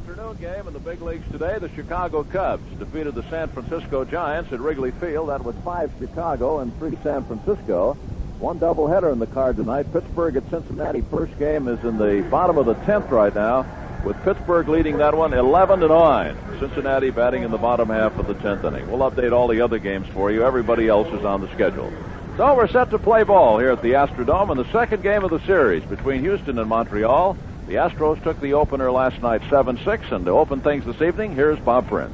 afternoon game in the big leagues today. The Chicago Cubs defeated the San Francisco Giants at Wrigley Field. That was 5 Chicago and 3 San Francisco. One doubleheader in the card tonight. Pittsburgh at Cincinnati. First game is in the bottom of the 10th right now, with Pittsburgh leading that one 11-9. Cincinnati batting in the bottom half of the 10th inning. We'll update all the other games for you. Everybody else is on the schedule. So we're set to play ball here at the Astrodome in the second game of the series between Houston and Monteal. The Astros took the opener last night 7-6, and to open things this evening, here's Bob Prince.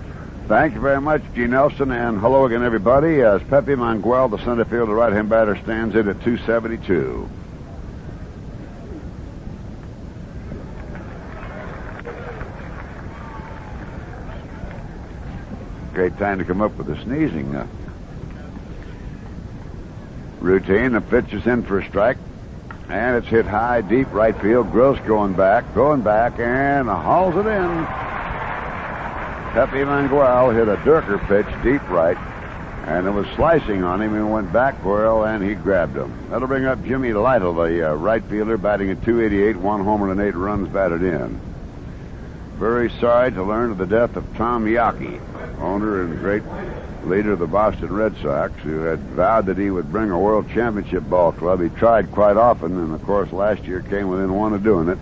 Thank you very much, G. Nelson, and hello again, everybody. As Pepe Mangual, the center fielder, right-hand batter, stands in at 272. Great time to come up with a sneezing routine. The pitch is in for a strike, and it's hit high, deep right field. Gross going back, and hauls it in. Pepe Mangual hit a Dierker pitch deep right, and it was slicing on him. He went back well, and he grabbed him. That'll bring up Jimmy Lyttle, the right fielder, batting at 288, 1 homer and 8 runs batted in. Very sorry to learn of the death of Tom Yawkey, owner and great leader of the Boston Red Sox, who had vowed that he would bring a world championship ball club. He tried quite often, and of course last year came within one of doing it.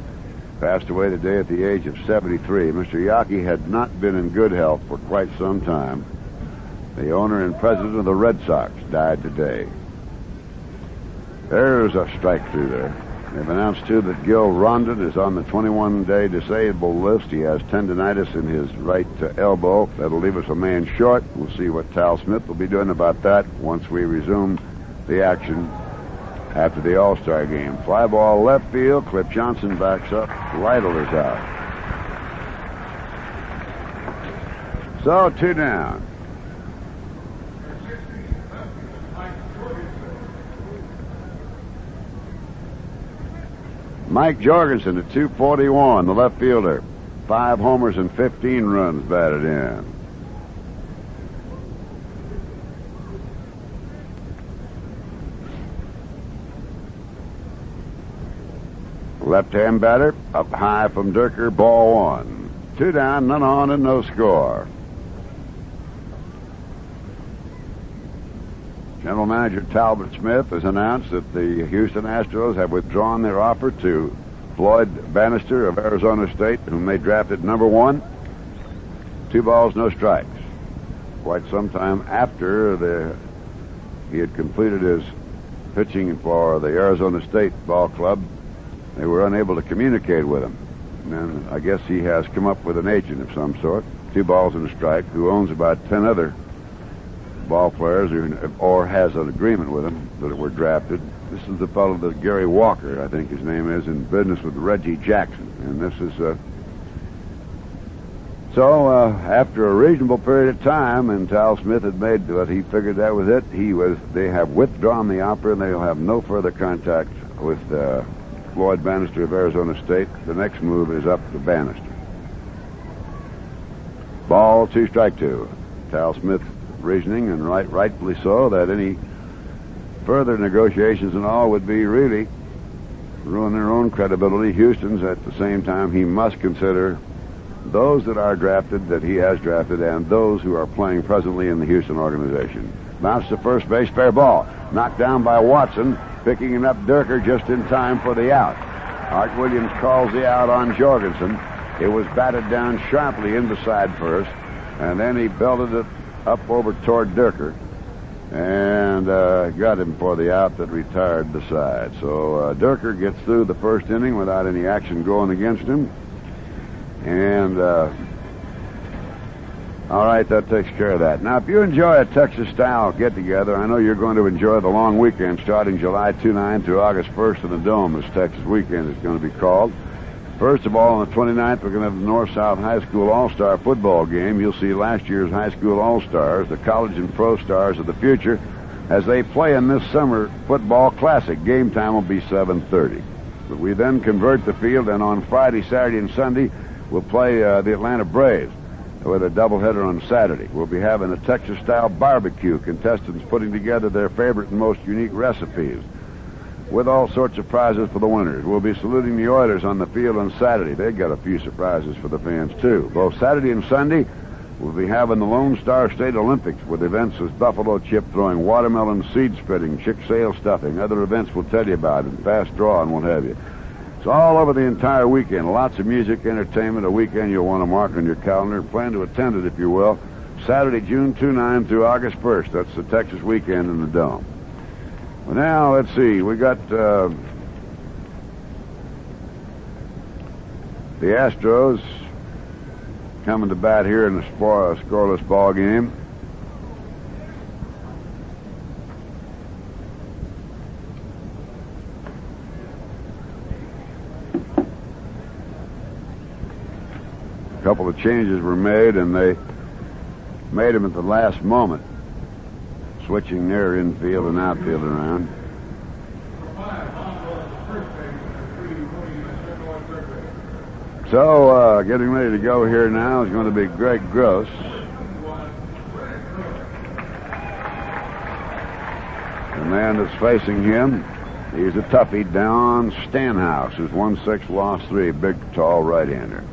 Passed away today at the age of 73. Mr. Yawkey had not been in good health for quite some time. The owner and president of the Red Sox died today. There's a strike through there. They've announced, too, that Gil Rondon is on the 21-day disabled list. He has tendinitis in his right elbow. That'll leave us a man short. We'll see what Tal Smith will be doing about that once we resume the action after the All-Star game. Fly ball left field. Cliff Johnson backs up. Lytle is out. So 2 down. Mike Jorgensen at 241, the left fielder. 5 homers and 15 runs batted in. Left-hand batter, up high from Dierker, ball 1. 2 down, none on, and no score. General Manager Talbot Smith has announced that the Houston Astros have withdrawn their offer to Floyd Bannister of Arizona State, whom they drafted number 1. 2 balls, no strikes. Quite some time after he had completed his pitching for the Arizona State ball club, they were unable to communicate with him. And I guess he has come up with an agent of some sort, 2 balls and a strike, who owns about 10 other ball players or has an agreement with them that were drafted. This is the fellow that Gary Walker, I think his name is, in business with Reggie Jackson. And this is after a reasonable period of time, and Tal Smith had made what he figured that was it, they have withdrawn the offer, and they'll have no further contact with Floyd Bannister of Arizona State. The next move is up to Bannister. Ball 2, strike 2. Tal Smith reasoning, and rightfully so, that any further negotiations and all would be really ruin their own credibility. Houston's at the same time, he must consider those that are drafted, that he has drafted, and those who are playing presently in the Houston organization. Bounce to first base, fair ball. Knocked down by Watson, picking up Dierker just in time for the out. Art Williams calls the out on Jorgensen. It was batted down sharply in beside first, and then he belted it up over toward Dierker, and got him for the out that retired the side. So Dierker gets through the first inning without any action going against him. And all right, that takes care of that. Now, if you enjoy a Texas-style get-together, I know you're going to enjoy the long weekend starting July 29 through August 1st in the Dome. This Texas weekend is going to be called. First of all, on the 29th, we're going to have the North-South High School All-Star football game. You'll see last year's high school All-Stars, the college and pro stars of the future, as they play in this summer football classic. Game time will be 7:30. But we then convert the field, and on Friday, Saturday, and Sunday, we'll play the Atlanta Braves with a doubleheader on Saturday. We'll be having a Texas-style barbecue, contestants putting together their favorite and most unique recipes. with all sorts of prizes for the winners. We'll be saluting the Oilers on the field on Saturday. They got a few surprises for the fans, too. Both Saturday and Sunday, we'll be having the Lone Star State Olympics with events as buffalo chip throwing, watermelon seed spitting, chick sale stuffing. Other events we'll tell you about, and fast draw and what have you. It's all over the entire weekend. Lots of music, entertainment, a weekend you'll want to mark on your calendar. Plan to attend it if you will. Saturday, June 29 through August 1st. That's the Texas weekend in the Dome. Well, now, let's see. We got the Astros coming to bat here in the scoreless ball game. A couple of changes were made, and they made them at the last moment, switching their infield and outfield around. So, getting ready to go here now is going to be Greg Gross. The man that's facing him, he's a toughie, Don Stanhouse, who's 1-6, lost 3, big, tall right-hander.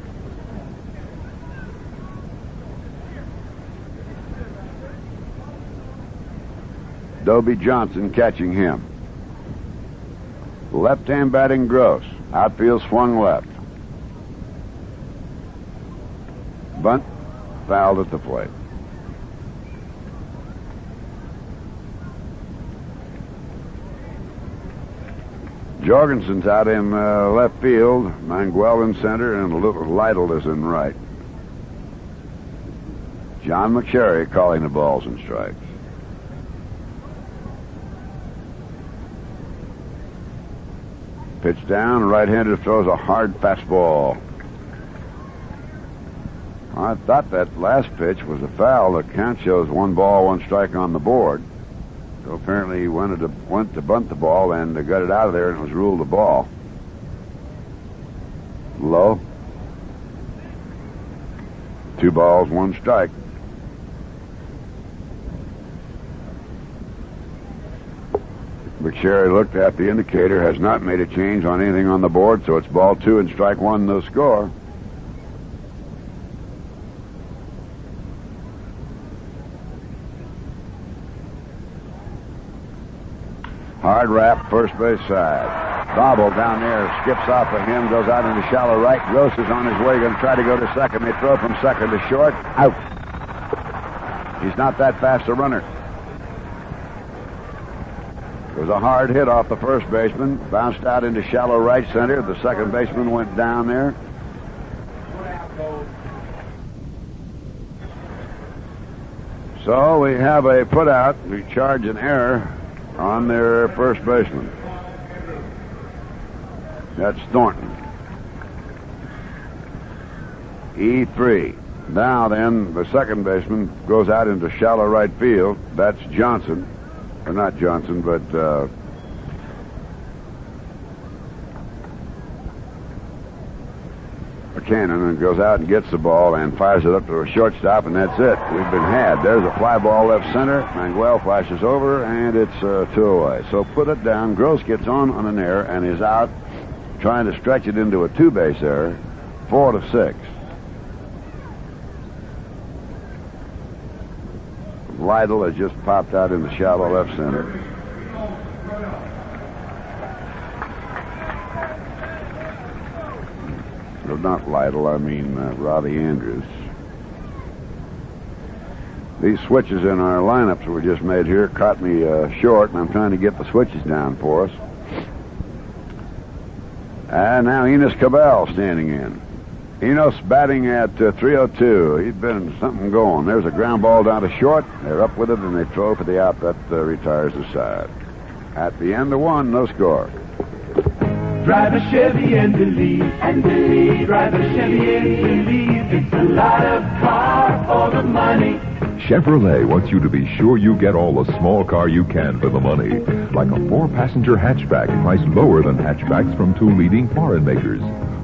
Dobie Johnson catching him. Left-hand batting Gross. Outfield swung left. Bunt fouled at the plate. Jorgensen's out in left field. Mangual in center, and Lyttle is in right. John McSherry calling the balls and strikes. Pitch down, right-hander throws a hard fastball. I thought that last pitch was a foul. The count shows 1 ball, 1 strike on the board. So apparently he went to bunt the ball and got it out of there, and it was ruled a ball. Low. 2 balls, 1 strike. McSherry looked at the indicator, has not made a change on anything on the board, so it's ball 2 and strike 1, no score. Hard wrap, first base side. Bobble down there, skips off of him, goes out into shallow right. Gross is on his way, going to try to go to second. They throw from second to short. Out. He's not that fast a runner. It was a hard hit off the first baseman. Bounced out into shallow right center. The second baseman went down there. So we have a put out. We charge an error on their first baseman. That's Thornton. E3. Now then, the second baseman goes out into shallow right field. That's Johnson. Or not Johnson, but Mackanin, and goes out and gets the ball and fires it up to a shortstop, and that's it. We've been had. There's a fly ball left center. Mangual flashes over, and it's 2 away. So put it down. Gross gets on an error and is out trying to stretch it into a 2-base error, 4-6. Lytle has just popped out in the shallow left center. No, not Lytle, I mean Robbie Andrews. These switches in our lineups that were just made here caught me short, and I'm trying to get the switches down for us. And now Enos Cabell standing in. Enos batting at 302. He's been something going. There's a ground ball down to short. They're up with it, and they throw for the out. That retires the side. At the end of 1, no score. Drive a Chevy and believe, Drive a Chevy and believe. It's a lot of car for the money. Chevrolet wants you to be sure you get all the small car you can for the money. Like a 4-passenger hatchback priced lower than hatchbacks from 2 leading foreign makers.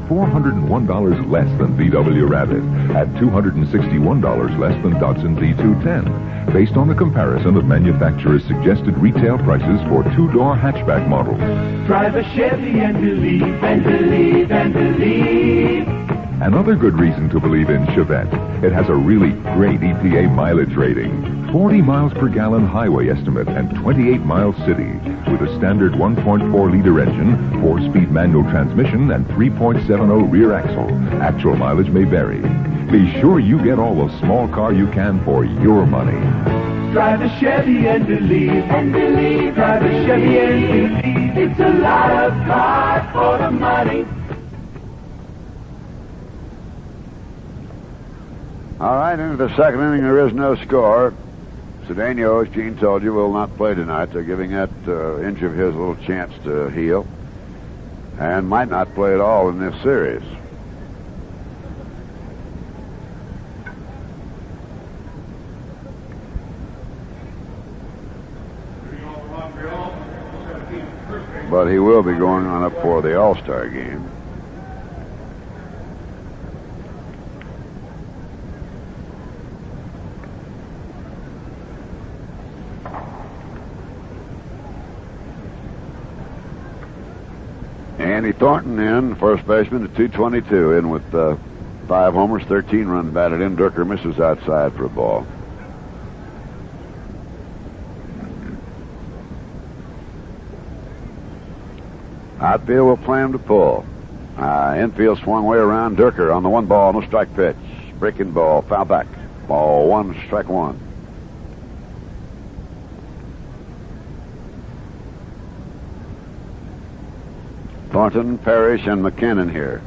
$401 less than VW Rabbit at $261 less than Datsun D210, based on a comparison of manufacturers' suggested retail prices for two-door hatchback models. Drive a Chevy and believe, and believe, and believe. Another good reason to believe in Chevette. It has a really great EPA mileage rating. 40 miles per gallon highway estimate and 28 miles city, with a standard 1.4-liter engine, 4-speed manual transmission, and 3.70 rear axle. Actual mileage may vary. Be sure you get all the small car you can for your money. Drive a Chevy and believe, and believe. Drive a Chevy and believe. It's a lot of car for the money. All right, into the second inning, there is no score. Cedeno, as Gene told you, will not play tonight. They're giving that inch of his a little chance to heal, and might not play at all in this series. But he will be going on up for the All-Star game. Andre Thornton in, first baseman at 222, in with 5 homers, 13 runs batted in. Dierker misses outside for a ball. Outfield will play him to pull. Infield swung way around. Dierker on the 1-ball, no strike pitch. Breaking ball, foul back. Ball 1, strike 1. Thornton, Parrish, and Mackanin here.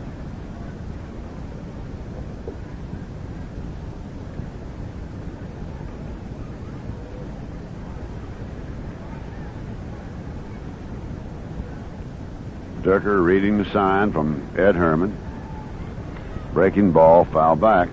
Dierker reading the sign from Ed Herrmann. Breaking ball, foul back.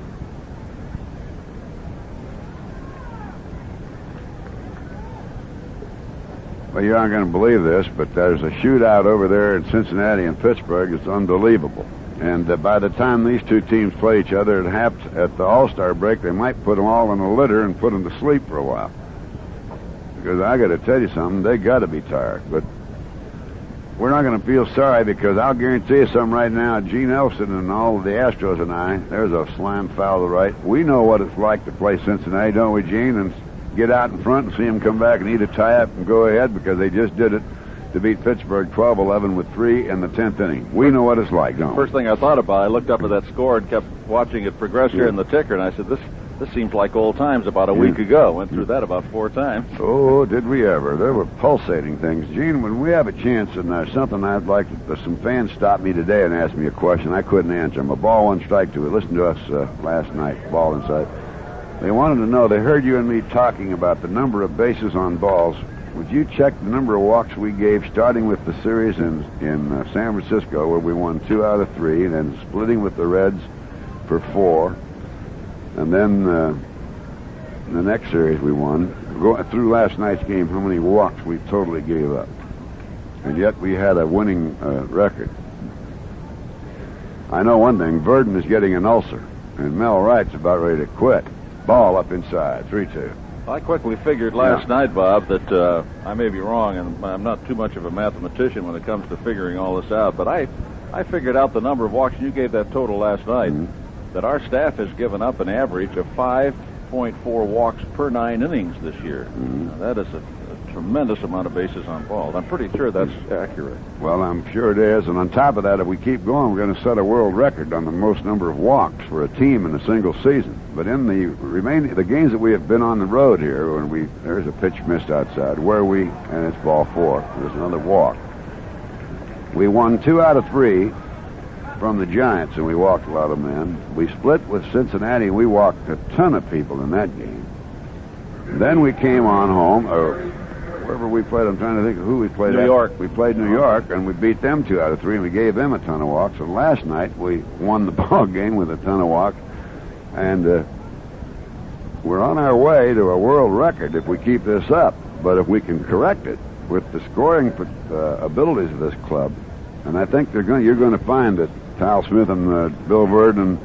Well, you aren't going to believe this, but there's a shootout over there in Cincinnati and Pittsburgh. It's unbelievable. And by the time these two teams play each other at the All-Star break, they might put them all in a litter and put them to sleep for a while. Because I got to tell you something, they got to be tired. But we're not going to feel sorry, because I'll guarantee you something right now. Gene Elson and all of the Astros and I, there's a slam foul to right. We know what it's like to play Cincinnati, don't we, Gene? And get out in front and see them come back and eat a tie-up and go ahead, because they just did it to beat Pittsburgh 12-11 with 3 in the 10th inning. We know what it's like, don't we? First thing I thought about, I looked up at that score and kept watching it progress here in the ticker, and I said, this seems like old times about a week ago. Went through that about 4 times. Oh, did we ever. There were pulsating things. Gene, when we have a chance, and there's something I'd like to, some fans stopped me today and asked me a question. I couldn't answer them. A ball, 1 strike to it. Listen to us last night, ball inside. They wanted to know, they heard you and me talking about the number of bases on balls. Would you check the number of walks we gave, starting with the series in San Francisco, where we won 2 out of 3, and then splitting with the Reds for 4, and then the next series we won. Through last night's game, how many walks we totally gave up. And yet we had a winning record. I know one thing, Verdon is getting an ulcer, and Mel Wright's about ready to quit. Ball up inside, 3-2. I quickly figured last night, Bob, that I may be wrong, and I'm not too much of a mathematician when it comes to figuring all this out, but I figured out the number of walks, and you gave that total last night, that our staff has given up an average of 5.4 walks per 9 innings this year. Now, that is a tremendous amount of bases on balls. I'm pretty sure that's accurate. Well, I'm sure it is, and on top of that, if we keep going, we're going to set a world record on the most number of walks for a team in a single season. But in the games that we have been on the road here, when there's a pitch missed outside, and it's ball 4, there's another walk. We won 2 out of 3 from the Giants, and we walked a lot of men. We split with Cincinnati, and we walked a ton of people in that game. Then we came on home, or wherever we played. I'm trying to think of who we played. New York. We played New York, and we beat them 2 out of 3, and we gave them a ton of walks. And last night we won the ball game with a ton of walks, and we're on our way to a world record if we keep this up. But if we can correct it with the scoring abilities of this club, and I think you're going to find that Hal Smith and Bill Bird and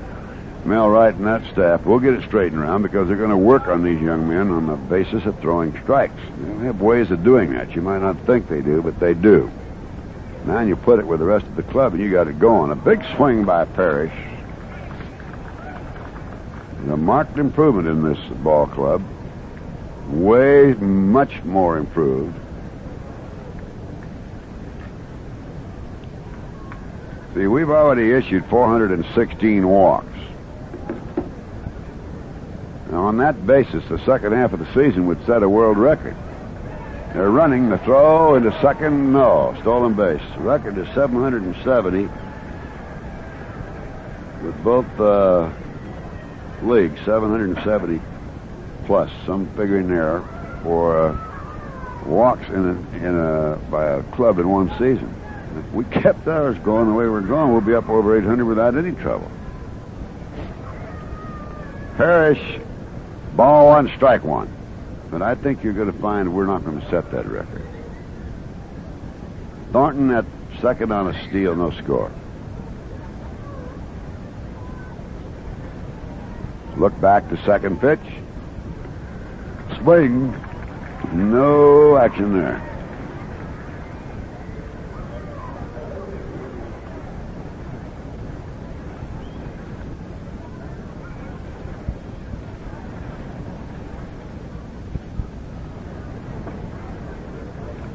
Mel Wright and that staff. We'll get it straightened around because they're going to work on these young men on the basis of throwing strikes. They have ways of doing that. You might not think they do, but they do. Now you put it with the rest of the club and you got it going. A big swing by Parrish. A marked improvement in this ball club. Way much more improved. See, we've already issued 416 walks. Now, on that basis, the second half of the season would set a world record. They're running the throw into second, no, stolen base. The record is 770 with both leagues, 770 plus, some figure in there, for walks by a club in one season. If we kept ours going the way we're going, we'll be up over 800 without any trouble. Parrish, ball one, strike one. But I think you're going to find we're not going to set that record. Thornton at second on a steal, no score. Look back to second pitch. Swing. No action there.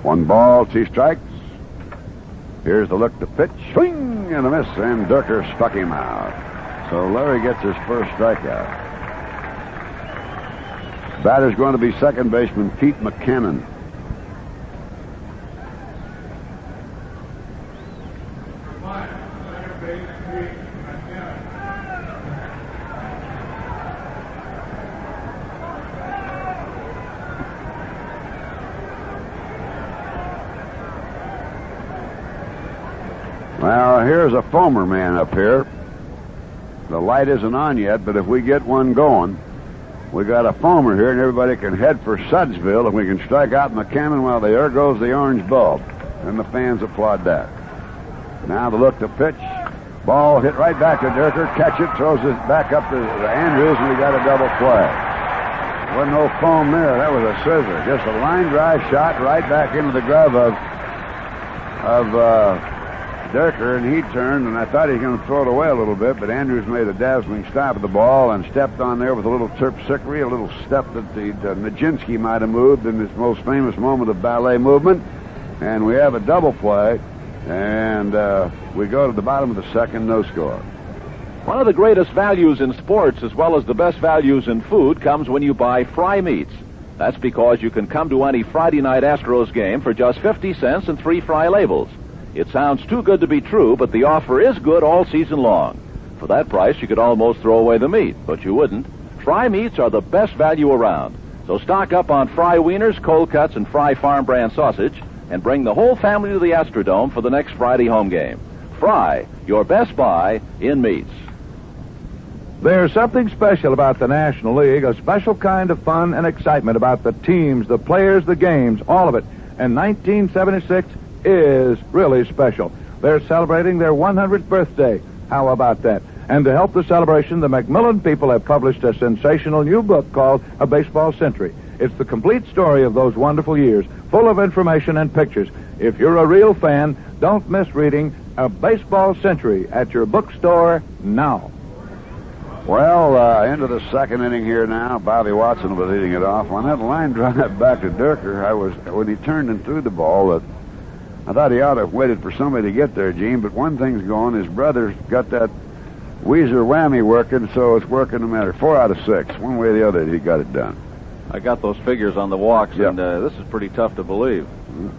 One ball, two strikes. Here's the look to pitch. Swing and a miss, and Dierker struck him out. So Larry gets his first strikeout. Batter's going to be second baseman Pete Mackanin. Well, here's a foamer man up here. The light isn't on yet, but if we get one going, we got a foamer here, and everybody can head for Sudsville if we can strike out Mackanin while there goes the orange bulb. And the fans applaud that. Now the look to pitch. Ball hit right back to Dierker. Catch it, throws it back up to Andrews, and we got a double play. Wasn't no foam there. That was a scissor. Just a line drive shot right back into the glove of Dierker, and he turned, and I thought he was going to throw it away a little bit, but Andrews made a dazzling stop at the ball and stepped on there with a little terpsichore, a little step that the Nijinsky might have moved in his most famous moment of ballet movement. And we have a double play, and we go to the bottom of the second, no score. One of the greatest values in sports, as well as the best values in food, comes when you buy Fry meats. That's because you can come to any Friday night Astros game for just 50 cents and 3 Fry labels. It sounds too good to be true, but the offer is good all season long. For that price, you could almost throw away the meat, but you wouldn't. Fry meats are the best value around. So stock up on Fry wieners, cold cuts, and Fry farm brand sausage, and bring the whole family to the Astrodome for the next Friday home game. Fry, your best buy in meats. There's something special about the National League, a special kind of fun and excitement about the teams, the players, the games, all of it. And 1976 is really special. They're celebrating their 100th birthday. How about that? And to help the celebration, the Macmillan people have published a sensational new book called A Baseball Century. It's the complete story of those wonderful years, full of information and pictures. If you're a real fan, don't miss reading A Baseball Century at your bookstore now. Well, into the second inning here now. Bobby Watson was leading it off. On that line drive back to Dierker, when he turned and threw the ball, I thought he ought to have waited for somebody to get there, Gene, but one thing's going. His brother's got that Weezer whammy working, so it's working no matter. 4 out of 6. One way or the other, he got it done. I got those figures on the walks, yep. And this is pretty tough to believe. Mm-hmm.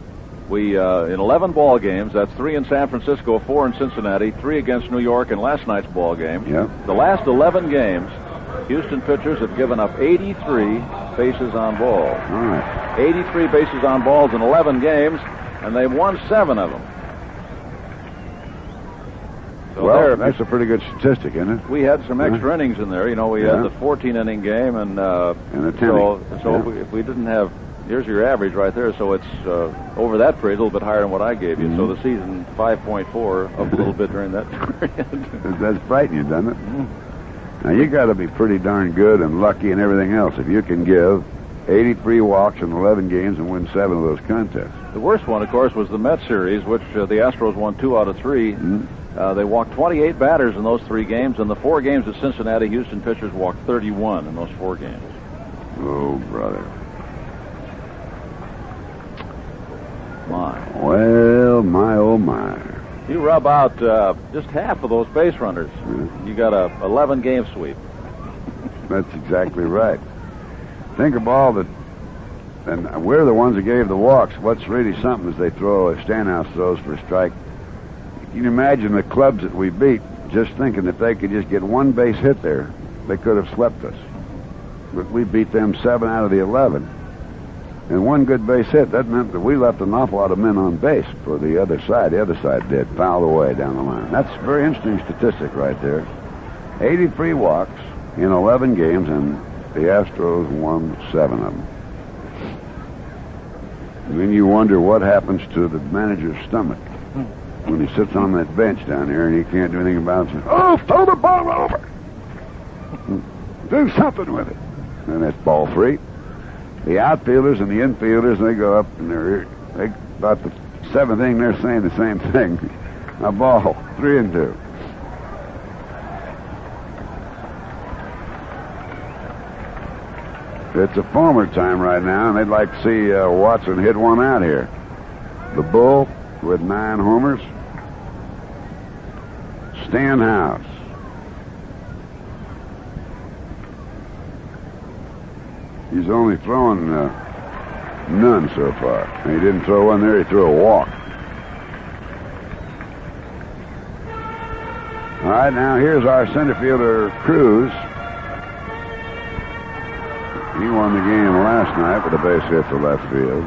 We, in 11 ball games, that's 3 in San Francisco, 4 in Cincinnati, 3 against New York in last night's ball game. Yep. The last 11 games, Houston pitchers have given up 83 bases on balls. All right. 83 bases on balls in 11 games, and they've won 7 of them. So well, that's a pretty good statistic, isn't it? We had some extra innings in there. You know, we had the 14-inning game, and a 10-inning. so if we didn't have Here's your average right there, so it's over that period a little bit higher than what I gave you. So the season 5.4 up a little bit during that period. That's frightening, doesn't it? Now you got to be pretty darn good and lucky and everything else if you can give 83 walks in 11 games and win 7 of those contests. The worst one, of course, was the Mets series, which the Astros won 2 out of 3. They walked 28 batters in those 3 games, and the 4 games at Cincinnati, Houston pitchers walked 31 in those 4 games. Oh, brother. My. Well, my, oh, my. You rub out just half of those base runners. You got a 11-game sweep. That's exactly right. Think of all that, and we're the ones that gave the walks. What's really something is they throw, Stanhouse throws for a strike. You can imagine the clubs that we beat just thinking if they could just get 1 base hit there, they could have swept us. But we beat them 7 out of the 11. And 1 good base hit, that meant that we left an awful lot of men on base for the other side. The other side did, fouled away down the line. That's a very interesting statistic right there. 83 walks in 11 games, and the Astros won 7 of them. And then you wonder what happens to the manager's stomach when he sits on that bench down there and he can't do anything about it. Oh, throw the ball over! Do something with it. And it's ball free. The outfielders and the infielders, they go up and they about the 7th inning, they're saying the same thing. A ball, 3 and 2. It's a Fulmer time right now, and they'd like to see Watson hit one out here. The Bull with 9 homers. Stanhouse. He's only thrown none so far. And he didn't throw one there, he threw a walk. All right, now here's our center fielder, Cruz. He won the game last night with a base hit to left field.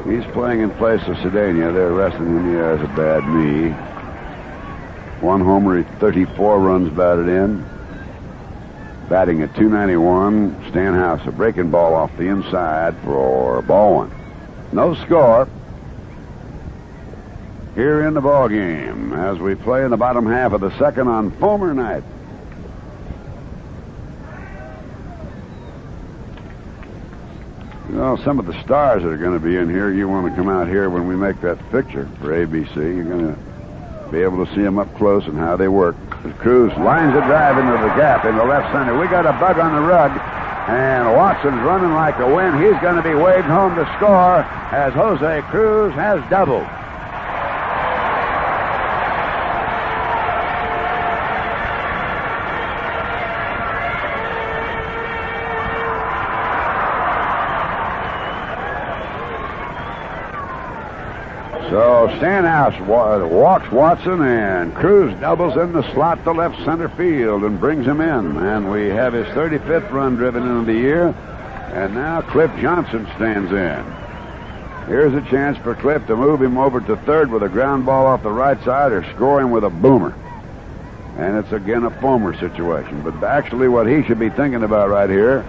He's playing in place of Cedeno. They're resting him. He has a bad knee. 1 homer, 34 runs batted in. Batting at .291, Stanhouse, a breaking ball off the inside for ball 1. No score here in the ball game as we play in the bottom half of the 2nd on Fulmer night. You know, some of the stars that are going to be in here, you want to come out here when we make that picture for ABC. You're going to be able to see them up close and how they work. Cruz lines a drive into the gap in the left center. We got a bug on the rug, and Watson's running like the wind. He's going to be waved home to score as Jose Cruz has doubled. So Stanhouse walks Watson, and Cruz doubles in the slot to left center field and brings him in. And we have his 35th run driven into the year. And now Cliff Johnson stands in. Here's a chance for Cliff to move him over to third with a ground ball off the right side or score him with a boomer. And it's again a Fulmer situation. But actually what he should be thinking about right here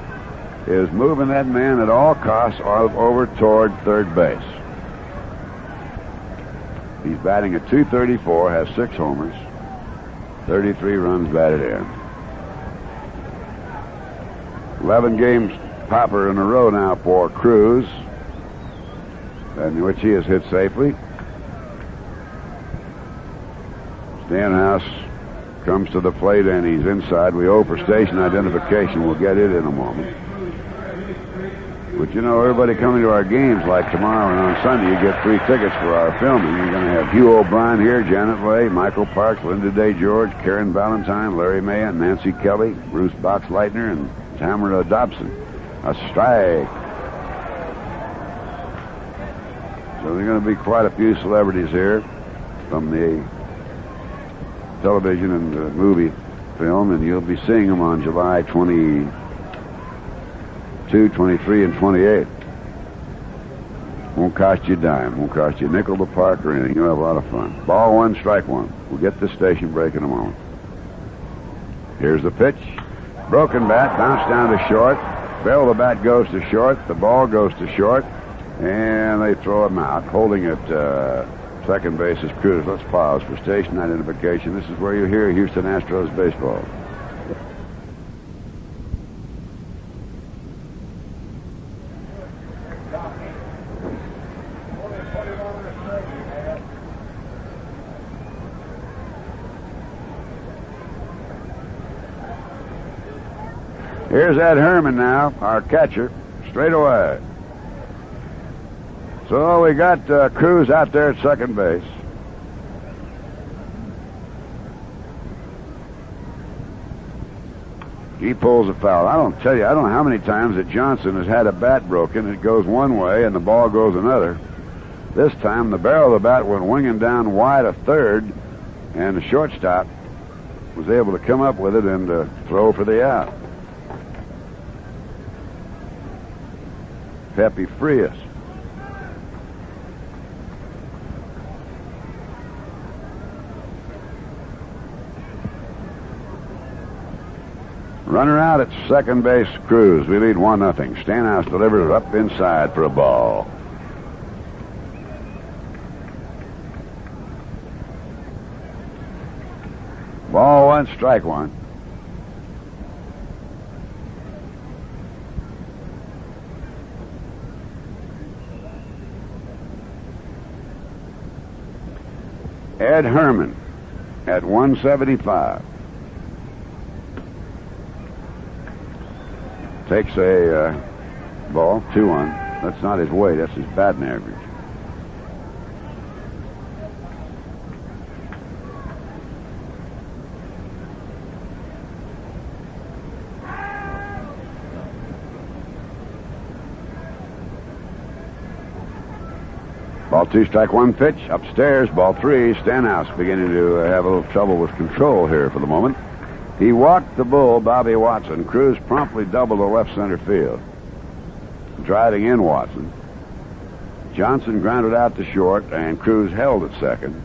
is moving that man at all costs over toward third base. He's batting at .234, has 6 homers, 33 runs batted in. 11 games popper in a row now for Cruz, in which he has hit safely. Stanhouse comes to the plate and he's inside. We owe for station identification. We'll get it in a moment. But you know, everybody coming to our games, like tomorrow and on Sunday, you get free tickets for our filming. You're going to have Hugh O'Brien here, Janet Leigh, Michael Parks, Linda Day George, Karen Valentine, Larry Mahan, Nancy Kelly, Bruce Boxleitner, and Tamara Dobson. A strike. So there are going to be quite a few celebrities here from the television and the movie film, and you'll be seeing them on July 22, 23, and 28. Won't cost you a dime. Won't cost you a nickel to park or anything. You'll have a lot of fun. Ball 1, strike 1. We'll get this station break in a moment. Here's the pitch. Broken bat, bounced down to short. Barrel of the bat goes to short. The ball goes to short. And they throw him out. Holding at second base is Cruz. Let's pause for station identification. This is where you hear Houston Astros baseball. Here's Ed Herrmann now, our catcher, straight away. So we got Cruz out there at second base. He pulls a foul. I don't know how many times that Johnson has had a bat broken. It goes one way and the ball goes another. This time the barrel of the bat went winging down wide of third, and the shortstop was able to come up with it and throw for the out. Pepe Frias. Runner out at second base, Cruz. We lead 1-0. Stanhouse delivers it up inside for a ball. Ball one, strike one. Ed Herrmann at 175. Takes a ball, 2-1. That's not his weight, that's his batting average. Ball two, strike one pitch. Upstairs, ball three. Stanhouse beginning to have a little trouble with control here for the moment. He walked the bull, Bobby Watson. Cruz promptly doubled to left center field. Driving in Watson. Johnson grounded out to short, and Cruz held at second.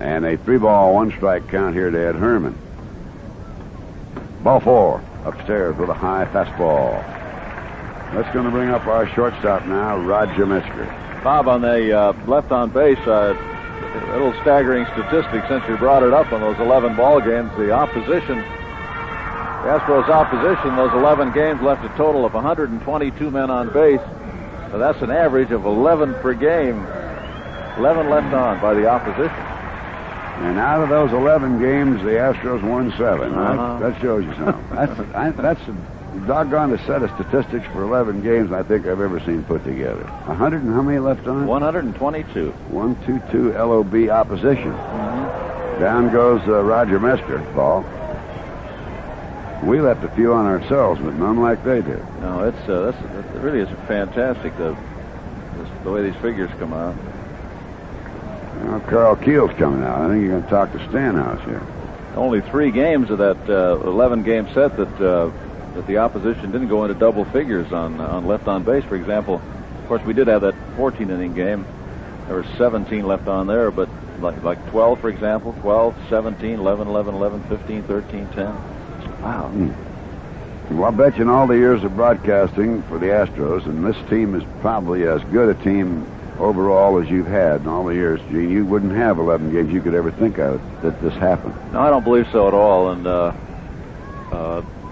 And a 3-ball, 1-strike count here to Ed Herrmann. Ball four, upstairs with a high fastball. That's going to bring up our shortstop now, Roger Metzger. Bob, on the left on base, a little staggering statistic since you brought it up on those 11 ball games. The opposition, the Astros opposition, those 11 games left a total of 122 men on base. So that's an average of 11 per game. 11 left on by the opposition. And out of those 11 games, the Astros won 7. That shows you something. That's a doggone set of statistics for 11 games I think I've ever seen put together. 100 and how many left on? 122. 122 LOB opposition. Down goes Roger Metzger, ball. We left a few on ourselves, but none like they did. No, it really is fantastic, the way these figures come out. Well, Carl Keel's coming out. I think you're going to talk to Stanhouse here. Only 3 games of that 11-game set that the opposition didn't go into double figures on left on base. For example, of course, we did have that 14-inning game. There were 17 left on there, but like 12, for example, 12, 17, 11, 11, 11, 15, 13, 10. Wow. Well, I bet you in all the years of broadcasting for the Astros, and this team is probably as good a team overall as you've had in all the years, Gene, you wouldn't have 11 games you could ever think of that this happened. No, I don't believe so at all, and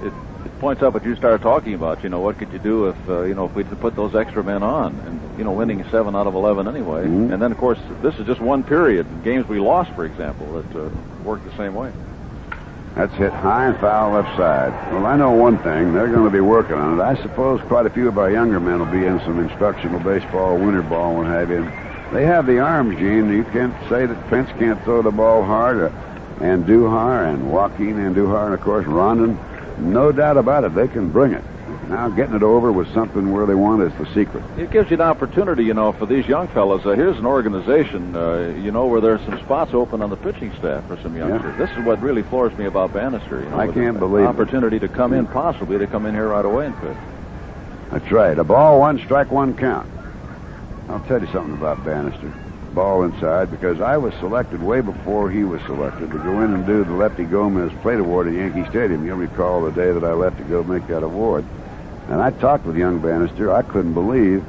it points out what you started talking about. You know, what could you do if if we put those extra men on, and winning 7 out of 11 anyway. And then, of course, this is just one period. Games we lost, for example, that worked the same way. That's hit high and foul left side. Well, I know one thing. They're going to be working on it. I suppose quite a few of our younger men will be in some instructional baseball, winter ball, what have you. They have the arms, Gene. You can't say that Pence can't throw the ball hard, and Duhar, and Joaquin Andujar, and, of course, Rondon. No doubt about it. They can bring it. Now getting it over with something where they want is the secret. It gives you an opportunity, for these young fellas. Here's an organization, where there's some spots open on the pitching staff for some youngsters. Yeah. This is what really floors me about Bannister. I can't believe it. Opportunity to come in, possibly to come in here right away and pitch. That's right. A ball, 1 strike, 1 count. I'll tell you something about Bannister. ball inside because I was selected way before he was selected to go in and do the Lefty Gomez Plate Award at Yankee Stadium. You'll recall the day that I left to go make that award. And I talked with young Bannister. I couldn't believe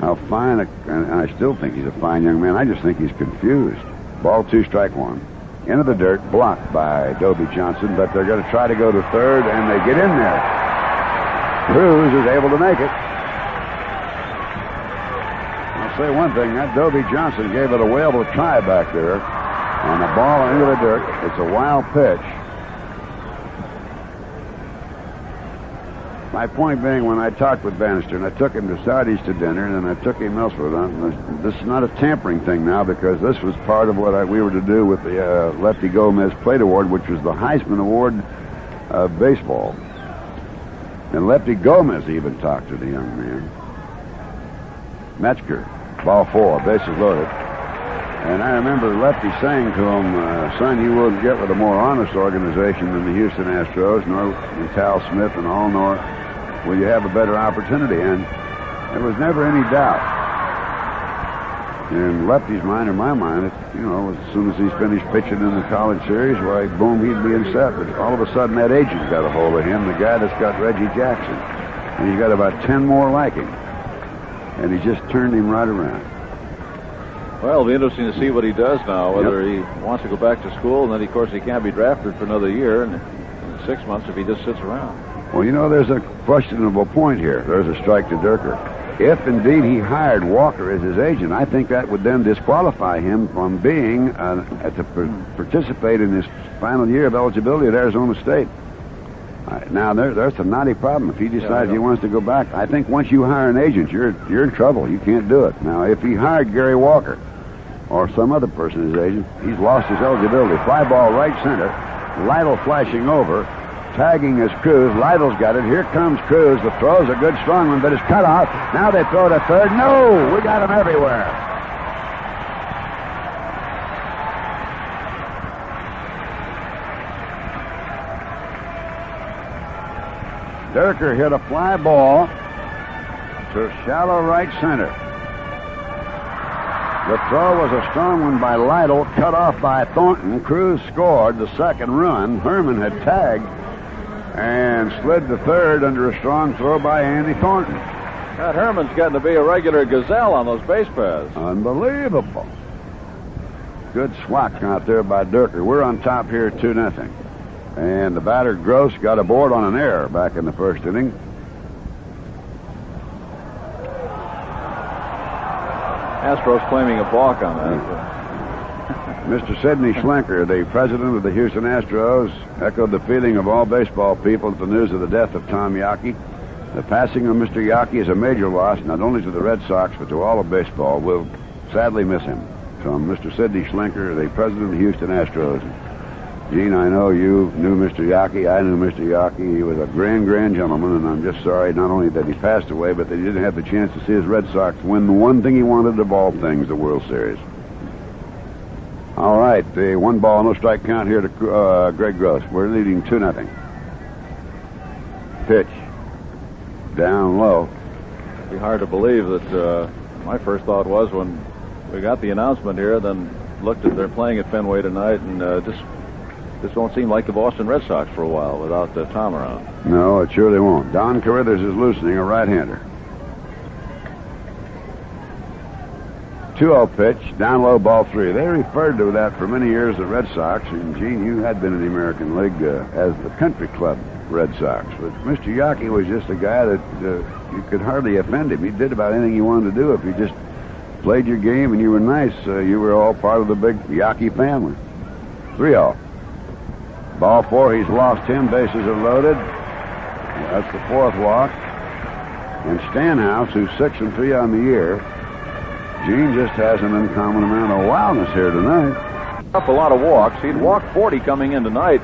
how fine, and I still think he's a fine young man. I just think he's confused. Ball 2, strike 1. Into the dirt, blocked by Dobie Johnson, but they're going to try to go to third, and they get in there. Cruz is able to make it. I'll say one thing, that Dobie Johnson gave it a whale of a try back there on the ball into the dirt. It's a wild pitch. My point being, when I talked with Bannister, and I took him to Sardi's to dinner, and then I took him elsewhere, this is not a tampering thing now, because this was part of what we were to do with the Lefty Gomez Plate Award, which was the Heisman Award of baseball. And Lefty Gomez even talked to the young man. Metzger, ball 4, bases loaded. And I remember Lefty saying to him, son, you wouldn't get with a more honest organization than the Houston Astros, nor Tal Smith and all, nor will you have a better opportunity. And there was never any doubt in Lefty's mind or my mind that, as soon as he's finished pitching in the college series, why, boom, he'd be in set. But all of a sudden, that agent got a hold of him, the guy that's got Reggie Jackson. And he's got about 10 more like him. And he just turned him right around. Well, it'll be interesting to see what he does now, whether he wants to go back to school, and then, of course, he can't be drafted for another year, and in 6 months if he just sits around. Well, there's a questionable point here. There's a strike to Dierker. If, indeed, he hired Walker as his agent, I think that would then disqualify him from being to participate in his final year of eligibility at Arizona State. Now, there's a knotty problem. If he decides he wants to go back, I think once you hire an agent, you're in trouble. You can't do it. Now, if he hired Gary Walker or some other person as agent, he's lost his eligibility. Fly ball right center. Lytle flashing over. Tagging is Cruz. Lytle's got it. Here comes Cruz. The throw's a good, strong one, but it's cut off. Now they throw to third. No! We got him everywhere. Dierker hit a fly ball to shallow right center. The throw was a strong one by Lytle, cut off by Thornton. Cruz scored the second run. Herrmann had tagged and slid to third under a strong throw by Andy Thornton. Ed Herrmann's gotten to be a regular gazelle on those base paths. Unbelievable. Good swat out there by Dierker. We're on top here 2-0. And the batter, Gross, got aboard on an error back in the first inning. Astros claiming a balk on that. Mr. Sidney Schlenker, the president of the Houston Astros, echoed the feeling of all baseball people at the news of the death of Tom Yawkey. The passing of Mr. Yawkey is a major loss, not only to the Red Sox, but to all of baseball. We'll sadly miss him. From Mr. Sidney Schlenker, the president of the Houston Astros. Gene, I know you knew Mr. Yawkey. I knew Mr. Yawkey. He was a grand gentleman, and I'm just sorry not only that he passed away, but that he didn't have the chance to see his Red Sox win the one thing he wanted of all things, the World Series. All right, the 1-ball, no strike count here to Greg Gross. We're leading 2-0. Pitch. Down low. It'd be hard to believe that my first thought was when we got the announcement here, then looked at they're playing at Fenway tonight, and this won't seem like the Boston Red Sox for a while without Tom around. No, it surely won't. Don Carruthers is loosening, a right-hander. 2-0 pitch, down low, ball 3. They referred to that for many years, the Red Sox, and Gene, you had been in the American League as the country club Red Sox. But Mr. Yawkey was just a guy that you could hardly offend him. He did about anything you wanted to do. If you just played your game and you were nice, you were all part of the big Yawkey family. 3-0. Ball 4, he's lost him. Bases are loaded. That's the 4th walk. And Stanhouse, who's 6-3 on the year, Gene just has an uncommon amount of wildness here tonight. Up a lot of walks. He'd walked 40 coming in tonight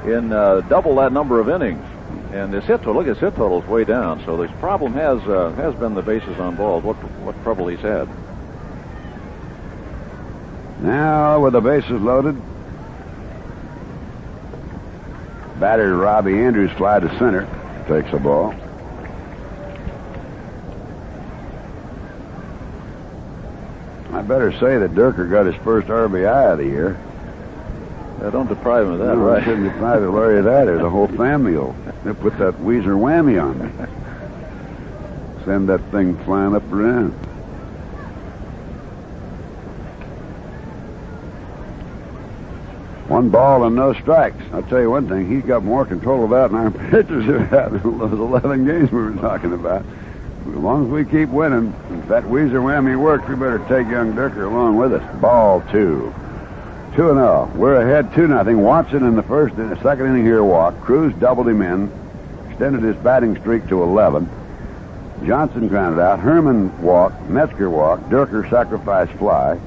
in double that number of innings. And his hit total, look, his hit total's way down. So this problem has been the bases on balls. What trouble he's had. Now with the bases loaded, batter Robbie Andrews fly to center, takes the ball. I better say that Dierker got his first RBI of the year. Don't deprive him of that, No, right? shouldn't deprive Larry of that. There's a whole family will put that Weezer whammy on me. Send that thing flying up around. One ball and no strikes. I'll tell you one thing, he's got more control of that than our pitchers have had in those 11 games we were talking about. As long as we keep winning, if that Weezer whammy works, we better take young Dierker along with us. Ball 2. 2-0. We're ahead 2-0. Watson in the second inning here walked. Cruz doubled him in, extended his batting streak to 11. Johnson grounded out. Herrmann walked. Metzger walked. Dierker sacrificed fly.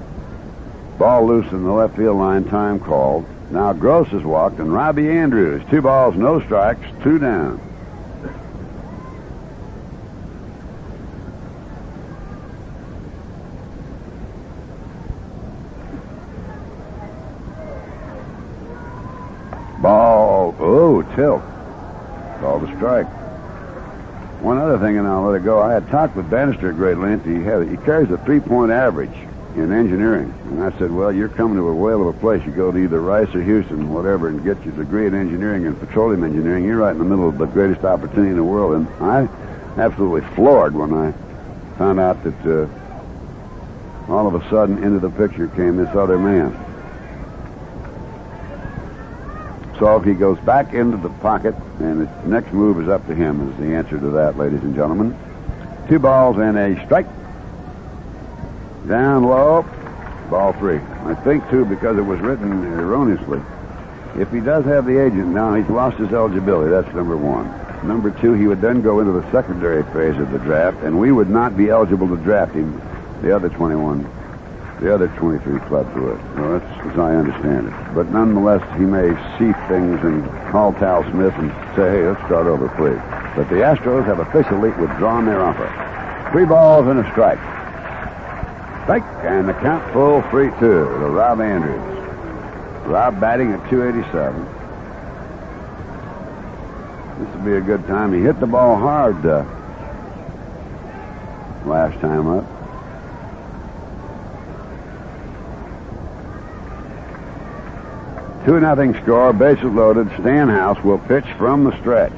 Ball loose in the left field line. Time called. Now Gross has walked, and Robbie Andrews. 2 balls, no strikes, 2 down. Ball, tilt. Called a strike. One other thing, and I'll let it go. I had talked with Bannister at great length. He carries a 3-point average in engineering. And I said, well, you're coming to a whale of a place. You go to either Rice or Houston, whatever, and get your degree in engineering and petroleum engineering. You're right in the middle of the greatest opportunity in the world. And I absolutely floored when I found out that all of a sudden into the picture came this other man. So if he goes back into the pocket, and the next move is up to him, is the answer to that, ladies and gentlemen. 2 balls and a strike. Down low, ball 3. I think, too, because it was written erroneously, if he does have the agent now, he's lost his eligibility. That's number 1. Number 2, he would then go into the secondary phase of the draft, and we would not be eligible to draft him. The other 23 clubs would. Well, that's as I understand it. But nonetheless, he may see things and call Tal Smith and say, hey, let's start over, please. But the Astros have officially withdrawn their offer. 3 balls and a strike. Strike, and the count full 3-2 to Rob Andrews. Rob batting at 287. This will be a good time. He hit the ball hard last time up. 2-0 score, bases loaded. Stanhouse will pitch from the stretch.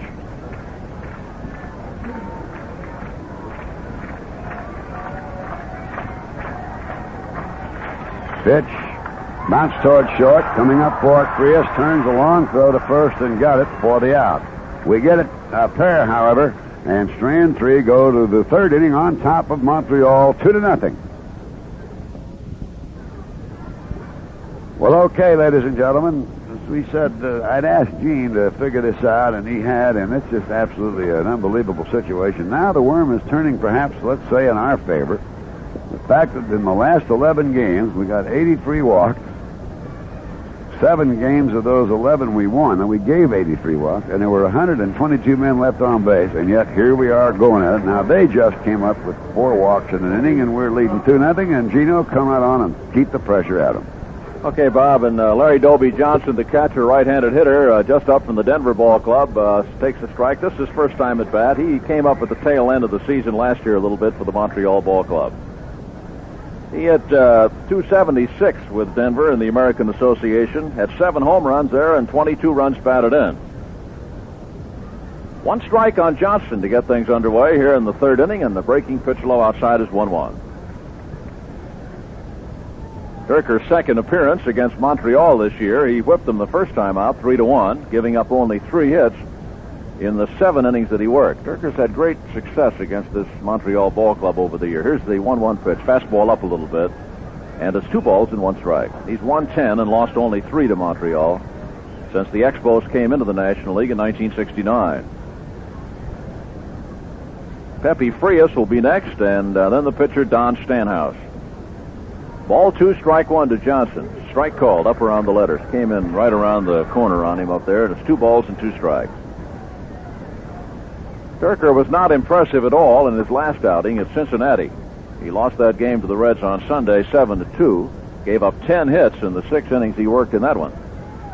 Pitch, bounce toward short, coming up for it. Frias turns a long throw to first and got it for the out. We get it a pair, however, and Strand 3 go to the 3rd inning on top of Monteal, 2-0. Well, okay, ladies and gentlemen, as we said, I'd asked Gene to figure this out, and he had, and it's just absolutely an unbelievable situation. Now the worm is turning, perhaps, let's say, in our favor. The fact that in the last 11 games, we got 83 walks. 7 games of those 11 we won, and we gave 83 walks, and there were 122 men left on base, and yet here we are going at it. Now, they just came up with 4 walks in an inning, and we're leading 2-0, and Gino come right on and keep the pressure at them. Okay, Bob, and Larry Doby Johnson, the catcher, right-handed hitter, just up from the Denver Ball Club, takes a strike. This is his first time at bat. He came up at the tail end of the season last year a little bit for the Montreal Ball Club. He hit 276 with Denver in the American Association, had 7 home runs there and 22 runs batted in. 1 strike on Johnson to get things underway here in the 3rd inning, and the breaking pitch low outside is 1-1. Dierker's second appearance against Montreal this year. He whipped them the first time out 3-1, giving up only 3 hits in the 7 innings that he worked. Dierker's had great success against this Montreal Ball Club over the year. Here's the 1-1 pitch. Fastball up a little bit, and it's 2 balls and 1 strike. He's won 10 and lost only 3 to Montreal since the Expos came into the National League in 1969. Pepe Frias will be next, and then the pitcher, Don Stanhouse. Ball 2, strike 1 to Johnson. Strike called up around the letters. Came in right around the corner on him up there, and it's 2 balls and 2 strikes. Dierker was not impressive at all in his last outing at Cincinnati. He lost that game to the Reds on Sunday 7-2. Gave up 10 hits in the 6 innings he worked in that one.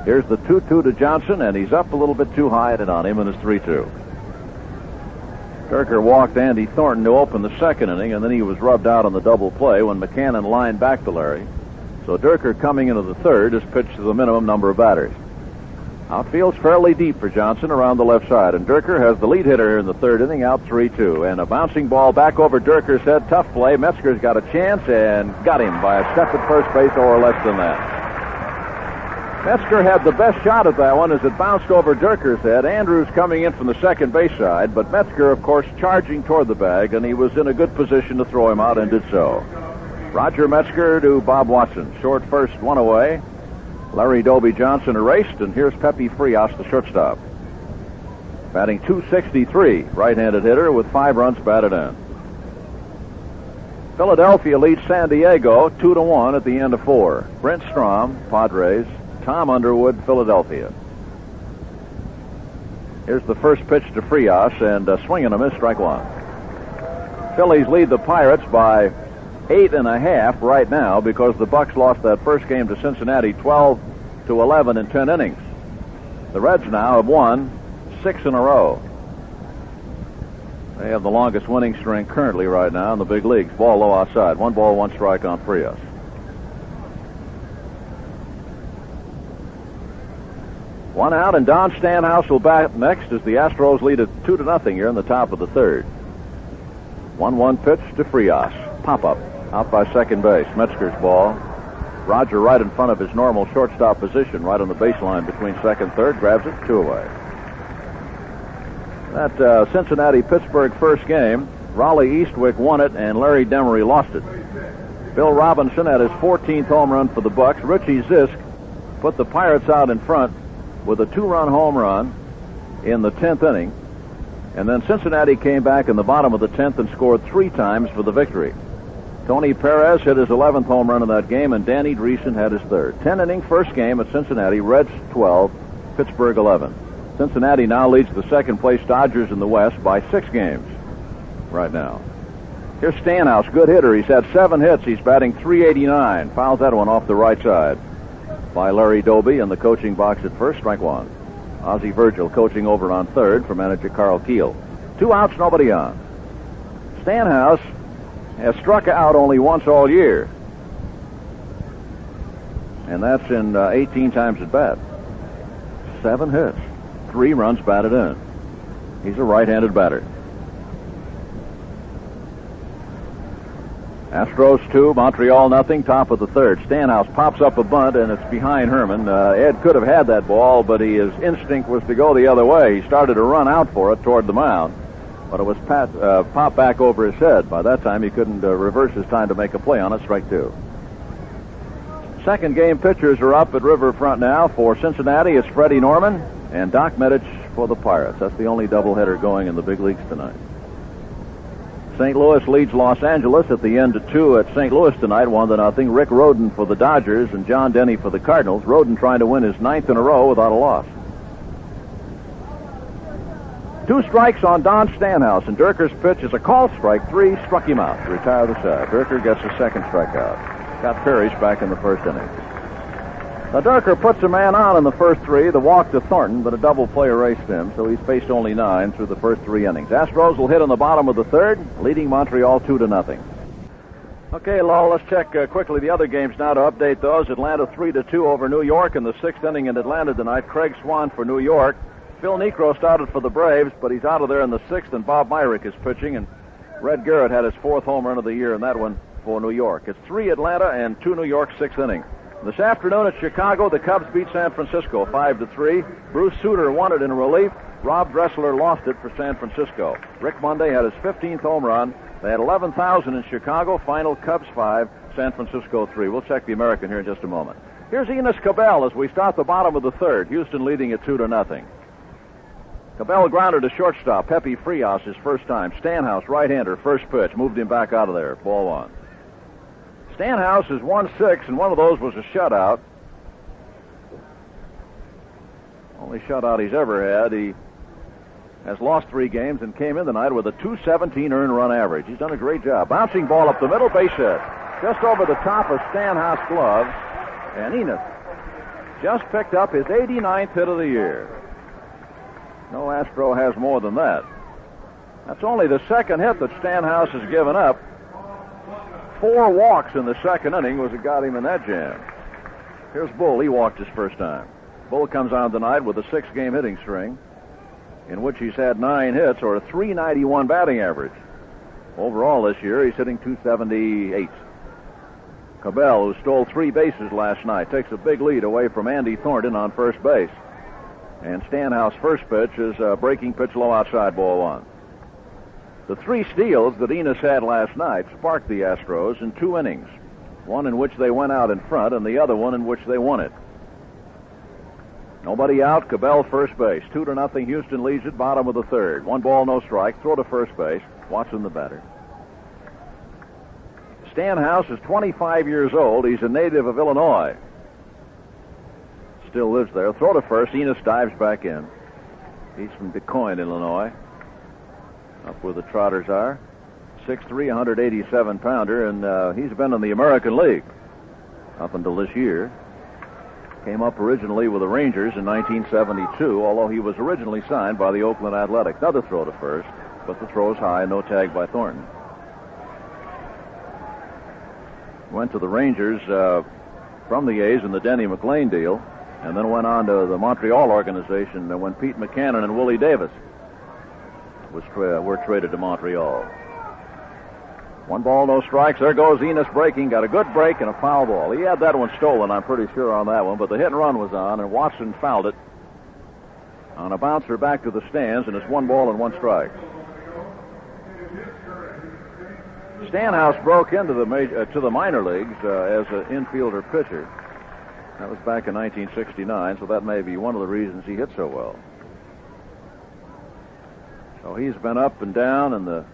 Here's the 2-2 to Johnson, and he's up a little bit too high at it on him, and it's 3-2. Dierker walked Andy Thornton to open the second inning, and then he was rubbed out on the double play when Mackanin lined back to Larry. So Dierker, coming into the third, has pitched to the minimum number of batters. Outfield's fairly deep for Johnson around the left side, and Dierker has the lead hitter here in the third inning, out 3-2. And a bouncing ball back over Dierker's head. Tough play. Metzger's got a chance and got him by a step at first base or less than that. Metzger had the best shot at that one as it bounced over Dierker's head. Andrews coming in from the second base side, but Metzger, of course, charging toward the bag, and he was in a good position to throw him out and did so. Roger Metzger to Bob Watson. Short first, one away. Larry Doby Johnson erased, and here's Pepe Frias, the shortstop. Batting .263, right-handed hitter with 5 runs batted in. Philadelphia leads San Diego 2-1 at the end of 4. Brent Strom, Padres. Tom Underwood, Philadelphia. Here's the first pitch to Frias, and a swing and a miss, strike one. Phillies lead the Pirates by 8.5 right now because the Bucks lost that first game to Cincinnati 12-11 in 10 innings. The Reds now have won 6 in a row. They have the longest winning streak currently right now in the big leagues. Ball low outside. 1 ball, 1 strike on Frias. One out, and Don Stanhouse will bat next as the Astros lead it 2-0 here in the top of the third. 1-1 pitch to Frias. Pop-up. Out by second base. Metzger's ball. Roger right in front of his normal shortstop position, right on the baseline between second and third. Grabs it, 2 away. That Cincinnati-Pittsburgh first game, Raleigh Eastwick won it, and Larry Demery lost it. Bill Robinson had his 14th home run for the Bucks. Richie Zisk put the Pirates out in front with a 2-run home run in the 10th inning. And then Cincinnati came back in the bottom of the 10th and scored 3 times for the victory. Tony Perez hit his 11th home run in that game, and Danny Dreesen had his 3rd. 10-inning first game at Cincinnati. Reds 12, Pittsburgh 11. Cincinnati now leads the second-place Dodgers in the West by 6 games right now. Here's Stanhouse, good hitter. He's had 7 hits. He's batting .389. Fouls that one off the right side by Larry Doby in the coaching box at first, strike one. Ozzie Virgil coaching over on third for manager Carl Keel. 2 outs, nobody on. Stanhouse has struck out only once all year, and that's in 18 times at bat. 7 hits, 3 runs batted in. He's a right-handed batter. Astros 2, Monteal nothing, top of the third. Stanhouse pops up a bunt, and it's behind Herrmann. Ed could have had that ball, but his instinct was to go the other way. He started to run out for it toward the mound, but it was popped back over his head. By that time, he couldn't reverse his time to make a play on it, strike 2. Second game pitchers are up at Riverfront now. For Cincinnati, it's Freddie Norman and Doc Medich for the Pirates. That's the only doubleheader going in the big leagues tonight. St. Louis leads Los Angeles at the end of 2 at St. Louis tonight, 1-0. Rick Rhoden for the Dodgers and John Denny for the Cardinals. Rhoden trying to win his 9th in a row without a loss. 2 strikes on Don Stanhouse, and Dierker's pitch is a called strike 3, struck him out to retire the side. Dierker gets his 2nd strikeout. Got Parrish back in the first inning. Now Dierker puts a man on in the first 3, the walk to Thornton, but a double play erased him, so he's faced only 9 through the first 3 innings. Astros will hit in the bottom of the third, leading Montreal 2-0. Okay, Lowell, let's check quickly the other games now to update those. Atlanta 3-2 over New York in the 6th inning in Atlanta tonight. Craig Swan for New York. Phil Niekro started for the Braves, but he's out of there in the 6th, and Bob Myrick is pitching, and Red Garrett had his 4th home run of the year in that one for New York. It's 3 Atlanta and 2 New York, 6th inning. This afternoon at Chicago, the Cubs beat San Francisco 5-3. Bruce Sutter won it in relief. Rob Dressler lost it for San Francisco. Rick Monday had his 15th home run. They had 11,000 in Chicago. Final Cubs 5, San Francisco 3. We'll check the American here in just a moment. Here's Enos Cabell as we start the bottom of the third. Houston leading at 2-0. Cabell grounded to shortstop. Pepe Frias his first time. Stanhouse, right-hander, first pitch. Moved him back out of there. Ball 1. Stanhouse has won 6, and one of those was a shutout. Only shutout he's ever had. He has lost 3 games and came in tonight with a .217 earned run average. He's done a great job. Bouncing ball up the middle, base hit. Just over the top of Stanhouse glove, and Enos just picked up his 89th hit of the year. No Astro has more than that. That's only the second hit that Stanhouse has given up. 4 walks in the second inning was what got him in that jam. Here's Bull. He walked his first time. Bull comes on tonight with a 6-game hitting string in which he's had 9 hits or a .391 batting average. Overall this year, he's hitting .278. Cabell, who stole 3 bases last night, takes a big lead away from Andre Thornton on first base. And Stanhouse first pitch is a breaking pitch low outside, ball 1. The 3 steals that Enos had last night sparked the Astros in 2 innings. One in which they went out in front and the other one in which they won it. Nobody out, Cabell first base. 2-0, Houston leads it, bottom of the 3rd. 1 ball, no strike, throw to first base. Watson the batter. Stanhouse is 25 years old. He's a native of Illinois. Still lives there. Throw to first. Enos dives back in. He's from DeCoin, Illinois. Up where the Trotters are. 6'3", 187-pounder, and he's been in the American League up until this year. Came up originally with the Rangers in 1972, although he was originally signed by the Oakland Athletics. Another throw to first, but the throw's high, no tag by Thornton. Went to the Rangers from the A's in the Denny McLean deal, and then went on to the Montreal organization when Pete Mackanin and Willie Davis were traded to Montreal. 1 ball, no strikes. There goes Enos breaking. Got a good break and a foul ball. He had that one stolen, I'm pretty sure, on that one, but the hit and run was on, and Watson fouled it on a bouncer back to the stands, and it's 1 ball and 1 strike. Stanhouse broke into the minor leagues as an infielder pitcher. That was back in 1969, so that may be one of the reasons he hit so well. So he's been up and down in the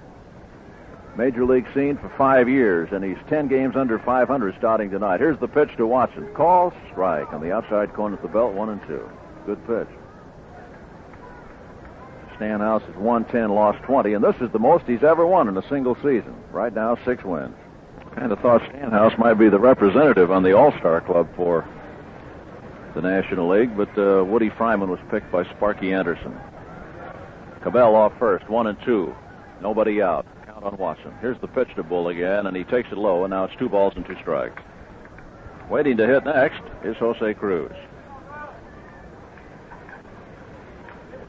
major league scene for 5 years, and he's 10 games under 500 starting tonight. Here's the pitch to Watson. Call, strike on the outside corner of the belt, 1-2. Good pitch. Stanhouse is 110, lost 20, and this is the most he's ever won in a single season. Right now, 6 wins. Kind of thought Stanhouse might be the representative on the All-Star Club for the National League, but Woody Fryman was picked by Sparky Anderson. Cabell off first, 1-2. Nobody out. Count on Watson. Here's the pitch to Bull again, and he takes it low, and now it's 2 balls and 2 strikes. Waiting to hit next is Jose Cruz.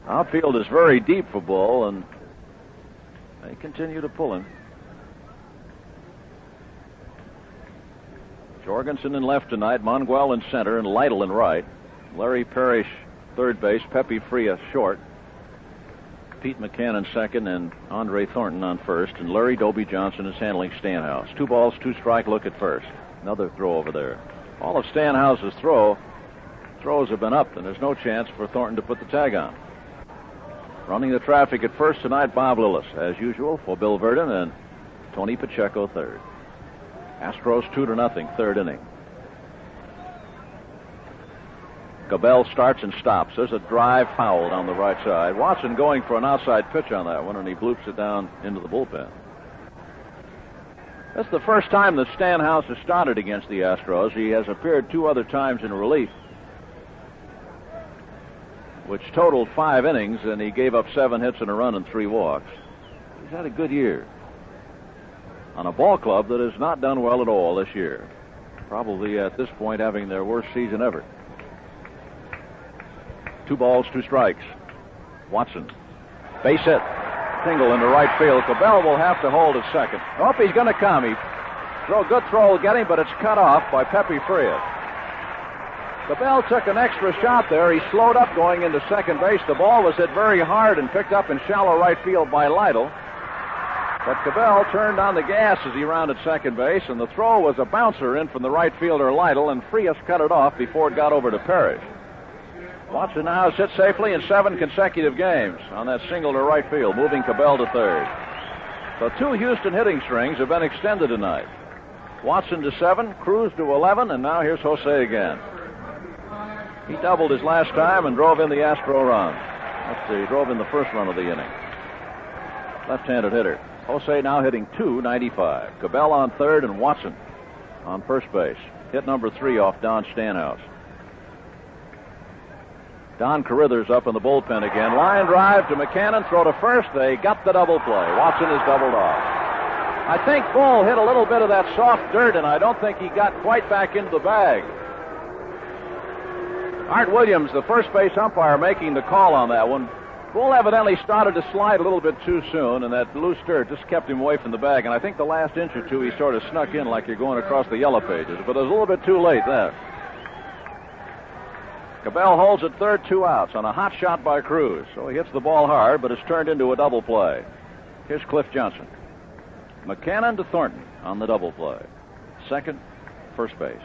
Outfield is very deep for Bull, and they continue to pull him. Jorgensen in left tonight, Mangual in center, and Lytle in right. Larry Parrish third base, Pepe Frias short. Pete Mackanin second, and Andre Thornton on first, and Larry Dobie Johnson is handling Stanhouse. 2 balls, 2 strike, look at first. Another throw over there. All of Stanhouse's throws have been up, and there's no chance for Thornton to put the tag on. Running the traffic at first tonight, Bob Lillis, as usual, for Bill Verdon, and Tony Pacheco third. Astros 2-0, 3rd inning. Cabell starts and stops. There's a drive foul down the right side. Watson going for an outside pitch on that one, and he bloops it down into the bullpen. That's the first time that Stanhouse has started against the Astros. He has appeared 2 other times in relief, which totaled 5 innings, and he gave up 7 hits and a run and 3 walks. He's had a good year on a ball club that has not done well at all this year. Probably at this point having their worst season ever. 2 balls, 2 strikes. Watson. Base hit. Single into right field. Cabell will have to hold at second. Oh, he's going to come. Good throw will get him, but it's cut off by Pepe Frias. Cabell took an extra shot there. He slowed up going into second base. The ball was hit very hard and picked up in shallow right field by Lytle. But Cabell turned on the gas as he rounded second base, and the throw was a bouncer in from the right fielder Lytle, and Frias cut it off before it got over to Parrish. Watson now has hit safely in 7 consecutive games on that single to right field, moving Cabell to third. So 2 Houston hitting strings have been extended tonight. Watson to 7, Cruz to 11, and now here's Jose again. He doubled his last time and drove in the Astro run. He drove in the first run of the inning. Left-handed hitter. Jose now hitting .295. Cabell on third and Watson on first base. Hit number 3 off Don Stanhouse. Don Carruthers up in the bullpen again. Line drive to Mackanin, throw to first. They got the double play. Watson is doubled off. I think Bull hit a little bit of that soft dirt, and I don't think he got quite back into the bag. Art Williams, the first base umpire, making the call on that one. Bull evidently started to slide a little bit too soon, and that loose dirt just kept him away from the bag. And I think the last inch or two he sort of snuck in like you're going across the yellow pages, but it was a little bit too late there. Cabell holds at third, 2 outs on a hot shot by Cruz. So he hits the ball hard, but it's turned into a double play. Here's Cliff Johnson. Mackanin to Thornton on the double play. Second, first base.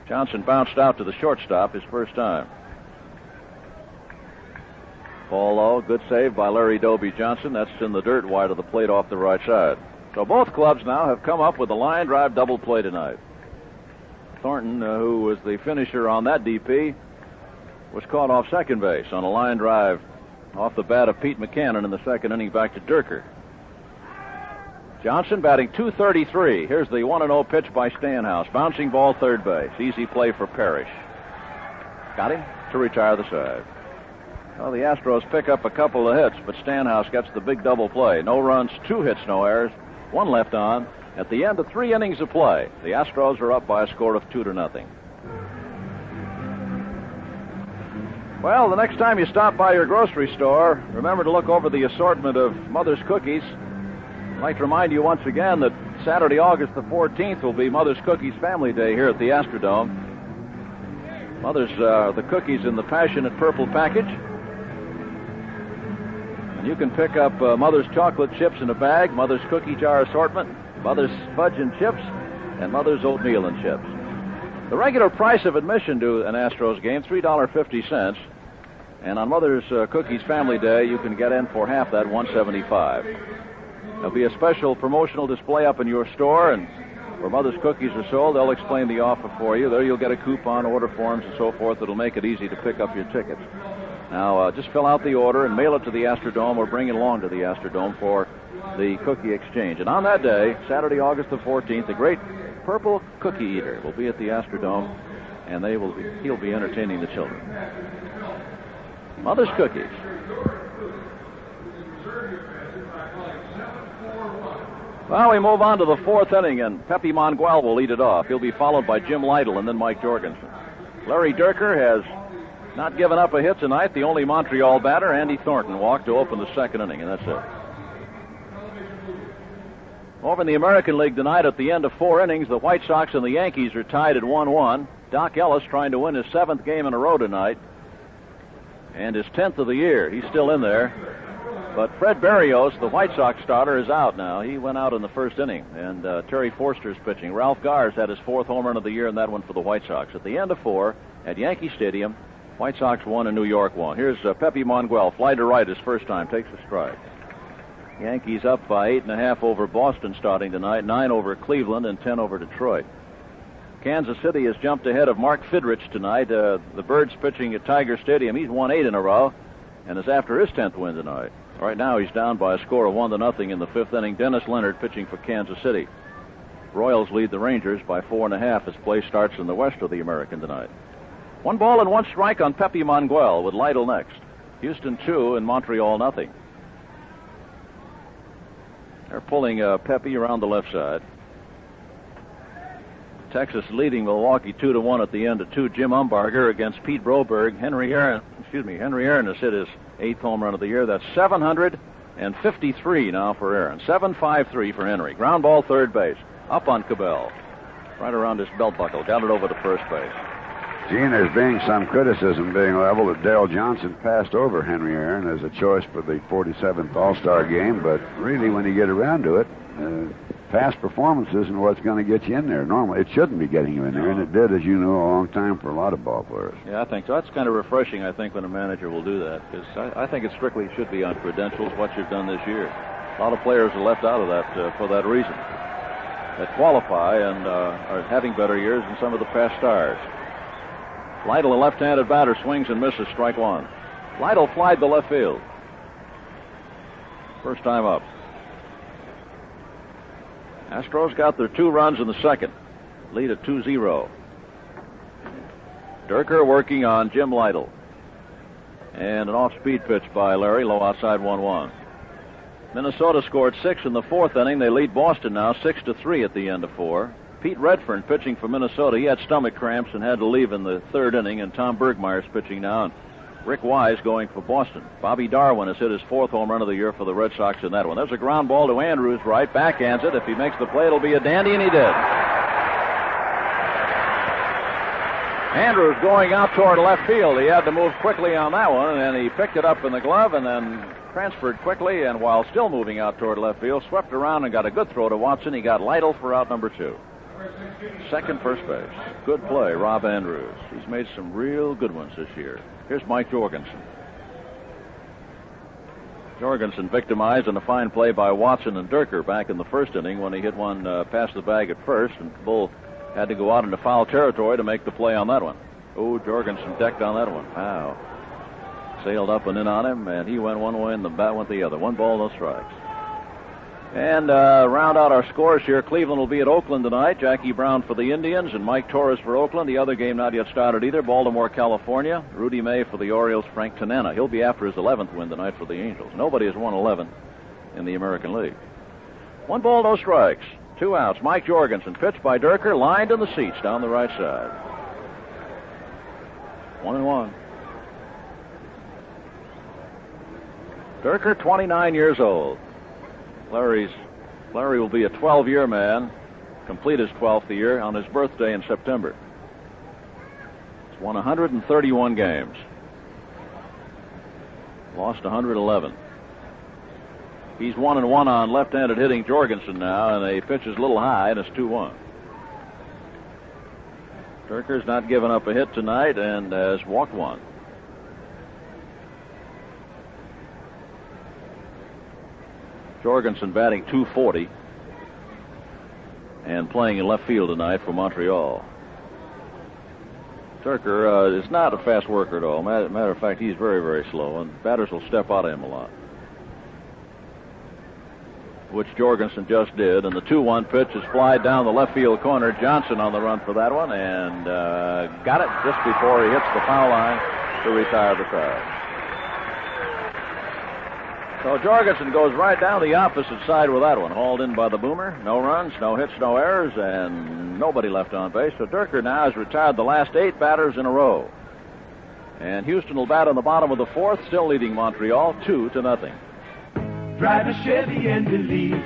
Johnson bounced out to the shortstop his first time. Ball low, good save by Larry Doby Johnson. That's in the dirt wide of the plate off the right side. So both clubs now have come up with a line drive double play tonight. Thornton, who was the finisher on that DP, was caught off second base on a line drive off the bat of Pete Mackanin in the second inning back to Dierker. Johnson batting .233. Here's the 1-0 pitch by Stanhouse. Bouncing ball third base. Easy play for Parrish. Got him to retire the side. Well, the Astros pick up a couple of hits, but Stanhouse gets the big double play. No runs, 2 hits, no errors, 1 left on. At the end of 3 innings of play, the Astros are up by a score of 2-0. Well, the next time you stop by your grocery store, remember to look over the assortment of Mother's Cookies. I'd like to remind you once again that Saturday, August the 14th, will be Mother's Cookies Family Day here at the Astrodome. Mother's, the cookies in the passionate purple package. And you can pick up Mother's chocolate chips in a bag, Mother's cookie jar assortment, Mother's fudge and chips, and Mother's oatmeal and chips. The regular price of admission to an Astros game, $3.50. And on Mother's Cookies Family Day, you can get in for half that, $1.75. There'll be a special promotional display up in your store, and where Mother's Cookies are sold, they'll explain the offer for you. There you'll get a coupon, order forms, and so forth that'll make it easy to pick up your tickets. Now, just fill out the order and mail it to the Astrodome or bring it along to the Astrodome for the cookie exchange. And on that day, Saturday, August the 14th, the great purple cookie eater will be at the Astrodome, and he'll be entertaining the children. Mother's Cookies. Well, we move on to the 4th inning, and Pepe Mangual will lead it off. He'll be followed by Jim Lyttle and then Mike Jorgensen. Larry Dierker has not given up a hit tonight. The only Monteal batter, Andre Thornton, walked to open the 2nd inning, and that's it. Over in the American League tonight, at the end of 4 innings, the White Sox and the Yankees are tied at 1-1. Doc Ellis trying to win his 7th game in a row tonight, and his 10th of the year. He's still in there. But Fred Berrios, the White Sox starter, is out now. He went out in the 1st inning, and Terry Forster's pitching. Ralph Garz had his 4th home run of the year in that one for the White Sox. At the end of 4, at Yankee Stadium, White Sox won and New York won. Here's Pepe Mangual, fly to right his first time, takes a strike. Yankees up by 8.5 over Boston starting tonight, 9 over Cleveland, and 10 over Detroit. Kansas City has jumped ahead of Mark Fidrich tonight. The Birds pitching at Tiger Stadium. He's won 8 in a row, and is after his 10th win tonight. Right now, he's down by a score of 1-0 in the 5th inning. Dennis Leonard pitching for Kansas City. Royals lead the Rangers by 4.5 as play starts in the west of the American tonight. 1 ball and 1 strike on Pepe Mangual with Lytle next. Houston 2 and Montreal 0. They're pulling Pepe around the left side. Texas leading Milwaukee 2-1 at the end of 2. Jim Umbarger against Pete Broberg. Henry Aaron has hit his 8th home run of the year. That's 753 now for Aaron. 753 for Henry. Ground ball third base. Up on Cabell. Right around his belt buckle. Got it over to first base. Gene, there's being some criticism being leveled that Dale Johnson passed over Henry Aaron as a choice for the 47th All-Star game, but really when you get around to it, past performance isn't what's going to get you in there. Normally, it shouldn't be getting you in there, and it did, as you know, a long time for a lot of ball players. Yeah, I think so. That's kind of refreshing, I think, when a manager will do that, because I think it strictly should be on credentials, what you've done this year. A lot of players are left out of that for that reason. That qualify and are having better years than some of the past stars. Lytle, a left-handed batter, swings and misses, strike 1. Lytle flied the left field. First time up. Astros got their 2 runs in the 2nd. Lead at 2-0. Dierker working on Jim Lyttle. And an off-speed pitch by Larry, low outside 1-1. Minnesota scored 6 in the 4th inning. They lead Boston now 6-3 at the end of 4. Pete Redfern pitching for Minnesota. He had stomach cramps and had to leave in the 3rd inning. And Tom Bergmeyer's pitching now. And Rick Wise going for Boston. Bobby Darwin has hit his 4th home run of the year for the Red Sox in that one. There's a ground ball to Andrews, right. Backhands it. If he makes the play, it'll be a dandy, and he did. Andrews going out toward left field. He had to move quickly on that one, and he picked it up in the glove and then transferred quickly, and while still moving out toward left field, swept around and got a good throw to Watson. He got Lytle for out number 2. Second first base. Good play, Rob Andrews. He's made some real good ones this year. Here's Mike Jorgensen. Jorgensen victimized in a fine play by Watson and Dierker back in the 1st inning when he hit one past the bag at first, and Bull had to go out into foul territory to make the play on that one. Oh, Jorgensen decked on that one. Wow. Sailed up and in on him, and he went one way and the bat went the other. 1 ball, no strikes. And round out our scores here. Cleveland will be at Oakland tonight. Jackie Brown for the Indians and Mike Torres for Oakland. The other game not yet started either. Baltimore, California. Rudy May for the Orioles. Frank Tanana. He'll be after his 11th win tonight for the Angels. Nobody has won 11 in the American League. 1 ball, no strikes. 2 outs. Mike Jorgensen pitched by Dierker, lined in the seats down the right side. 1-1. Dierker, 29 years old. Larry will be a 12-year man, complete his 12th year on his birthday in September. He's won 131 games. Lost 111. He's 1-1 on left-handed hitting Jorgensen now, and the pitch is a little high, and it's 2-1. Dierker's not given up a hit tonight and has walked 1. Jorgensen batting .240 and playing in left field tonight for Montreal. Dierker is not a fast worker at all. Matter of fact, he's very, very slow, and batters will step out of him a lot, which Jorgensen just did. And the 2-1 pitch is fly down the left field corner. Johnson on the run for that one, and got it just before he hits the foul line to retire the side. So Jorgensen goes right down the opposite side with that one. Hauled in by the boomer. No runs, no hits, no errors, and nobody left on base. So Dierker now has retired the last 8 batters in a row. And Houston will bat on the bottom of the 4th, still leading Montreal 2-0. Drive a Chevy and believe,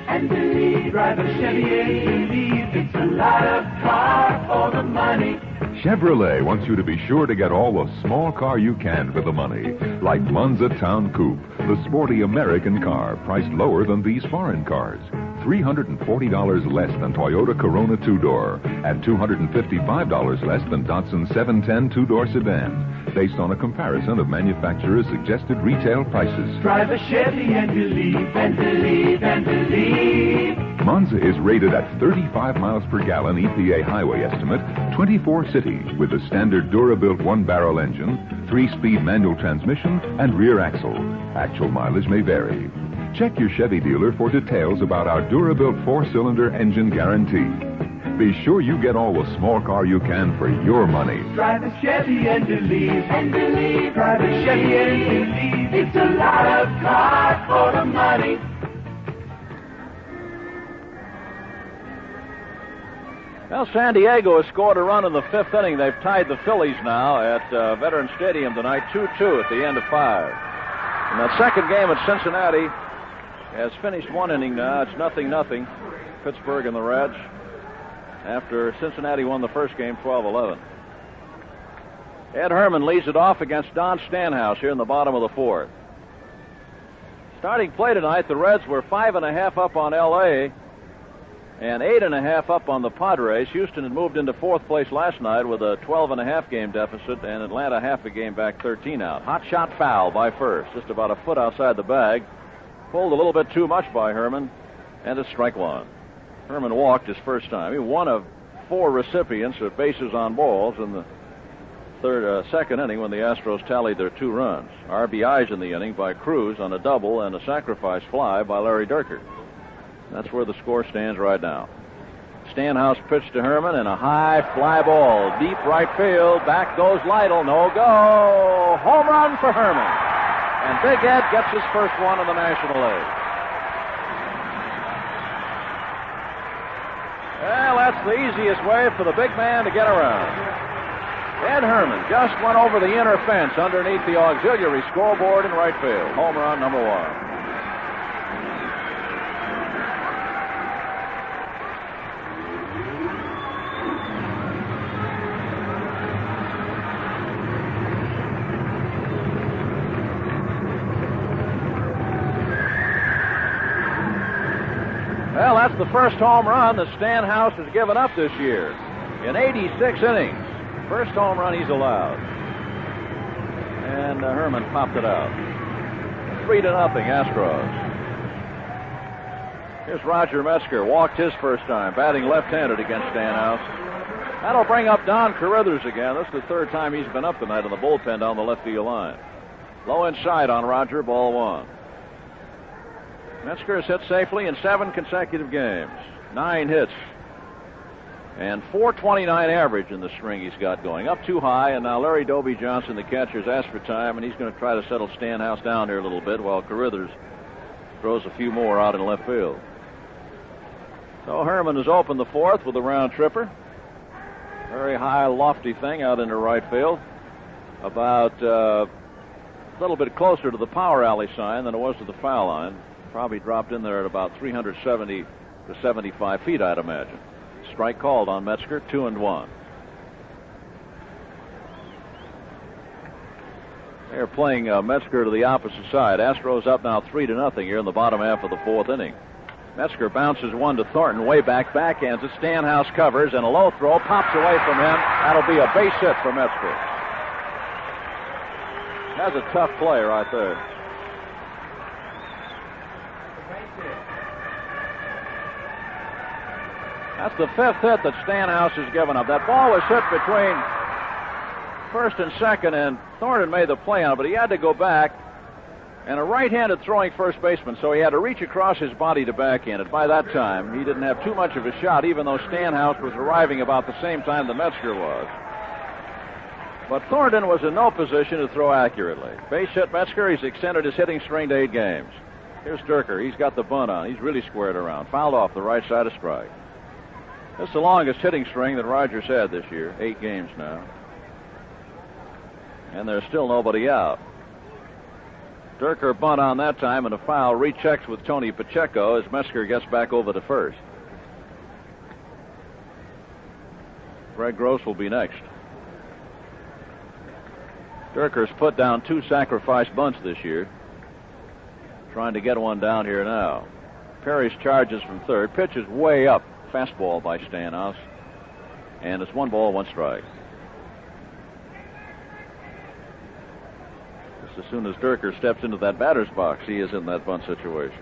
drive a Chevy and believe. It's a lot of car for the money. Chevrolet wants you to be sure to get all the small car you can for the money, like Monza Town Coupe, the sporty American car priced lower than these foreign cars. $340 less than Toyota Corona 2-door and $255 less than Datsun 710 2-door sedan, based on a comparison of manufacturers' suggested retail prices. Drive a Chevy and believe, and believe, and believe. Monza is rated at 35 miles per gallon EPA highway estimate, 24 city, with a standard Durabuilt 1-barrel engine, 3-speed manual transmission, and rear axle. Actual mileage may vary. Check your Chevy dealer for details about our Durabuilt 4-cylinder engine guarantee. Be sure you get all the small car you can for your money. Drive a Chevy and believe, and believe. Drive a Chevy and believe. It's a lot of car for the money. Well, San Diego has scored a run in the 5th inning. They've tied the Phillies now at Veterans Stadium tonight, 2-2 at the end of 5. And that second game at Cincinnati has finished 1 inning now. It's 0-0. Pittsburgh and the Reds, after Cincinnati won the first game 12-11. Ed Herrmann leads it off against Don Stanhouse here in the bottom of the 4th. Starting play tonight, the Reds were 5.5 up on L.A., and 8.5 up on the Padres. Houston had moved into 4th place last night with a 12.5 game deficit, and Atlanta half a game back, 13 out. Hot shot foul by First, just about a foot outside the bag. Pulled a little bit too much by Herrmann, and it's strike 1. Herrmann walked his first time. He one of 4 recipients of bases on balls in the second inning when the Astros tallied their 2 runs. RBIs in the inning by Cruz on a double and a sacrifice fly by Larry Dierker. That's where the score stands right now. Stanhouse pitched to Herrmann and a high fly ball. Deep right field. Back goes Lyttle. No go. Home run for Herrmann. And Big Ed gets his first one in the National League. Well, that's the easiest way for the big man to get around. Ed Herrmann just went over the inner fence underneath the auxiliary scoreboard in right field. Home run number 1. Well, that's the first home run that Stanhouse has given up this year in 86 innings. First home run he's allowed. And Herrmann popped it out. 3-0 Astros. Here's Roger Metzger. Walked his first time, batting left-handed against Stanhouse. That'll bring up Don Carruthers again. This is the third time he's been up tonight in the bullpen down the left field line. Low inside on Roger, ball 1. Metzger has hit safely in 7 consecutive games. 9 hits. And 429 average in the string he's got going. Up too high, and now Larry Doby Johnson, the catcher, has asked for time, and he's going to try to settle Stanhouse down here a little bit while Carruthers throws a few more out in left field. So Herrmann has opened the 4th with a round tripper. Very high, lofty thing out into right field. About a little bit closer to the power alley sign than it was to the foul line. Probably dropped in there at about 370 to 75 feet, I'd imagine. Strike called on Metzger, 2-1. They're playing Metzger to the opposite side. Astros up now 3-0 here in the bottom half of the 4th inning. Metzger bounces one to Thornton, way backhands it. Stanhouse covers, and a low throw pops away from him. That'll be a base hit for Metzger. That's a tough play right there. That's the 5th hit that Stanhouse has given up. That ball was hit between first and second, and Thornton made the play on it, but he had to go back. And a right-handed throwing first baseman, so he had to reach across his body to backhand it. By that time, he didn't have too much of a shot, even though Stanhouse was arriving about the same time that Metzger was. But Thornton was in no position to throw accurately. Base hit Metzger. He's extended his hitting string to 8 games. Here's Dierker. He's got the bunt on. He's really squared around. Fouled off the right side of strike. This is the longest hitting string that Rogers had this year. 8 games now. And there's still nobody out. Dierker bunt on that time, and a foul rechecks with Tony Pacheco as Metzger gets back over to first. Greg Gross will be next. Dierker's put down 2 sacrifice bunts this year. Trying to get one down here now. Parrish charges from third. Pitch is way up. Fastball by Stanhouse. And it's 1 ball, 1 strike. As soon as Dierker steps into that batter's box, he is in that bunt situation.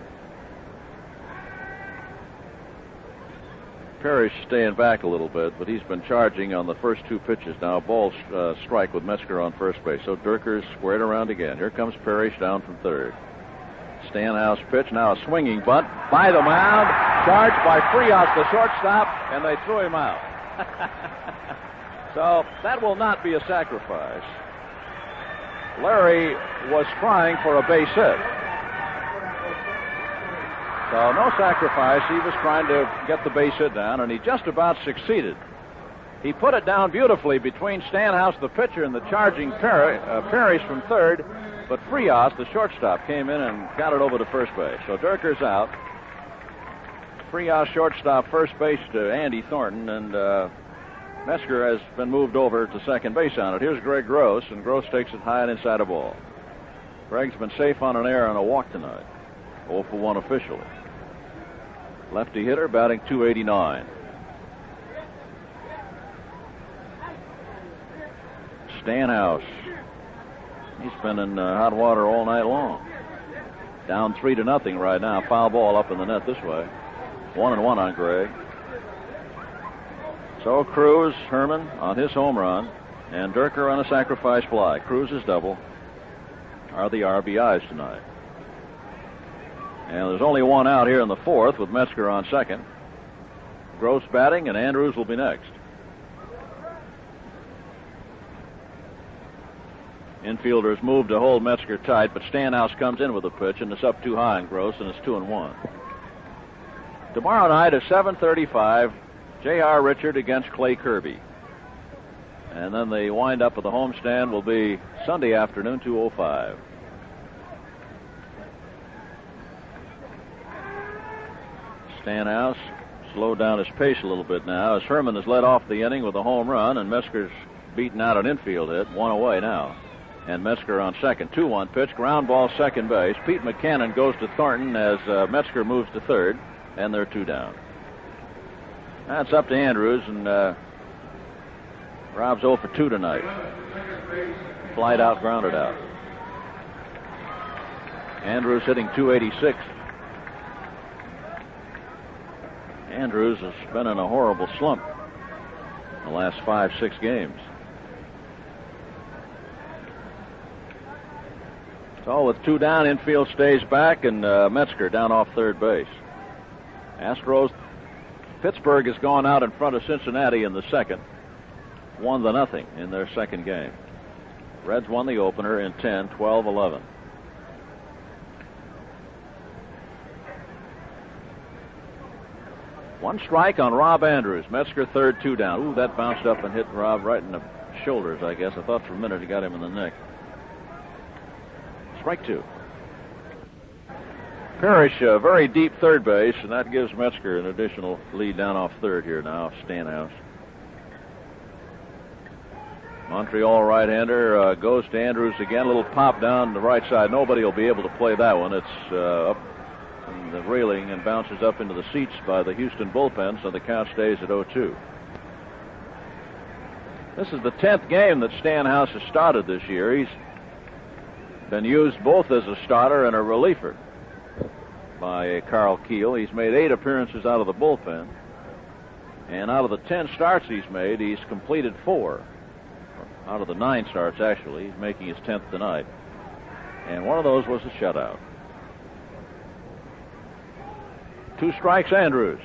Parrish staying back a little bit, but he's been charging on the first 2 pitches now. Ball strike with Metzger on first base. So Dierker's squared around again. Here comes Parrish down from third. Stanhouse pitch, now a swinging bunt by the mound. Charged by Frias, the shortstop, and they threw him out. So that will not be a sacrifice. Larry was trying for a base hit. So no sacrifice. He was trying to get the base hit down, and he just about succeeded. He put it down beautifully between Stanhouse, the pitcher, and the charging Parrish from third, but Frias, the shortstop, came in and got it over to first base. So Dierker's out. Frias, shortstop, first base to Andy Thornton, and Metzger has been moved over to second base on it. Here's Greg Gross, and Gross takes it high and inside a ball. Greg's been safe on an error and a walk tonight. 0 for 1 officially. Lefty hitter, batting .289. Stanhouse. He's been in hot water all night long. Down 3-0 right now. Foul ball up in the net this way. 1-1 on Greg. So Cruz, Herrmann on his home run, and Dierker on a sacrifice fly. Cruz's double are the RBIs tonight. And there's only 1 out here in the 4th with Metzger on second. Gross batting, and Andrews will be next. Infielders move to hold Metzger tight, but Stanhouse comes in with a pitch, and it's up too high on Gross, and it's 2-1. Tomorrow night at 7:35, J.R. Richard against Clay Kirby. And then the wind-up of the homestand will be Sunday afternoon, 2:05. Stanhouse slowed down his pace a little bit now as Herrmann has led off the inning with a home run, and Metzger's beaten out an infield hit, one away now. And Metzger on second. 2-1 pitch, ground ball, second base. Pete Mackanin goes to Thornton as Metzger moves to third, and they're 2 down. That's up to Andrews, and Rob's 0 for 2 tonight. Flied out, grounded out. Andrews hitting .286. Andrews has been in a horrible slump the last 5-6 games. So with 2 down, infield stays back, and Metzger down off third base. Astros, Pittsburgh has gone out in front of Cincinnati in the second, 1-0 in their second game. Reds won the opener in 10, 12-11. One strike on Rob Andrews. Metzger third, 2 down. Ooh, that bounced up and hit Rob right in the shoulders, I guess. I thought for a minute he got him in the neck. Strike 2. Parrish, very deep third base, and that gives Metzger an additional lead down off third here now. Stanhouse. Montreal right-hander goes to Andrews again. A little pop down the right side. Nobody will be able to play that one. It's up in the railing and bounces up into the seats by the Houston bullpen, so the count stays at 0-2. This is the 10th game that Stanhouse has started this year. He's been used both as a starter and a reliever by Carl Keel. He's made 8 appearances out of the bullpen, and out of the 10 starts he's made, he's completed 4. Out of the 9 starts, actually. He's making his 10th tonight, and one of those was a shutout. 2 strikes, Andrews.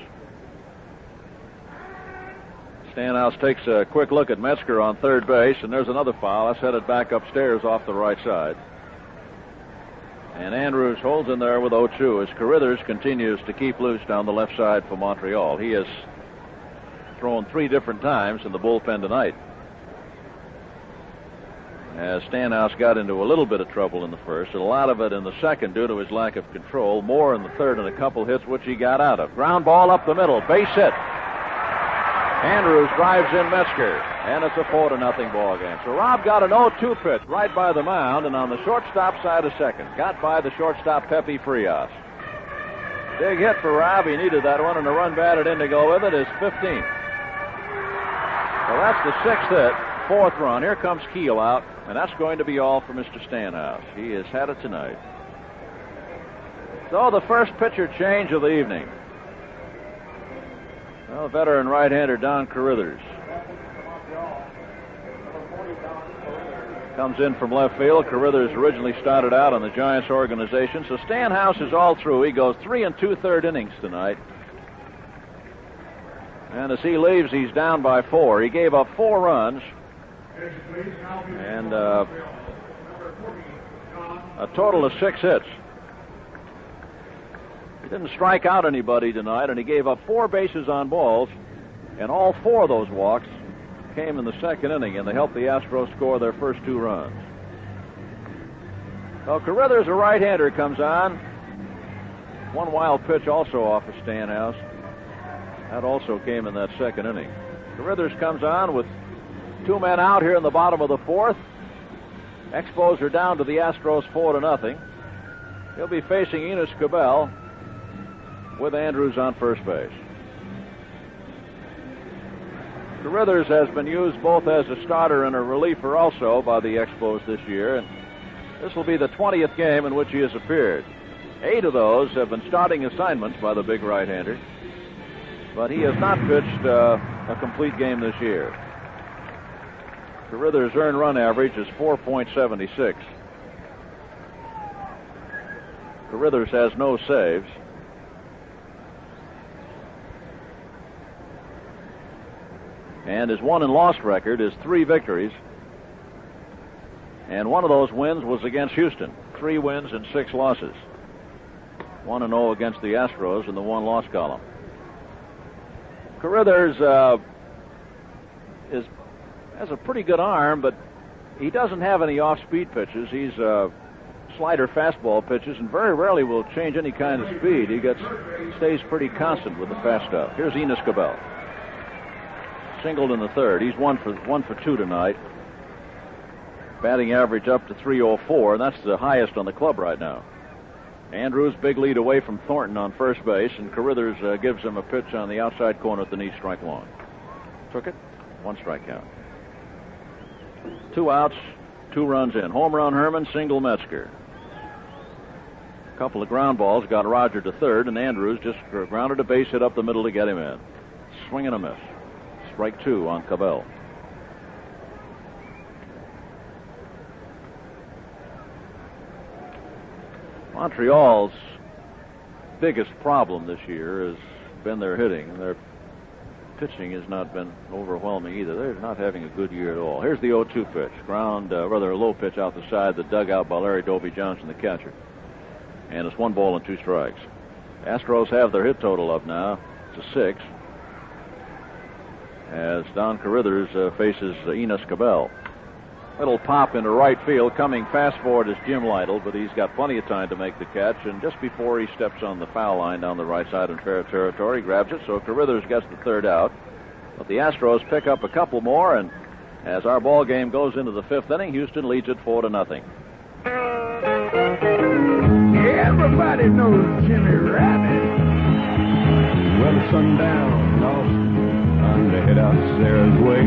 Stanhouse takes a quick look at Metzger on third base, and there's another foul. That's headed back upstairs off the right side. And Andrews holds in there with 0-2 as Carruthers continues to keep loose down the left side for Montreal. He has thrown 3 different times in the bullpen tonight, as Stanhouse got into a little bit of trouble in the first, and a lot of it in the second due to his lack of control, more in the third, and a couple hits which he got out of. Ground ball up the middle, base hit. Andrews drives in Metzger, and it's a 4-0 ball game. So Rob got an 0-2 pitch right by the mound, and on the shortstop side of second, got by the shortstop Pepe Frias. Big hit for Rob. He needed that one, and the run batted in to go with it is 15. So that's the 6th hit, 4th run. Here comes Keel out, and that's going to be all for Mr. Stanhouse. He has had it tonight. So the first pitcher change of the evening. Well, veteran right-hander Don Carruthers comes in from left field. Carruthers originally started out on the Giants organization, so Stanhouse is all through. He goes 3 2/3 innings tonight. And as he leaves, he's down by 4. He gave up 4 runs and a total of 6 hits. He didn't strike out anybody tonight, and he gave up 4 bases on balls, and all 4 of those walks came in the second inning, and they helped the Astros score their first 2 runs. Well, Carruthers, a right-hander, comes on. One wild pitch also off of Stanhouse. That also came in that second inning. Carruthers comes on with 2 men out here in the bottom of the 4th. Expos are down to the Astros 4-0. He'll be facing Enos Cabell with Andrews on first base. Carruthers has been used both as a starter and a reliever also by the Expos this year, and this will be the 20th game in which he has appeared. 8 of those have been starting assignments by the big right-hander, but he has not pitched a complete game this year. Carruthers' earned run average is 4.76. Carruthers has no saves. And his won and lost record is 3 victories. And one of those wins was against Houston. 3 wins and 6 losses. 1-0 against the Astros in the 1-loss column. Carruthers has a pretty good arm, but he doesn't have any off-speed pitches. He's slider fastball pitches and very rarely will change any kind of speed. He stays pretty constant with the fast stuff. Here's Enos Cabell. Singled in the 3rd. He's 1 for 2 tonight. Batting average up to .304, and that's the highest on the club right now. Andrews, big lead away from Thornton on first base, and Carruthers gives him a pitch on the outside corner at the knee, strike 1. Took it, 1 strike count. 2 outs, 2 runs in. Home run Herrmann, single Metzger. A couple of ground balls got Roger to 3rd, and Andrews just grounded a base hit up the middle to get him in. Swing and a miss. Strike 2 on Cabell. Montreal's biggest problem this year has been their hitting. Their pitching has not been overwhelming either. They're not having a good year at all. Here's the 0-2 pitch. Rather a low pitch out the side, the dugout by Larry Dovey Johnson, the catcher. And it's 1 ball and 2 strikes. Astros have their hit total up now to 6. As Don Carruthers faces Enos Cabell. Little pop into right field. Coming fast forward is Jim Lyttle, but he's got plenty of time to make the catch. And just before he steps on the foul line down the right side in fair territory, he grabs it. So Carruthers gets the 3rd out. But the Astros pick up a couple more, and as our ball game goes into the 5th inning, Houston leads it 4-0. Everybody knows Jimmy Rabbit. Well, the sundown lost on the head out Sarah's way.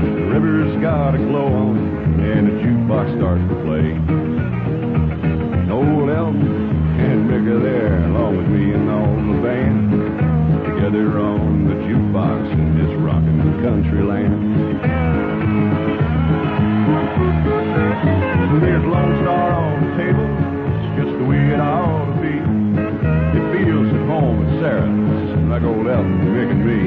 The river's got a glow on and a jukebox starts to play. And old Elton and Mick are there along with me and all the band, together on the jukebox in this rockin' country land. There's Lone Star on the table, it's just the way it ought to be. It feels at home with Sarah, like old Elton, Mick and me.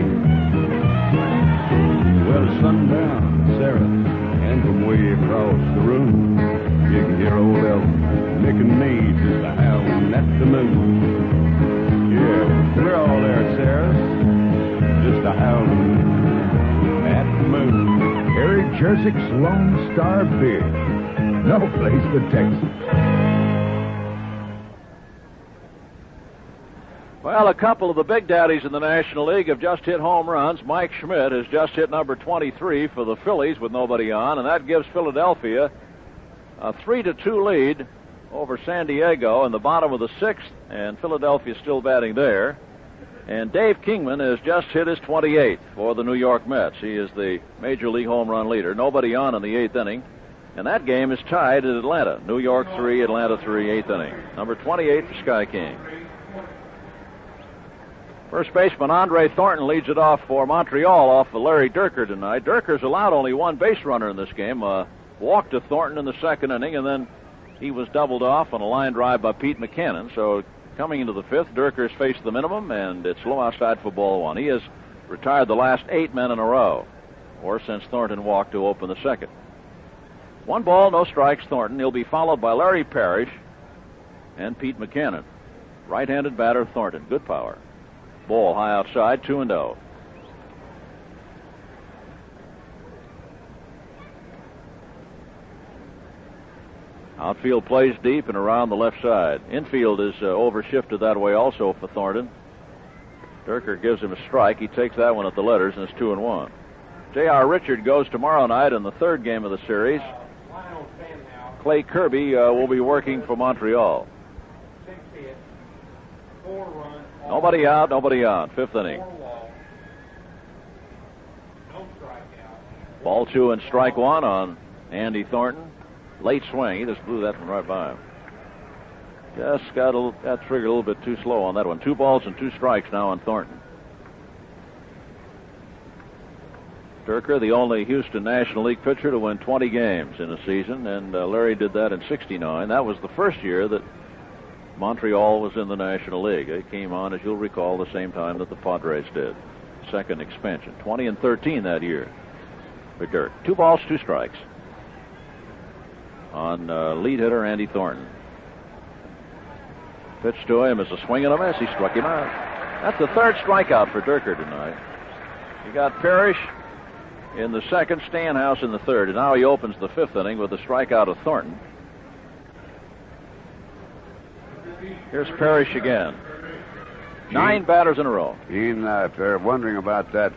Well, the sundown, Sarah, and from way across the room, you can hear old Elton, Mick and me, just a howling at the moon. Yeah, we're all there at Sarah's, just a howling at the moon. Harry Jersick's Lone Star Beer. No place but Texas. Well, a couple of the big daddies in the National League have just hit home runs. Mike Schmidt has just hit number 23 for the Phillies with nobody on, and that gives Philadelphia a 3-2 lead over San Diego in the bottom of the 6th, and Philadelphia still batting there. And Dave Kingman has just hit his 28th for the New York Mets. He is the Major League home run leader. Nobody on in the 8th inning, and that game is tied at Atlanta. New York 3, Atlanta 3, 8th inning. Number 28 for Sky King. First baseman Andre Thornton leads it off for Montreal off of Larry Dierker tonight. Dierker's allowed only 1 base runner in this game. Walked to Thornton in the 2nd inning, and then he was doubled off on a line drive by Pete Mackanin. So coming into the 5th, Dierker's faced the minimum, and it's low outside for ball 1. He has retired the last 8 men in a row, or since Thornton walked to open the 2nd. 1 ball, no strikes, Thornton. He'll be followed by Larry Parrish and Pete Mackanin. Right-handed batter, Thornton. Good power. Ball high outside, 2-0. Outfield plays deep and around the left side. Infield is overshifted that way also for Thornton. Dierker gives him a strike. He takes that one at the letters, and it's 2-1. J.R. Richard goes tomorrow night in the 3rd game of the series. Clay Kirby will be working for Montreal. 6 hits, 4 runs. Nobody out, nobody on. 5th inning. No strikeout. Ball 2 and strike 1 on Andy Thornton. Late swing. He just blew that one right by him. Just got triggered a little bit too slow on that one. 2 balls and 2 strikes now on Thornton. Dierker, the only Houston National League pitcher to win 20 games in a season, and Larry did that in '69. That was the first year that Montreal was in the National League. They came on, as you'll recall, the same time that the Padres did. second expansion. 20-13 that year for Dirk. 2 balls, 2 strikes on lead hitter Andy Thornton. Pitch to him is a swing and a miss. He struck him out. That's the 3rd strikeout for Dierker tonight. He got Parrish in the 2nd, Stanhouse in the 3rd, and now he opens the 5th inning with a strikeout of Thornton. Here's Parrish again. 9 batters in a row. Gene, if they're wondering about that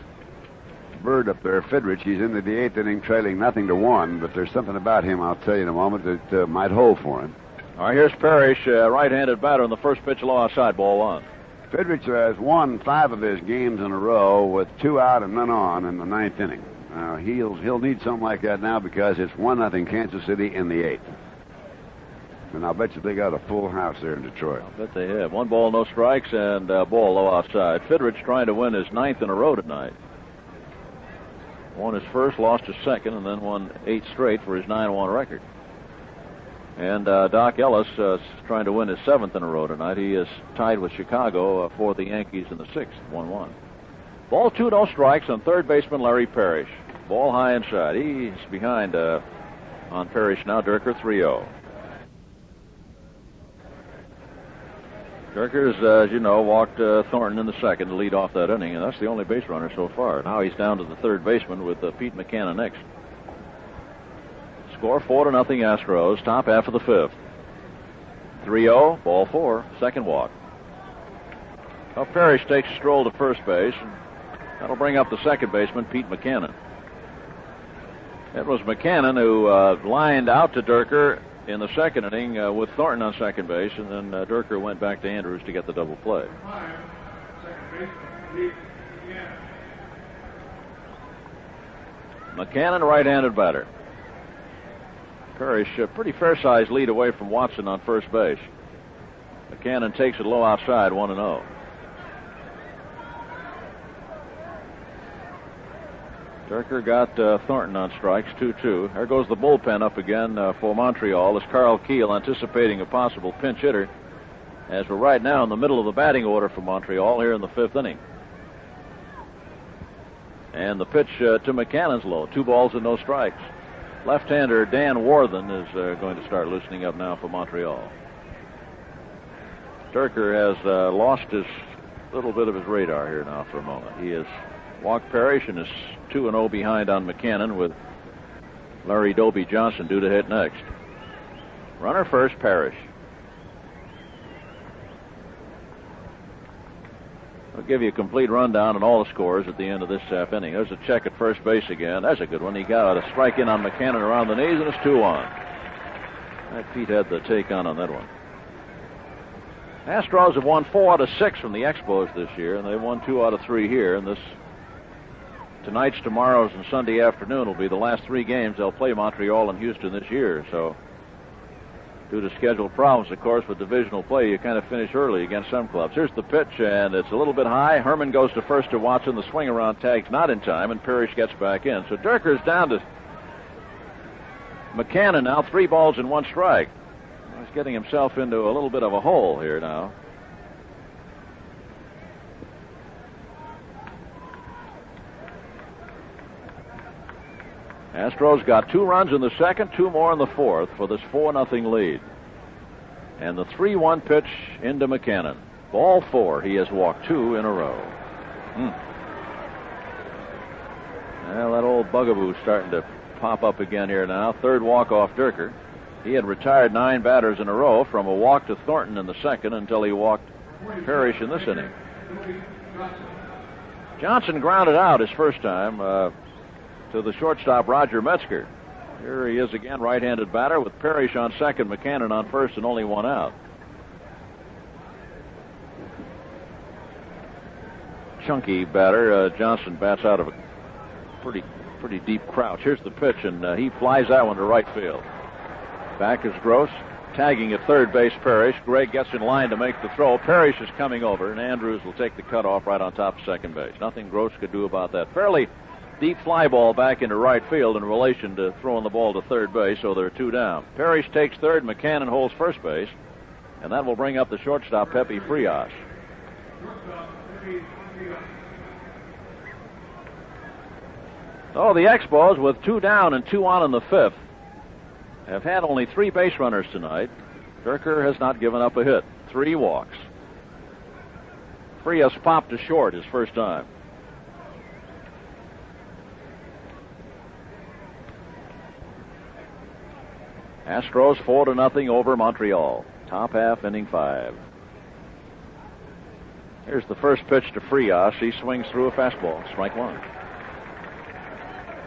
bird up there, Fidrich, he's into the 8th inning trailing 0-1, but there's something about him, I'll tell you in a moment, that might hold for him. All right, here's Parrish, right-handed batter, on the first pitch, low outside, ball 1. Fidrich has won 5 of his games in a row with 2 out and none on in the 9th inning. He'll need something like that now because it's 1-0 Kansas City in the 8th. And I'll bet you they got a full house there in Detroit. I'll bet they have. 1 ball, no strikes, and ball low outside. Fidrich trying to win his 9th in a row tonight. Won his first, lost his second, and then won 8 straight for his 9-1 record. And Doc Ellis is trying to win his 7th in a row tonight. He is tied with Chicago for the Yankees in the 6th, 1-1. Ball 2, no strikes on third baseman Larry Parrish. Ball high inside. He's behind on Parrish now. Dierker 3-0. Dierker, as you know, walked Thornton in the 2nd to lead off that inning, and that's the only base runner so far. Now he's down to the 3rd baseman with Pete Mackanin next. Score 4-0 Astros, top half of the 5th. 3-0, ball 4, 2nd walk. Well, Parrish takes a stroll to first base, and that'll bring up the 2nd baseman, Pete Mackanin. It was Mackanin who lined out to Dierker in the 2nd inning with Thornton on 2nd base, and then Dierker went back to Andrews to get the double play. Mackanin, right-handed batter. Parrish, a pretty fair-sized lead away from Watson on first base. Mackanin takes it low outside, 1-0. Dierker got Thornton on strikes, 2-2. There goes the bullpen up again for Montreal as Carl Keel anticipating a possible pinch hitter, as we're right now in the middle of the batting order for Montreal here in the 5th inning. And the pitch to Mackanin's low, 2 balls and no strikes. Left-hander Dan Warthen is going to start loosening up now for Montreal. Dierker has lost his little bit of his radar here now for a moment. He has walked Parrish and is 2-0 behind on Mackanin with Larry Doby Johnson due to hit next. Runner first, Parrish. I'll give you a complete rundown on all the scores at the end of this half inning. There's a check at first base again. That's a good one. He got a strike in on Mackanin around the knees, and it's 2-1. Pete had the take on that one. Astros have won 4 out of 6 from the Expos this year, and they won 2 out of 3 here. And tonight's, tomorrow's, and Sunday afternoon will be the last 3 games they'll play Montreal and Houston this year. So, due to schedule problems, of course, with divisional play, you kind of finish early against some clubs. Here's the pitch, and it's a little bit high. Herrmann goes to first to Watson. The swing around tag's not in time, and Parrish gets back in. So Dierker's down to Mackanin now, 3 balls and 1 strike. He's getting himself into a little bit of a hole here now. Astros got 2 runs in the 2nd, 2 more in the 4th for this 4-0 lead. And the 3-1 pitch into Mackanin. Ball 4. He has walked 2 in a row. Well, that old bugaboo's starting to pop up again here now. 3rd walk off Dierker. He had retired 9 batters in a row from a walk to Thornton in the 2nd until he walked Parrish in this inning. Johnson grounded out his first time to the shortstop, Roger Metzger. Here he is again, right-handed batter with Parrish on 2nd, Mackanin on 1st, and only 1 out. Chunky batter. Johnson bats out of a pretty deep crouch. Here's the pitch, and he flies that one to right field. Back is Gross, tagging at 3rd base Parrish. Gregg gets in line to make the throw. Parrish is coming over, and Andrews will take the cutoff right on top of 2nd base. Nothing Gross could do about that. Fairly deep fly ball back into right field in relation to throwing the ball to 3rd base, so there are 2 down. Parrish takes 3rd, Mackanin holds 1st base, and that will bring up the shortstop, Pepe Frias. Oh, the Expos, with 2 down and 2 on in the 5th, have had only 3 base runners tonight. Dierker has not given up a hit. 3 walks. Frias popped to short his first time. Astros 4-0 over Monteal. Top half, inning 5. Here's the first pitch to Frias. He swings through a fastball. Strike 1.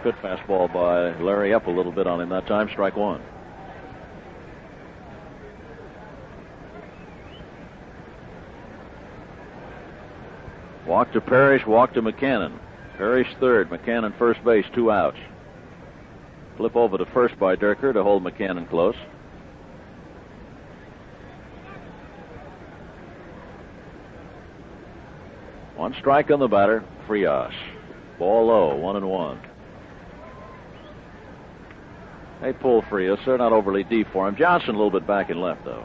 Good fastball by Larry, up a little bit on him that time. Strike 1. Walk to Parrish, walk to Mackanin. Parrish third, Mackanin first base, 2 outs. Flip over to first by Dierker to hold Mackanin close. One strike on the batter, Frias. Ball low, 1-1. They pull Frias. They're not overly deep for him. Johnson a little bit back and left, though.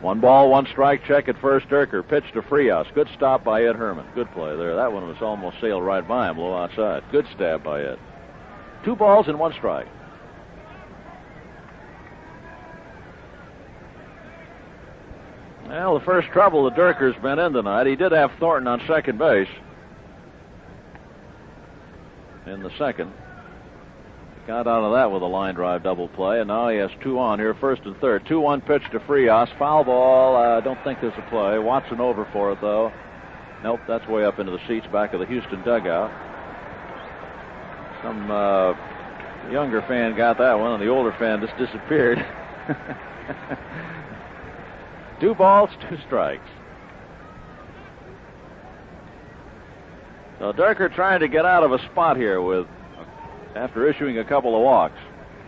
One ball, 1 strike, check at first. Dierker. Pitch to Frias. Good stop by Ed Herrmann. Good play there. That one was almost sailed right by him, low outside. Good stab by Ed. 2 balls and 1 strike. Well, the first trouble that Dierker's been in tonight, he did have Thornton on second base in the 2nd. Got out of that with a line drive double play, and now he has 2 on here, first and third. 2-1 pitch to Frias. Foul ball. I don't think there's a play. Watson over for it, though. Nope, that's way up into the seats back of the Houston dugout. Some younger fan got that one, and the older fan just disappeared. 2 balls, 2 strikes. So Dierker trying to get out of a spot here after issuing a couple of walks.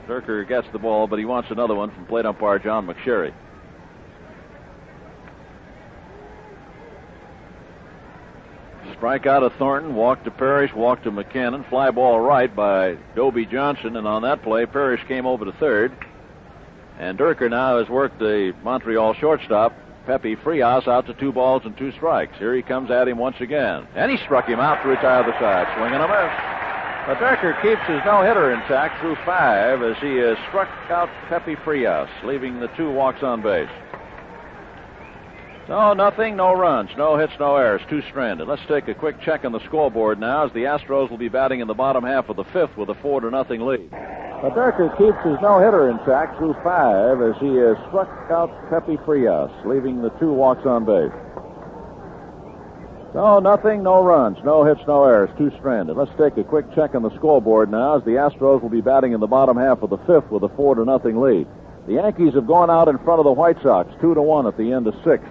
Dierker gets the ball, but he wants another one from plate umpire John McSherry. Strike out of Thornton, walk to Parrish, walk to Mackanin, fly ball right by Dobie Johnson, and on that play, Parrish came over to third. And Dierker now has worked the Monteal shortstop, Pepe Frias, out to 2 balls and 2 strikes. Here he comes at him once again. And he struck him out to retire the side. Swing and a miss. But Dierker keeps his no-hitter intact through 5 as he has struck out Pepe Frias, leaving the 2 walks on base. So nothing, no runs, no hits, no errors, 2 stranded. Let's take a quick check on the scoreboard now as the Astros will be batting in the bottom half of the 5th with a 4-0 lead. But Dierker keeps his no-hitter intact through 5 as he has struck out Pepe Frias, leaving the 2 walks on base. So nothing, no runs, no hits, no errors, 2 stranded. Let's take a quick check on the scoreboard now as the Astros will be batting in the bottom half of the 5th with a 4-0 lead. The Yankees have gone out in front of the White Sox 2-1 at the end of 6.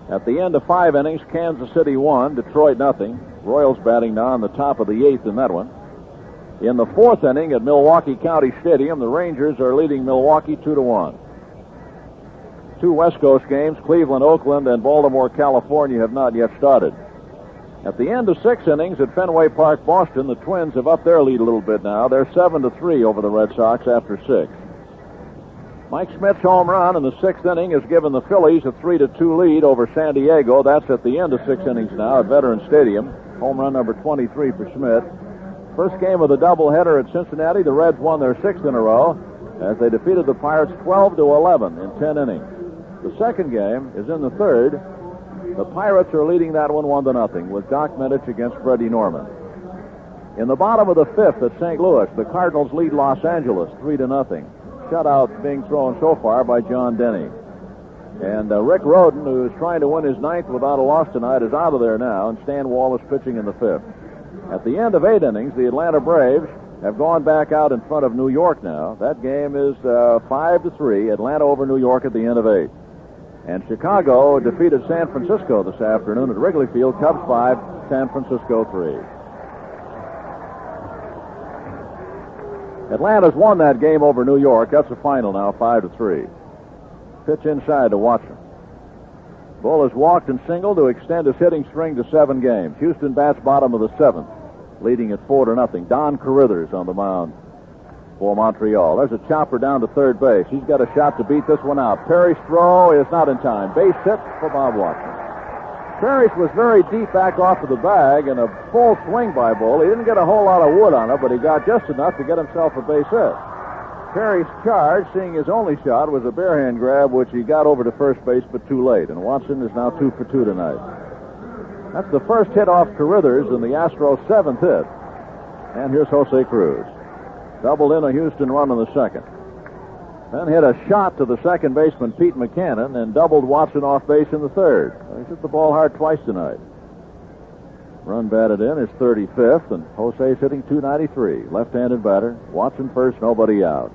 At the end of 5 innings, Kansas City 1, Detroit nothing. Royals batting now in the top of the 8th in that one. In the 4th inning at Milwaukee County Stadium, the Rangers are leading Milwaukee 2-1. 2 West Coast games, Cleveland, Oakland, and Baltimore, California, have not yet started. At the end of 6 innings at Fenway Park, Boston, the Twins have upped their lead a little bit now. They're 7-3 over the Red Sox after 6. Mike Smith's home run in the 6th inning has given the Phillies a 3-2 lead over San Diego. That's at the end of 6 innings now at Veterans Stadium. Home run number 23 for Smith. First game of the doubleheader at Cincinnati, the Reds won their 6th in a row as they defeated the Pirates 12-11 in 10 innings. The second game is in the 3rd. The Pirates are leading that one 1-0 with Doc Medich against Freddie Norman. In the bottom of the 5th at St. Louis, the Cardinals lead Los Angeles 3-0. Shutout being thrown so far by John Denny. And Rick Rhoden, who is trying to win his 9th without a loss tonight, is out of there now, and Stan Wall is pitching in the 5th. At the end of 8 innings, the Atlanta Braves have gone back out in front of New York now. That game is 5-3, Atlanta over New York at the end of 8. And Chicago defeated San Francisco this afternoon at Wrigley Field. Cubs 5, San Francisco 3. Atlanta's won that game over New York. That's the final now, 5-3. Pitch inside to Watson. Bull has walked and singled to extend his hitting string to 7 games. Houston bats bottom of the 7th, leading at 4-0. Don Carruthers on the mound. for Montreal. There's a chopper down to third base. He's got a shot to beat this one out. Parrish throw is not in time. Base hit for Bob Watson. Parrish was very deep back off of the bag and a full swing by Bull. He didn't get a whole lot of wood on it, but he got just enough to get himself a base hit. Parrish charged, seeing his only shot was a bare hand grab, which he got over to first base, but too late. And Watson is now 2 for 2 tonight. That's the first hit off Carruthers and the Astros' 7th hit. And here's Jose Cruz. Doubled in a Houston run in the second. Then hit a shot to the second baseman, Pete Mackanin, and doubled Watson off base in the third. He's hit the ball hard twice tonight. Run batted in is 35th, and Jose's hitting .293. Left-handed batter. Watson first, nobody out.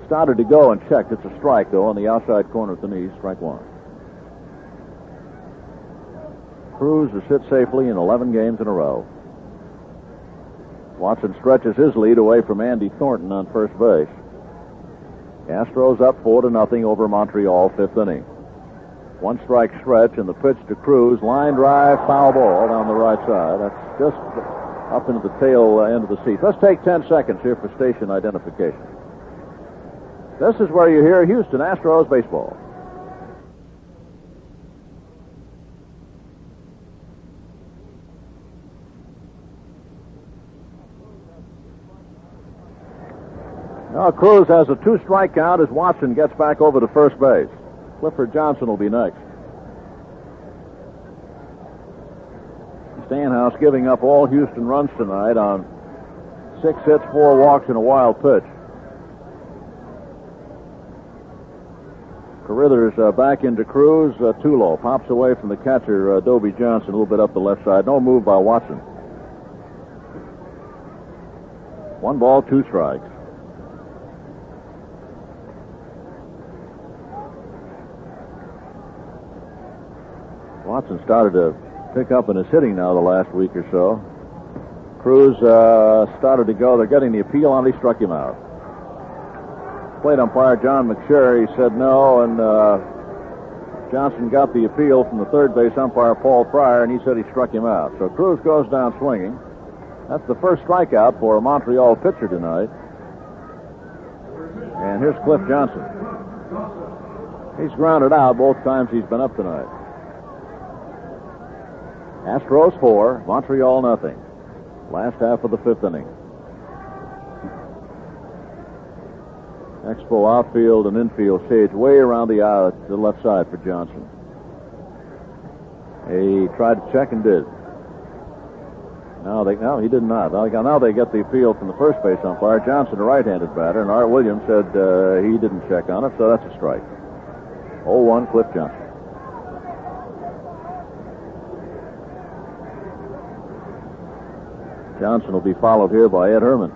Started to go and checked. It's a strike, though, on the outside corner at the knee. Strike one. Cruz has hit safely in 11 games in a row. Watson stretches his lead away from Andy Thornton on first base. Astros up 4-0 over Montreal, 5th inning. 1 strike stretch, and the pitch to Cruz. Line drive, foul ball down the right side. That's just up into the tail end of the seats. Let's take 10 seconds here for station identification. This is where you hear Houston Astros baseball. Now Cruz has a 2-strike count as Watson gets back over to first base. Clifford Johnson will be next. Stanhouse giving up all Houston runs tonight on 6 hits, 4 walks, and a wild pitch. Carruthers back into Cruz, too low. Pops away from the catcher, Dobie Johnson, a little bit up the left side. No move by Watson. 1 ball, 2 strikes. Watson started to pick up in his hitting now the last week or so. Cruz started to go. They're getting the appeal on. He struck him out. Plate umpire John McSherry said no, and Johnson got the appeal from the third base umpire Paul Pryor, and he said he struck him out. So Cruz goes down swinging. That's the first strikeout for a Montreal pitcher tonight. And here's Cliff Johnson. He's grounded out both times he's been up tonight. Astros 4, Montreal nothing. Last half of the 5th inning. Expo outfield and infield shades way around the left side for Johnson. He tried to check and did. No, he did not. Now they get the appeal from the first base umpire. Johnson, a right-handed batter, and Art Williams said he didn't check on it, so that's a strike. 0-1, Cliff Johnson. Johnson will be followed here by Ed Herrmann.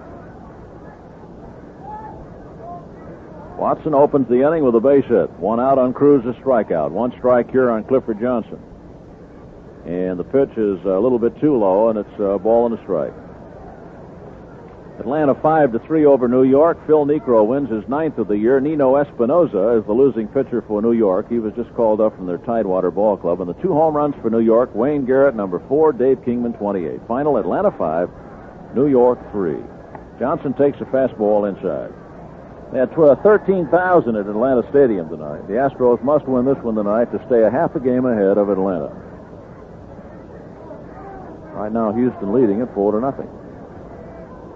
Watson opens the inning with a base hit. 1 out on Cruz, a strikeout. 1 strike here on Clifford Johnson. And the pitch is a little bit too low, and it's a ball and a strike. Atlanta 5-3 over New York. Phil Niekro wins his 9th of the year. Nino Espinosa is the losing pitcher for New York. He was just called up from their Tidewater Ball Club. And the 2 home runs for New York, Wayne Garrett, number 4, Dave Kingman, 28. Final, Atlanta 5, New York 3. Johnson takes a fastball inside. They had 13,000 at Atlanta Stadium tonight. The Astros must win this one tonight to stay a half a game ahead of Atlanta. Right now, Houston leading it 4-0.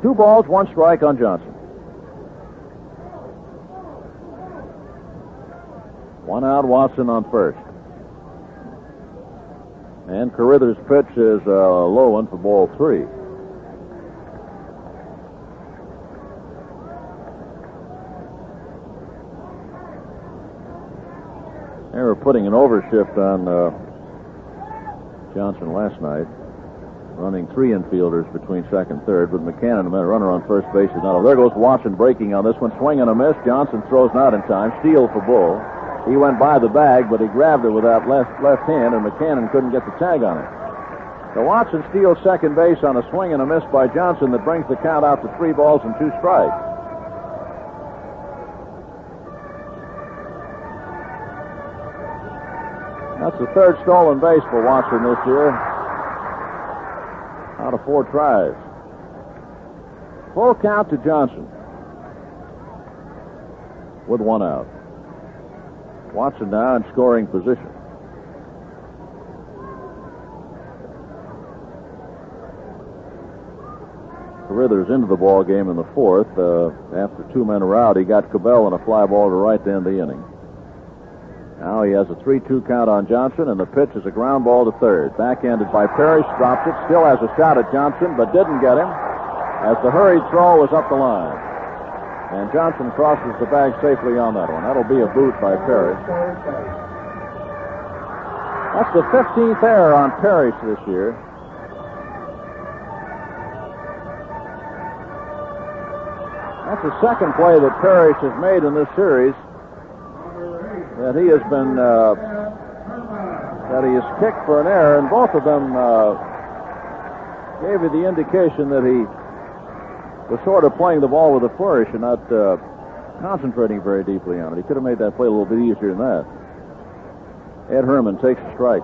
2 balls, 1 strike on Johnson. 1 out, Watson on first. And Carruthers' pitch is a low one for ball 3. They were putting an overshift on Johnson last night, running 3 infielders between second and third, with Mackanin, a runner on first base, is not over. There goes Watson breaking on this one, swing and a miss. Johnson throws not in time. Steal for Bull. He went by the bag, but he grabbed it with that left hand, and Mackanin couldn't get the tag on it. So Watson steals second base on a swing and a miss by Johnson that brings the count out to 3 balls and 2 strikes. That's the 3rd stolen base for Watson this year. Out of 4 tries. Full count to Johnson. with 1 out. Watson now in scoring position. Carruthers into the ball game in the 4th. After 2 men are out, he got Cabell on a fly ball to right to end the inning. Now he has a 3-2 count on Johnson, and the pitch is a ground ball to third. Backhanded by Parrish, dropped it, still has a shot at Johnson, but didn't get him as the hurried throw was up the line. And Johnson crosses the bag safely on that one. That'll be a boot by Parrish. That's the 15th error on Parrish this year. That's the second play that Parrish has made in this series that he has been that he has kicked for an error, and both of them gave you the indication that he was sort of playing the ball with a flourish and not concentrating very deeply on it. He could have made that play a little bit easier than that. Ed Herrmann takes a strike.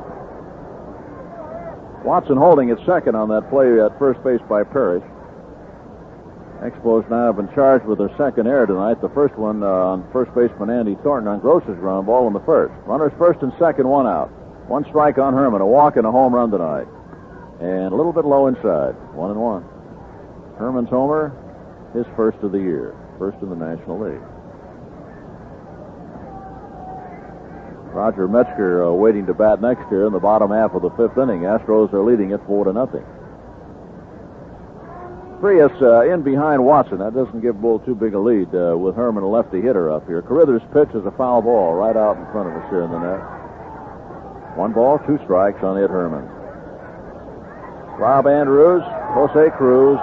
Watson holding at second on that play at first base by Parrish. Expos now have been charged with their second error tonight. The first one on first baseman Andre Thornton on Gross's ground ball in the first. Runners first and second, 1 out. 1 strike on Herrmann, a walk and a home run tonight. And a little bit low inside, 1-1. Herrmann's homer, his first of the year, first in the National League. Roger Metzger waiting to bat next here in the bottom half of the 5th inning. Astros are leading it 4-0. Frias in behind Watson. That doesn't give Bull too big a lead with Herrmann, a lefty hitter up here. Carruthers' pitch is a foul ball right out in front of us here in the net. 1 ball, 2 strikes on Ed Herrmann. Rob Andrews, Jose Cruz,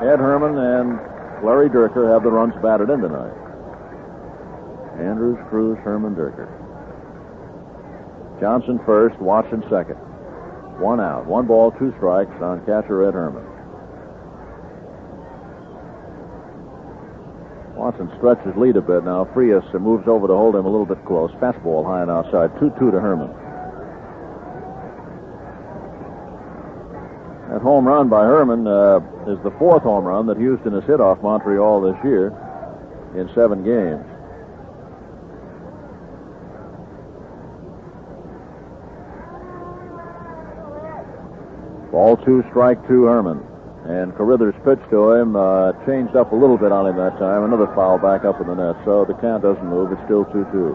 Ed Herrmann, and Larry Dierker have the runs batted in tonight. Andrews, Cruz, Herrmann, Dierker. Johnson first, Watson second. 1 out. 1 ball, 2 strikes on catcher Ed Herrmann. Watson stretches lead a bit now. Frias moves over to hold him a little bit close. Fastball high and outside. 2-2 to Herrmann. That home run by Herrmann is the 4th home run that Houston has hit off Monteal this year in 7 games. Ball 2, strike 2, Herrmann. And Carruthers' pitch to him changed up a little bit on him that time. Another foul back up in the net. So the count doesn't move. It's still 2-2.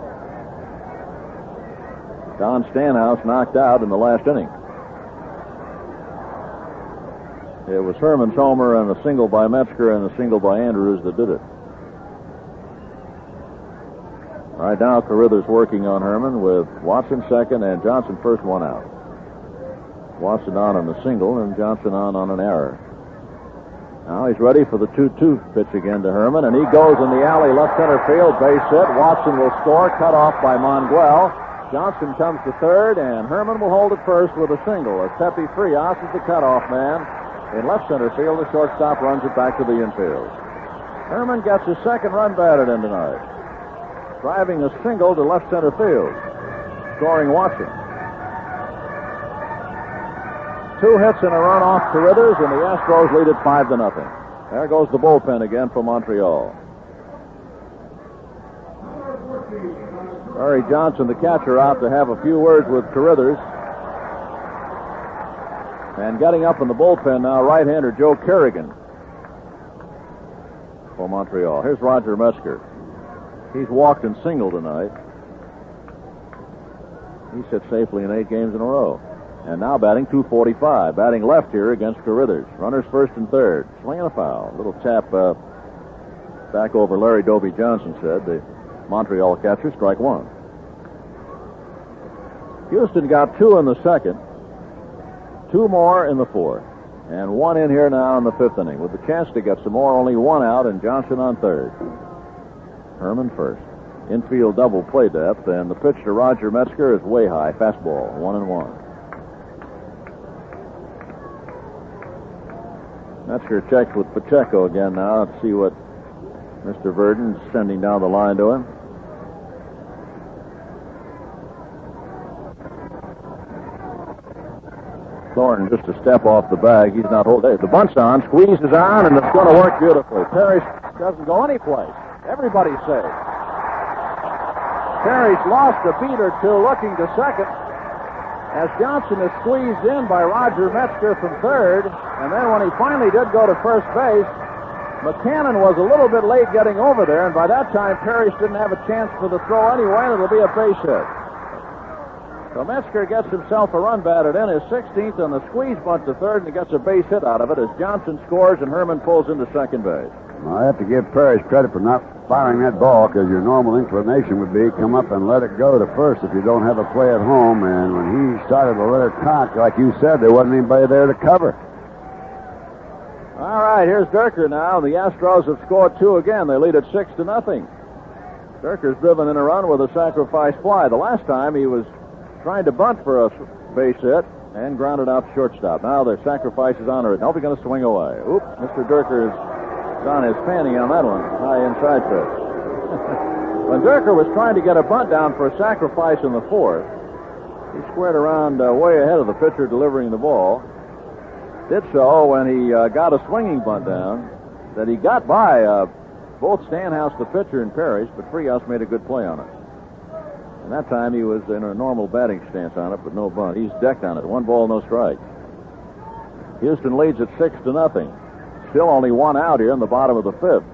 Don Stanhouse knocked out in the last inning. It was Herrmann's homer and a single by Metzger and a single by Andrews that did it. Right now, Carruthers working on Herrmann with Watson second and Johnson first, 1 out. Watson on a single and Johnson on an error. Now he's ready for the 2-2 pitch again to Herrmann, and he goes in the alley left center field, base hit. Watson will score, cut off by Mangual. Johnson comes to third, and Herrmann will hold it first with a single as Pepe Frias is the cutoff man. In left center field, the shortstop runs it back to the infield. Herrmann gets his second run batted in tonight, driving a single to left center field, scoring Watson. 2 hits and a run off Carruthers, and the Astros lead it 5-0. There goes the bullpen again for Montreal. Larry Johnson, the catcher, out to have a few words with Carruthers. And getting up in the bullpen now, right-hander Joe Kerrigan for Montreal. Here's Roger Metzger. He's walked and singled tonight. He sits safely in 8 games in a row. And now batting .245. Batting left here against Carruthers. Runners first and third. Swing and a foul. Little tap back over Larry Doby Johnson, said the Montreal catcher. Strike 1. Houston got 2 in the second. 2 more in the 4th. And 1 in here now in the 5th inning. With the chance to get some more, only 1 out, and Johnson on third. Herrmann first. Infield double play depth, and the pitch to Roger Metzger is way high. Fastball, 1-1. Metzger checks with Pacheco again now. Let's see what Mr. Verdon's sending down the line to him. Thornton just a step off the bag. He's not holding. The bunt's on, squeezes on, and it's going to work beautifully. Parrish doesn't go anyplace. Everybody's safe. Parrish lost a beat or two looking to second as Johnson is squeezed in by Roger Metzger from third. And then when he finally did go to first base, Mackanin was a little bit late getting over there, and by that time Parrish didn't have a chance for the throw anyway, and it'll be a base hit. So Metzger gets himself a run batted in, his 16th on the squeeze bunt to third, and he gets a base hit out of it as Johnson scores and Herrmann pulls into second base. Well, I have to give Parrish credit for not firing that ball, because your normal inclination would be come up and let it go to first if you don't have a play at home. And when he started to let it cock, like you said, there wasn't anybody there to cover. All right, here's Dierker now. The Astros have scored 2 again. They lead at 6-0. Dierker's driven in a run with a sacrifice fly. The last time he was trying to bunt for a base hit and grounded out to shortstop. Now their sacrifice is on it. Now he's going to swing away. Oop, Mr. Dierker is on his fanny on that one. High inside pitch. When Dierker was trying to get a bunt down for a sacrifice in the 4th, he squared around way ahead of the pitcher delivering the ball. Did so when he got a swinging bunt down that he got by both Stanhouse, the pitcher, and Parrish, but Frias made a good play on it. And that time he was in a normal batting stance on it, but no bunt. He's decked on it. 1 ball, no strike. Houston leads at 6-0. Still only 1 out here in the bottom of the 5th.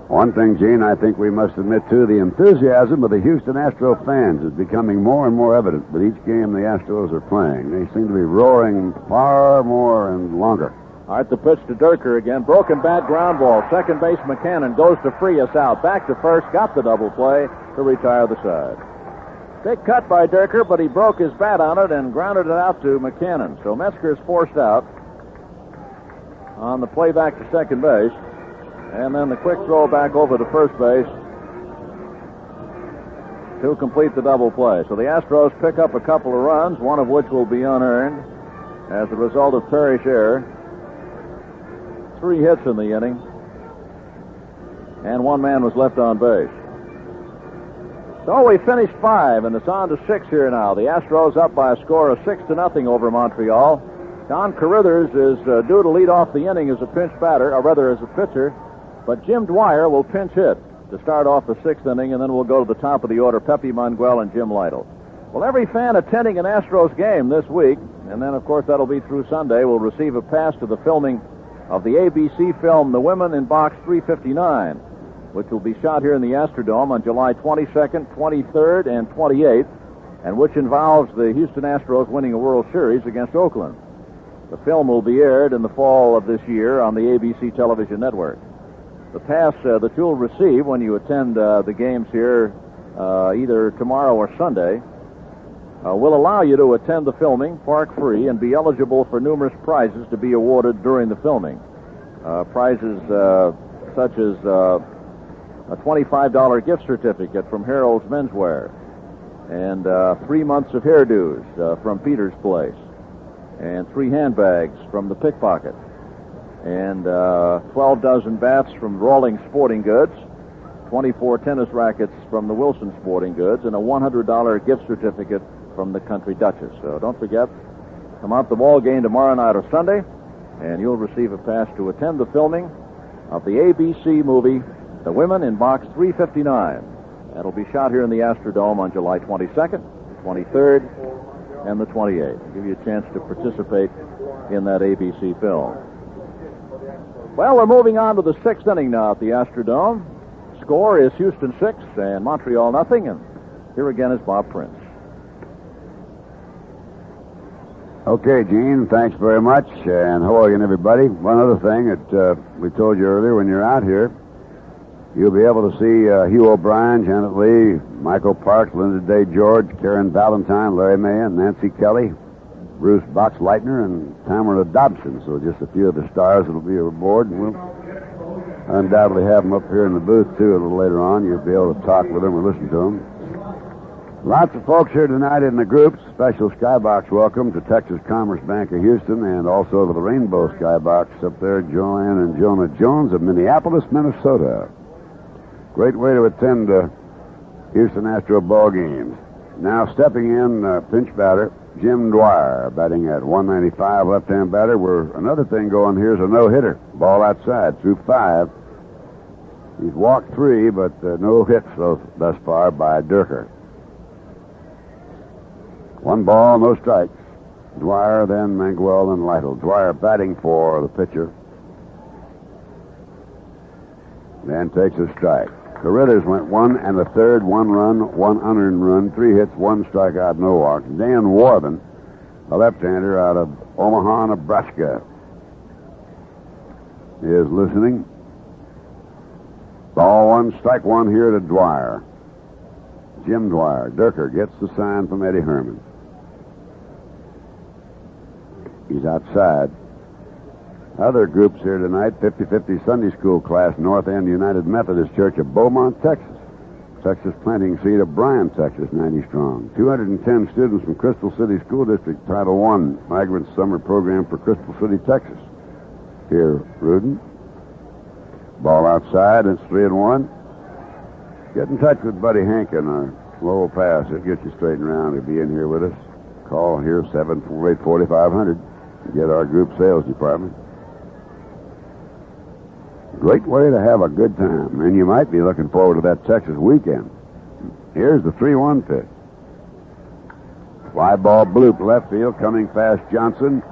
One thing, Gene, I think we must admit, too, the enthusiasm of the Houston Astro fans is becoming more and more evident with each game the Astros are playing. They seem to be roaring far more and longer. All right, the pitch to Dierker again. Broken bat, ground ball. Second base, Mackanin goes to Frias out. Back to first, got the double play to retire the side. Big cut by Dierker, but he broke his bat on it and grounded it out to Mackanin. So Metzger is forced out on the play back to second base. And then the quick throw back over to first base to complete the double play. So the Astros pick up a couple of runs, one of which will be unearned as a result of Parrish error. 3 hits in the inning, and 1 man was left on base. So we finished 5, and it's on to 6 here now. The Astros up by a score of 6-0 over Montreal. Don Carruthers is due to lead off the inning as a pinch batter, or rather as a pitcher. But Jim Dwyer will pinch hit to start off the 6th inning, and then we'll go to the top of the order, Pepe Mangual and Jim Lyttle. Well, every fan attending an Astros game this week, and then, of course, that'll be through Sunday, will receive a pass to the filming of the ABC film, The Women in Box 359, which will be shot here in the Astrodome on July 22nd, 23rd, and 28th, and which involves the Houston Astros winning a World Series against Oakland. The film will be aired in the fall of this year on the ABC television network. The pass that you'll receive when you attend the games here either tomorrow or Sunday will allow you to attend the filming park free and be eligible for numerous prizes to be awarded during the filming. Prizes such as a $25 gift certificate from Harold's Menswear and 3 months of hairdos from Peter's Place and 3 handbags from the Pickpocket and 12 dozen bats from Rawlings Sporting Goods, 24 tennis rackets from the Wilson Sporting Goods, and a $100 gift certificate from the Country Duchess. So don't forget, come out to the ball game tomorrow night or Sunday, and you'll receive a pass to attend the filming of the ABC movie, The Women in Box 359. That'll be shot here in the Astrodome on July 22nd, 23rd, and the 28th. I'll give you a chance to participate in that ABC film. Well, we're moving on to the 6th inning now at the Astrodome. Score is Houston 6 and Montreal nothing, and here again is Bob Prince. Okay, Gene, thanks very much, and hello again, everybody. One other thing that we told you earlier, when you're out here, you'll be able to see Hugh O'Brien, Janet Leigh, Michael Parks, Linda Day George, Karen Valentine, Larry Mahan, Nancy Kelly, Bruce Boxleitner, and Tamara Dobson. So just a few of the stars that'll be aboard, and we'll undoubtedly have them up here in the booth, too, a little later on. You'll be able to talk with them or listen to them. Lots of folks here tonight in the groups. Special Skybox welcome to Texas Commerce Bank of Houston, and also to the Rainbow Skybox up there, Joanne and Jonah Jones of Minneapolis, Minnesota. Great way to attend Houston Astro ball games. Now stepping in, pinch batter, Jim Dwyer, batting at 195, left-hand batter. Another thing going here is a no-hitter. Ball outside through 5. He's walked 3, but no hits thus far by Dierker. 1 ball, no strikes. Dwyer, then Mangual, then Lytle. Dwyer batting for the pitcher. Then takes a strike. The Ritters went 1 1/3, 1 run, 1 unearned run, 3 hits, 1 strikeout, no walks. Dan Warben, a left-hander out of Omaha, Nebraska, is listening. Ball 1, strike 1 here to Dwyer. Jim Dwyer. Dierker gets the sign from Eddie Herrmann. He's outside. Other groups here tonight, 50-50 Sunday School class, North End United Methodist Church of Beaumont, Texas. Texas planting seed of Bryan, Texas, 90 strong. 210 students from Crystal City School District, Title I, Migrant Summer Program for Crystal City, Texas. Here, Rudin. Ball outside, it's 3-1. Get in touch with Buddy Hankin, our Lowell Pass. He'll get you straightened around. He'll be in here with us. Call here, 748-4500. Get our group sales department. Great way to have a good time, and you might be looking forward to that Texas weekend. Here's the 3-1 pitch. Fly ball bloop left field, coming fast Johnson.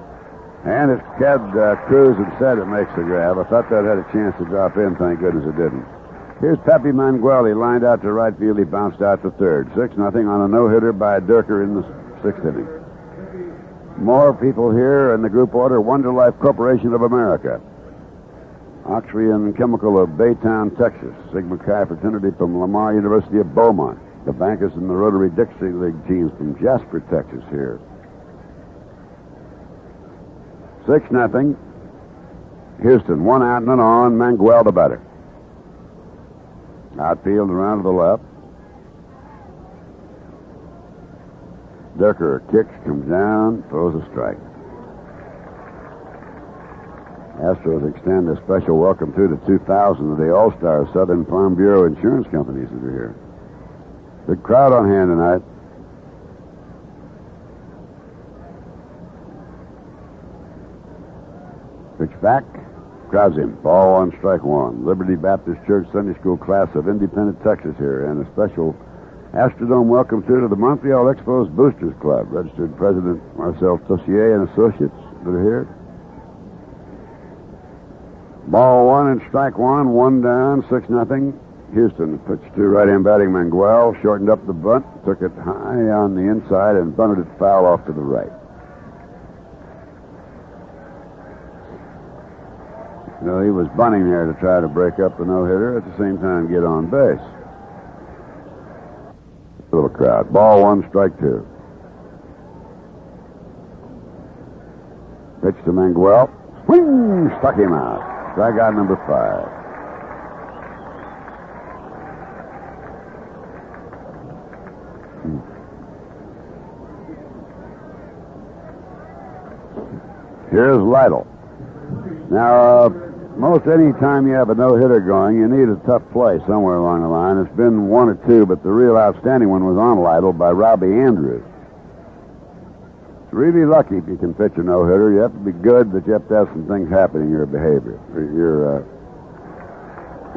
And it's Ed Cruz instead that makes the grab. I thought that had a chance to drop in. Thank goodness it didn't. Here's Pepe Mangual. He lined out to right field. He bounced out to third. 6-0 on a no-hitter by Dierker in the 6th inning. More people here in the group order. Wonder Life Corporation of America. Oxford and Chemical of Baytown, Texas. Sigma Chi Fraternity from Lamar University of Beaumont. The Bankers and the Rotary Dixie League teams from Jasper, Texas here. 6-0. Houston, 1 out and none on. Mangual the batter. Outfield around to the left. Dierker kicks, comes down, throws a strike. Astros extend a special welcome to the 2,000 of the All-Star Southern Farm Bureau insurance companies that are here. Big crowd on hand tonight. Pitch back, grabs him. Ball 1, strike 1. Liberty Baptist Church Sunday School class of Independent, Texas here, and a special Astrodome welcome to the Monteal Expos Boosters Club. Registered President Marcel Tossier and Associates that are here. Ball 1 and strike 1, 1 down, 6-0. Houston pitched to right-hand batting Mangual, shortened up the bunt, took it high on the inside, and bunted it foul off to the right. You know, he was bunting there to try to break up the no-hitter, at the same time get on base. Little crowd. Ball 1, strike 2. Pitch to Mangual. Swing! Struck him out. Strikeout number 5. Here's Lytle. Now, most any time you have a no-hitter going, you need a tough play somewhere along the line. It's been 1 or 2, but the real outstanding one was on Lytle by Robbie Andrews. It's really lucky if you can pitch a no-hitter. You have to be good, but you have to have some things happen in your behavior,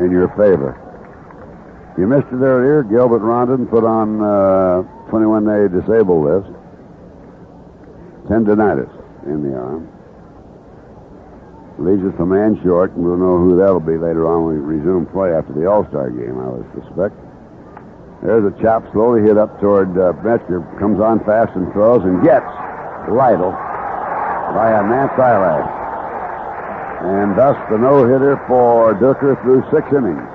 in your favor. You missed it earlier. Gilbert Rondon put on 21-day disabled list. Tendinitis in the arm. Leaves us a man short, and we'll know who that'll be later on when we resume play after the All-Star game, I would suspect. There's a chop slowly hit up toward Metzger. Comes on fast and throws and gets Lytle by a Nance eyelash. And thus the no-hitter for Dierker through 6 innings.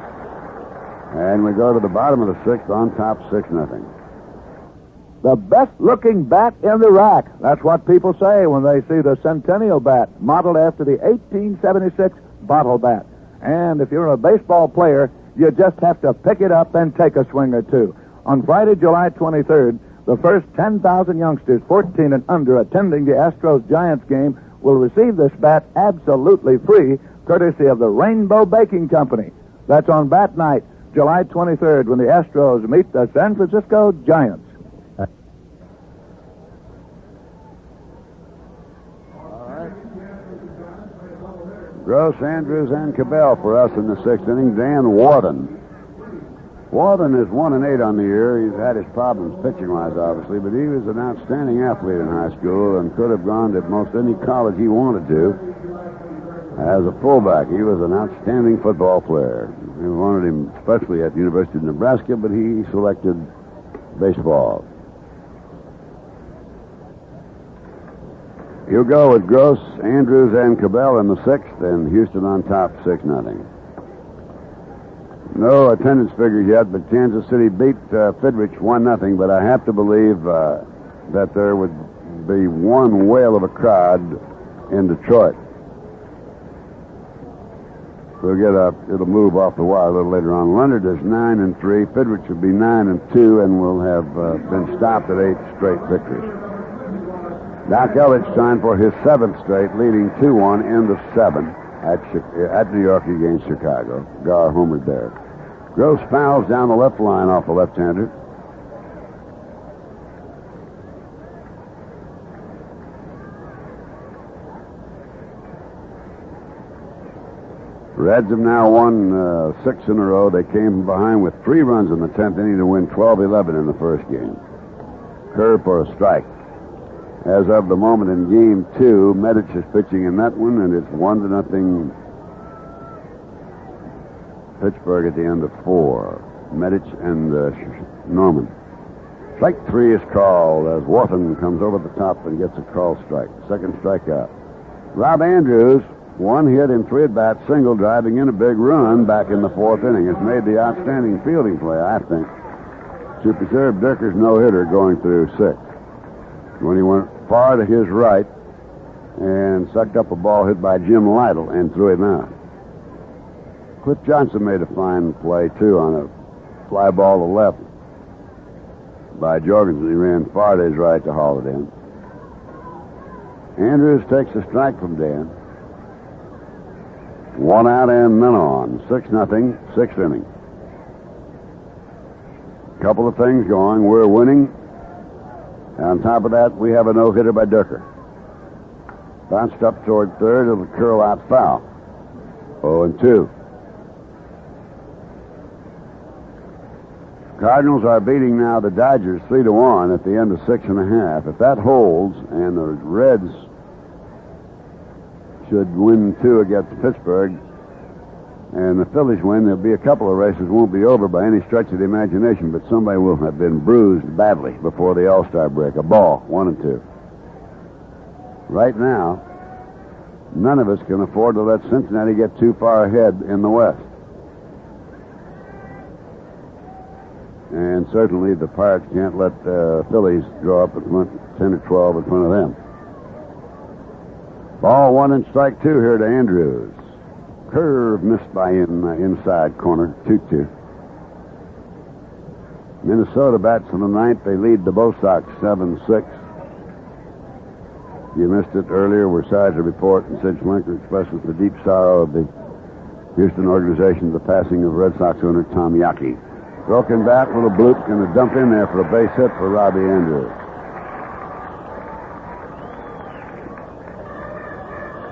And we go to the bottom of the 6th on top, 6-0. The best-looking bat in the rack. That's what people say when they see the Centennial bat, modeled after the 1876 bottle bat. And if you're a baseball player, you just have to pick it up and take a swing or two. On Friday, July 23rd, the first 10,000 youngsters 14 and under attending the Astros-Giants game will receive this bat absolutely free, courtesy of the Rainbow Baking Company. That's on Bat Night, July 23rd, when the Astros meet the San Francisco Giants. Gross, Andrews, and Cabell for us in the sixth inning. Dan Warden. Warden is 1-8 on the year. He's had his problems pitching-wise, obviously, but he was an outstanding athlete in high school and could have gone to most any college he wanted to. As a fullback, he was an outstanding football player. We wanted him especially at the University of Nebraska, but he selected baseball. He'll go with Gross, Andrews, and Cabell in the sixth, and Houston on top 6-0. No attendance figures yet, but Kansas City beat Fidrich 1-0, but I have to believe that there would be one whale of a crowd in Detroit. It'll move off the wire a little later on. Leonard is 9-3. Fidrich will be 9-2, and will have been stopped at 8 straight victories. Doc Elliott signed for his 7th straight, leading 2-1 in the 7 at New York against Chicago. Gar homered there. Gross fouls down the left line off the left-hander. Reds have now won 6 in a row. They came behind with 3 runs in the 10th inning to win 12-11 in the first game. Curve for a strike. As of the moment in game 2, Medic is pitching in that one, and it's 1-0 Pittsburgh at the end of 4. Medic and Norman. Strike 3 is called as Wharton comes over the top and gets a call strike. Second strikeout. Rob Andrews, 1 hit in 3 at-bats, single, driving in a big run back in the 4th inning. It's made the outstanding fielding play, I think, to preserve Dierker's no-hitter going through 6. When he went far to his right and sucked up a ball hit by Jim Lyttle and threw him out. Cliff Johnson made a fine play, too, on a fly ball to left by Jorgensen. He ran far to his right to haul it in. Andrews takes a strike from Dan. 1 out and none on. 6-0, 6th inning. Couple of things going. We're winning. On top of that, we have a no-hitter by Dierker. Bounced up toward third. It'll curl out foul. 0-2. Cardinals are beating now the Dodgers 3-1 at the end of 6.5. If that holds, and the Reds should win 2 against Pittsburgh, and the Phillies win, there'll be a couple of races. Won't be over by any stretch of the imagination, but somebody will have been bruised badly before the All-Star break. A ball, 1-2. Right now, none of us can afford to let Cincinnati get too far ahead in the West. And certainly the Pirates can't let Phillies draw up at 10 or 12 in front of them. Ball 1 and strike 2 here to Andrews. Curve missed by inside corner, 2-2. Minnesota bats in the 9th. They lead the Bo Sox 7-6. You missed it earlier. We're sorry to report, and Sid Schlenker expresses the deep sorrow of the Houston organization of the passing of Red Sox owner Tom Yaki. Broken bat, little bloop, going to dump in there for a base hit for Robbie Andrews.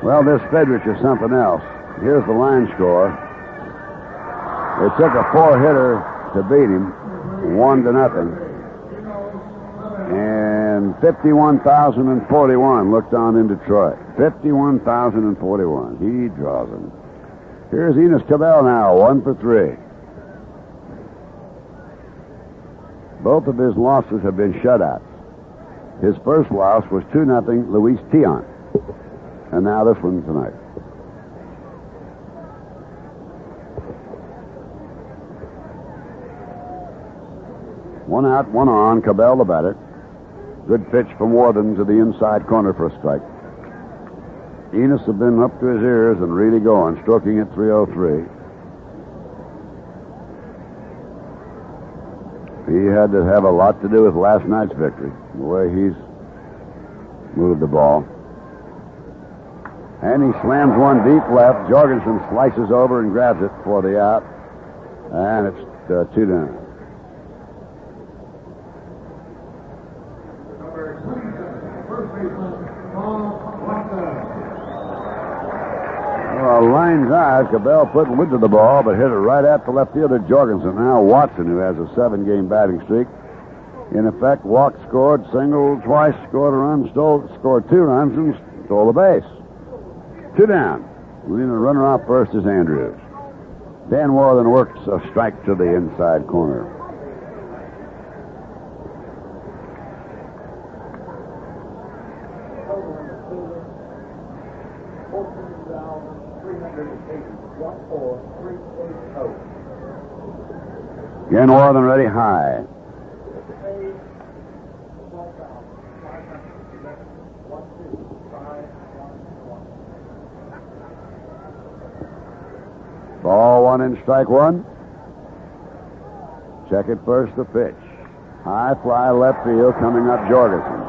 Well, this Fidrich is something else. Here's the line score. It took a 4-hitter to beat him, 1-0. And 51,041 looked on in Detroit. 51,041. He draws them. Here's Enos Cabell now, 1 for 3. Both of his losses have been shutouts. His first loss was 2-0 Luis Tion. And now this one tonight. One out, one on. Cabell the batter. Good pitch from Warden to the inside corner for a strike. Enos have been up to his ears and really going, stroking at 303. He had to have a lot to do with last night's victory, the way he's moved the ball. And he slams one deep left. Jorgensen slices over and grabs it for the out. And it's 2 down. A mind's eye. Cabell putting wood to the ball, but hit it right at the left fielder, Jorgensen. Now Watson, who has a 7-game batting streak. In effect, walked, scored, singled twice, scored a run, scored 2 runs, and stole a base. 2 down. Leading the runner off first is Andrews. Dan Worthen works a strike to the inside corner. Again, Worthen ready high. Ball 1 and strike 1. Check it first, the pitch. High fly left field coming up Jorgensen.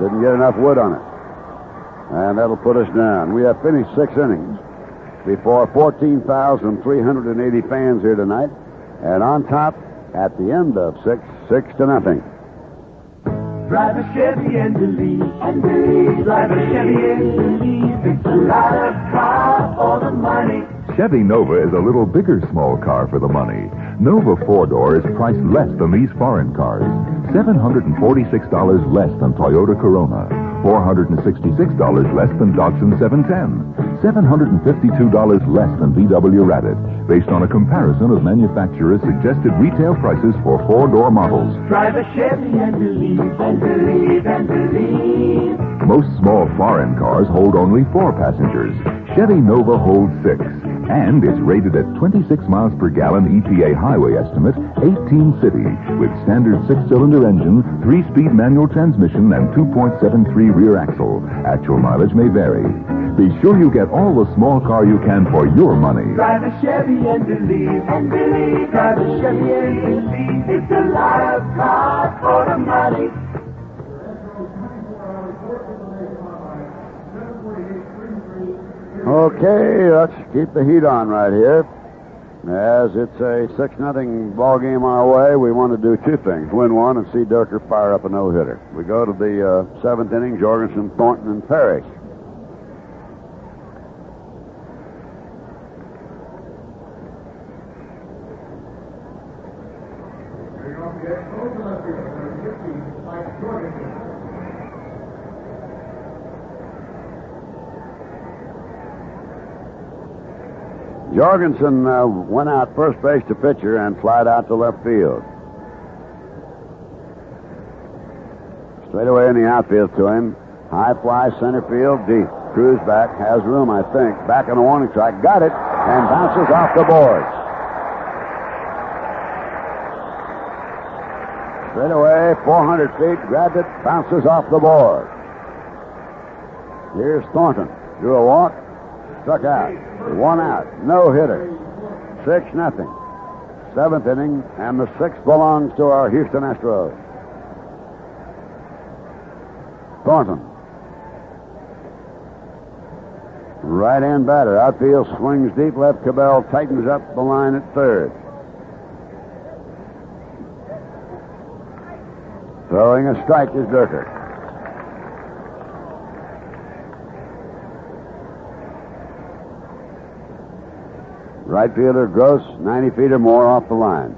Didn't get enough wood on it. And that'll put us down. We have finished 6 innings before 14,380 fans here tonight. And on top, at the end of 6 0. Drive a Chevy and believe, drive a Chevy and believe. It's a lot of car for the money. Chevy Nova is a little bigger small car for the money. Nova 4-door is priced less than these foreign cars. $746 less than Toyota Corona. $466 less than Datsun 710. $752 less than VW Rabbit, based on a comparison of manufacturers' suggested retail prices for 4-door models. Drive a Chevy and believe, and believe, and believe. Most small foreign cars hold only 4 passengers. Chevy Nova holds 6. And it's rated at 26 miles per gallon EPA highway estimate, 18 city, with standard 6-cylinder engine, 3-speed manual transmission, and 2.73 rear axle. Actual mileage may vary. Be sure you get all the small car you can for your money. Drive a Chevy and believe, and believe. Drive a Chevy and believe. It's a lot of cars for the money. Okay, let's keep the heat on right here. As it's a 6-0 ball game our way, we want to do 2 things. Win 1 and see Dierker fire up a no-hitter. We go to the 7th inning, Jorgensen, Thornton, and Parrish. Jorgensen went out first base to pitcher and flied out to left field. Straight away in the outfield to him. High fly, center field, deep. Cruz back, has room, I think. Back on the warning track, got it, and bounces off the boards. Straight away, 400 feet, grabbed it, bounces off the board. Here's Thornton. Drew a walk, struck out. 1 out, no hitter. 6-0. 7th inning, and the 6th belongs to our Houston Astros. Thornton. Right-hand batter. Outfield swings deep left. Cabell tightens up the line at third. Throwing a strike is Dierker. Right fielder Gross, 90 feet or more off the line.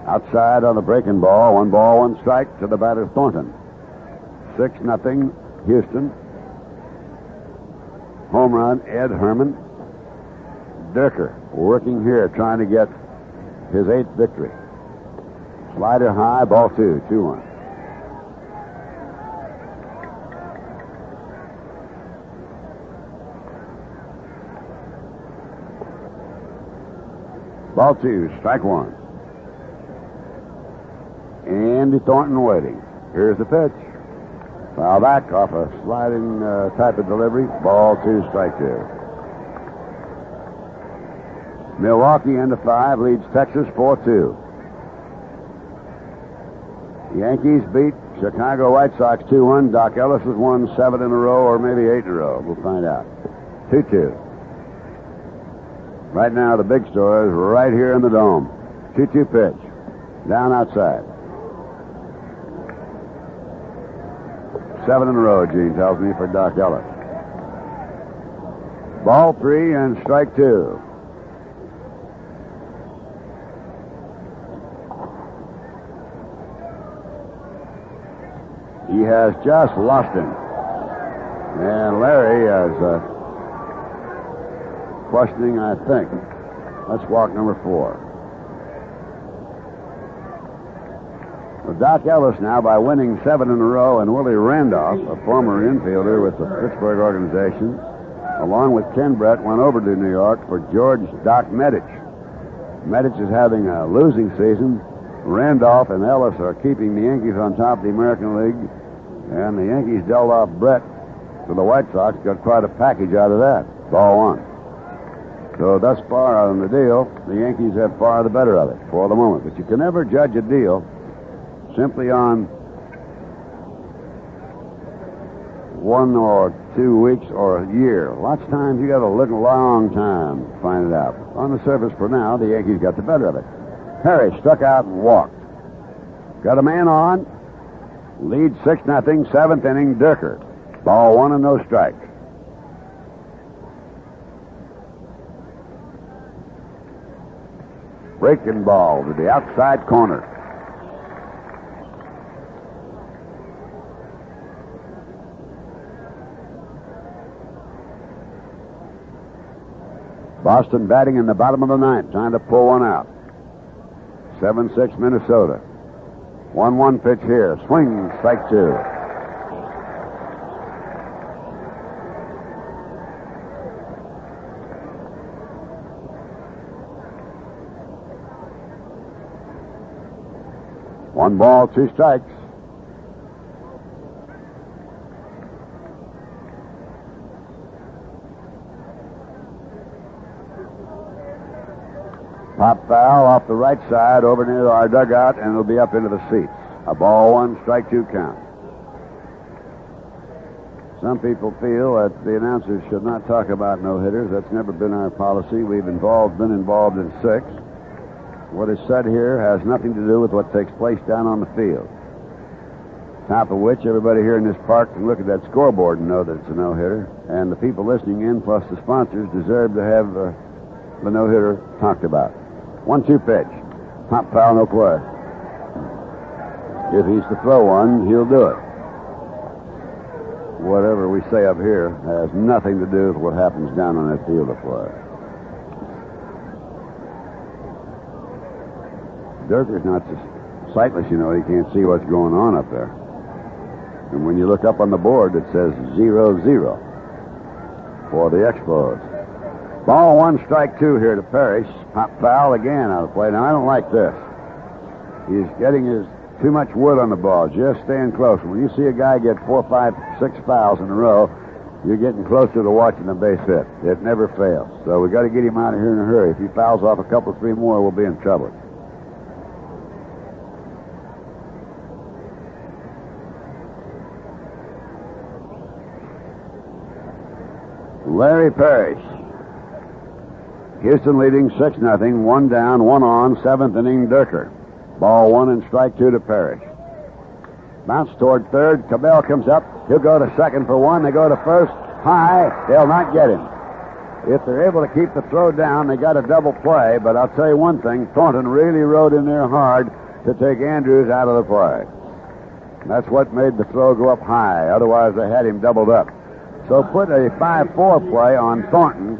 Outside on the breaking ball, 1 ball, 1 strike to the batter Thornton. 6-0 Houston. Home run, Ed Herrmann. Dierker working here, trying to get his 8th victory. Slider high, ball 2, 2-1. Ball 2, strike 1. Andy Thornton waiting. Here's the pitch. Foul back off a sliding type of delivery. Ball 2, strike 2. Milwaukee into 5 leads Texas 4-2. Yankees beat Chicago White Sox 2-1. Doc Ellis has won 7 in a row or maybe 8 in a row. We'll find out. 2-2. Right now, the big story is right here in the dome. 2-2 pitch. Down outside. 7 in a row, Gene tells me, for Doc Ellis. Ball 3 and strike 2. He has just lost him. And Larry is questioning, I think. Let's walk number 4. Well, Doc Ellis now, by winning 7 in a row, and Willie Randolph, a former infielder with the Pittsburgh organization, along with Ken Brett, went over to New York for George Doc Medich. Medich is having a losing season. Randolph and Ellis are keeping the Yankees on top of the American League, and the Yankees dealt off Brett to the White Sox, got quite a package out of that. Ball 1. So thus far on the deal, the Yankees have far the better of it for the moment. But you can never judge a deal simply on 1 or 2 weeks or a year. Lots of times you got to look a long time to find it out. On the surface for now, the Yankees got the better of it. Parrish struck out and walked. Got a man on. Lead 6-0, 7th inning, Dierker. Ball 1 and no strikes. Breaking ball to the outside corner. Boston batting in the bottom of the 9th, trying to pull one out. 7-6 Minnesota. 1-1 pitch here. Swing, strike 2. One ball, 2 strikes. Pop foul off the right side over near our dugout, and it'll be up into the seats. A ball 1, strike 2 count. Some people feel that the announcers should not talk about no-hitters. That's never been our policy. We've been involved in 6. What is said here has nothing to do with what takes place down on the field. Top of which, everybody here in this park can look at that scoreboard and know that it's a no-hitter. And the people listening in, plus the sponsors, deserve to have the no-hitter talked about. 1-2 pitch. Pop foul, no play. If he's to throw one, he'll do it. Whatever we say up here has nothing to do with what happens down on that field of play. Dierker's not so sightless, you know. He can't see what's going on up there. And when you look up on the board, it says 0-0 for the Expos. Ball 1, strike 2 here to Parrish. Pop foul again out of play. Now, I don't like this. He's getting too much wood on the ball. Just staying close. When you see a guy get 4, 5, 6 fouls in a row, you're getting closer to watching a base hit. It never fails. So we got to get him out of here in a hurry. If he fouls off a couple, 3 more, we'll be in trouble. Larry Parrish. Houston leading 6-0, 1 down, 1 on, 7th inning, Dierker. Ball 1 and strike 2 to Parrish. Bounce toward third. Cabell comes up. He'll go to second for 1. They go to first. High. They'll not get him. If they're able to keep the throw down, they got a double play. But I'll tell you one thing. Thornton really rode in there hard to take Andrews out of the play. That's what made the throw go up high. Otherwise, they had him doubled up. So put a 5-4 play on Thornton.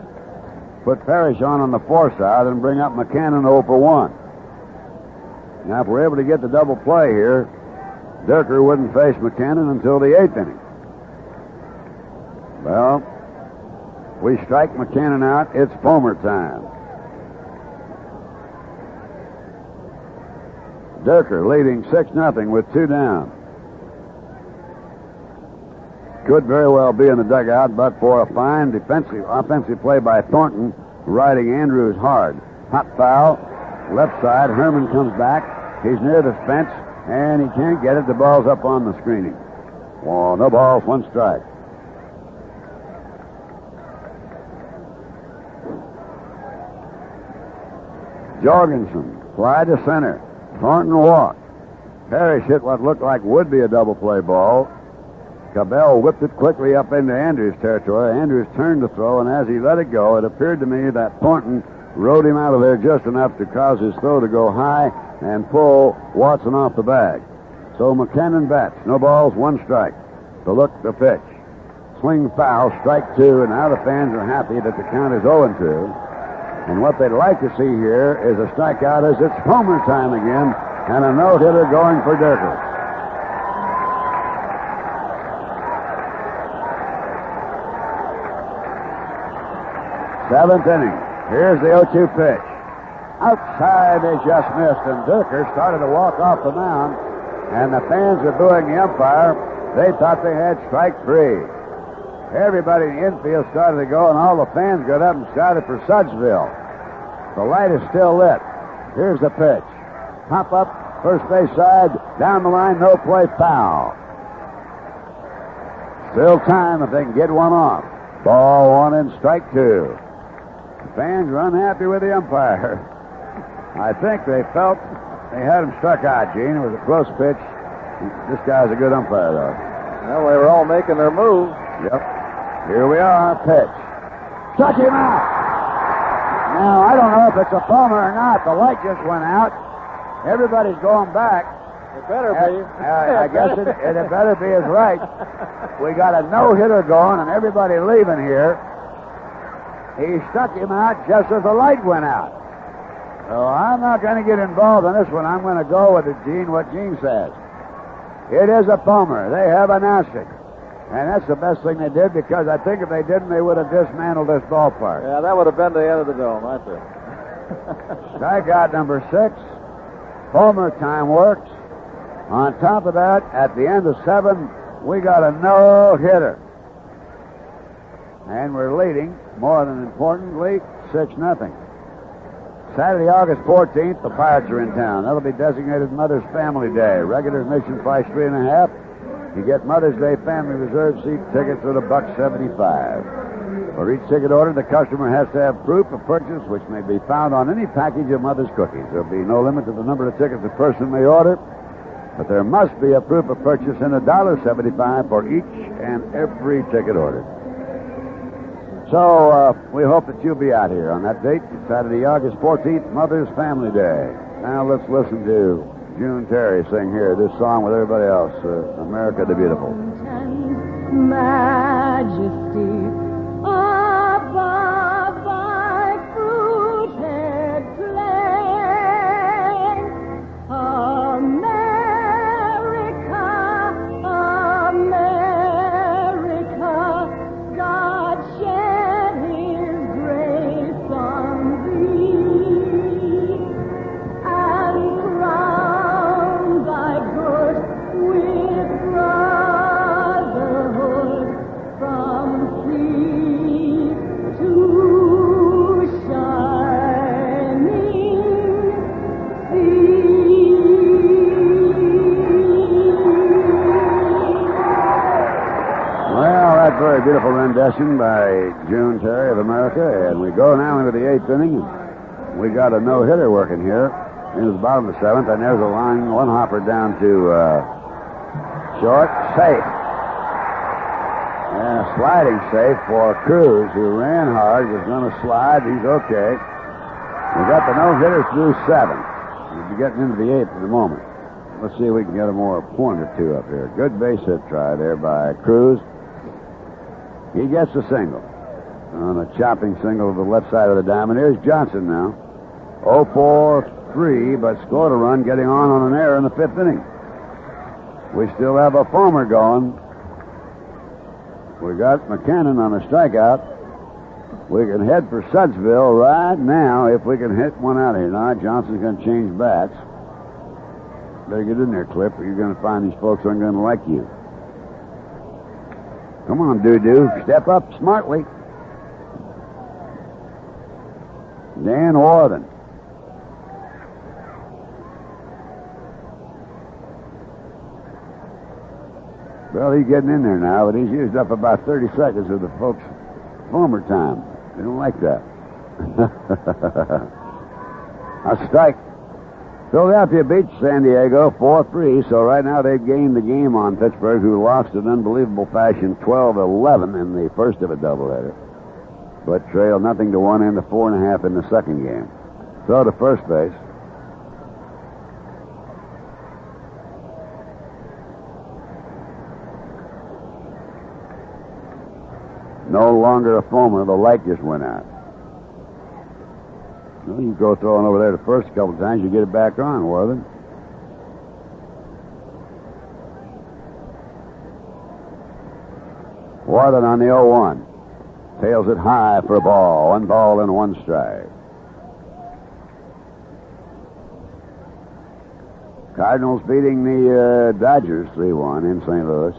Put Parrish on the 4 side and bring up Mackanin 0 for 1. Now, if we're able to get the double play here, Dierker wouldn't face Mackanin until the 8th inning. Well, we strike Mackanin out. It's Fomer time. Dierker leading 6-0 with 2 down. Could very well be in the dugout, but for a fine offensive play by Thornton, riding Andrews hard. Hot foul, left side. Herrmann comes back. He's near the fence, and he can't get it. The ball's up on the screening. Well, no balls, 1 strike. Jorgensen, fly to center. Thornton walked. Parrish hit what looked like would be a double play ball. Cabell whipped it quickly up into Andrews' territory. Andrews turned to throw, and as he let it go, it appeared to me that Thornton rode him out of there just enough to cause his throw to go high and pull Watson off the bag. So Mackanin bats. No balls, 1 strike. To look the pitch. Swing foul, strike 2, and now the fans are happy that the count is 0-2. And what they'd like to see here is a strikeout as it's homer time again, and a no-hitter going for Dierker. Seventh inning. Here's the 0-2 pitch. Outside, they just missed, and Dierker started to walk off the mound, and the fans are booing the umpire. They thought they had strike 3. Everybody in the infield started to go, and all the fans got up and shouted for Sudsville. The light is still lit. Here's the pitch. Pop up, first base side, down the line, no play, foul. Still time if they can get one off. Ball 1 and strike 2. The fans are unhappy with the umpire. I think they felt they had him struck out, Gene. It was a close pitch. This guy's a good umpire, though. Well, they were all making their moves. Yep. Here we are, pitch. Struck him out. Now, I don't know if it's a bummer or not. The light just went out. Everybody's going back. It better be. I guess it better be is right. We got a no-hitter going and everybody leaving here. He struck him out just as the light went out. So I'm not going to get involved in this one. I'm going to go with it, Gene, what Gene says. It is a bummer. They have announced it. And that's the best thing they did, because I think if they didn't, they would have dismantled this ballpark. Yeah, that would have been the end of the dome, right there. Strikeout number 6. Homer time works. On top of that, at the end of 7, we got a no-hitter. And we're leading, more than importantly, 6-0. Saturday, August 14th, the Pirates are in town. That'll be designated Mother's Family Day. Regular admission price $3.50. You get Mother's Day family reserve seat tickets at $1.75. For each ticket order, the customer has to have proof of purchase, which may be found on any package of Mother's cookies. There'll be no limit to the number of tickets a person may order, but there must be a proof of purchase and $1.75 for each and every ticket ordered. So we hope that you'll be out here on that date, Saturday, August 14th, Mother's Family Day. Now let's listen to June Terry sing here this song with everybody else, America the Beautiful. Majesty above thy fruited plain, America, America, God shed his grace on thee, and crown thy good with brotherhood from sea to shining sea. Well, that's a very beautiful rendition by June Terry of America, and we go now into the 8th inning. We got a no-hitter working here into the bottom of the 7th, and there's a line, one hopper down to short, safe. And a sliding safe for Cruz, who ran hard, was going to slide. He's okay. We got the no-hitter through 7. We'll be getting into the 8th in a moment. Let's see if we can get a more point or two up here. Good base hit try there by Cruz. He gets a single on a chopping single to the left side of the diamond. Here's Johnson now. 0-4-3, but scored a run getting on an error in the 5th inning. We still have a Fomer going. We got Mackanin on a strikeout. We can head for Sudsville right now if we can hit one out of here. Now, Johnson's going to change bats. Better get in there, Clip, or you're going to find these folks aren't going to like you. Come on, Doo-Doo. Step up smartly. Dan Warden. Well, he's getting in there now, but he's used up about 30 seconds of the folks' Fomer time. They don't like that. A strike. Philadelphia beats San Diego 4-3, so right now they've gained the game on Pittsburgh, who lost in unbelievable fashion 12-11 in the first of a doubleheader, but trailed 0-1 and 4.5 in the second game. Throw to first base. No longer a foamer. The light just went out. Well, you go throwing over there the first couple times, you get it back on, Worthing. Worthing on the 0-1. Tails it high for a ball. 1 ball and 1 strike. Cardinals beating the Dodgers 3-1 in St. Louis.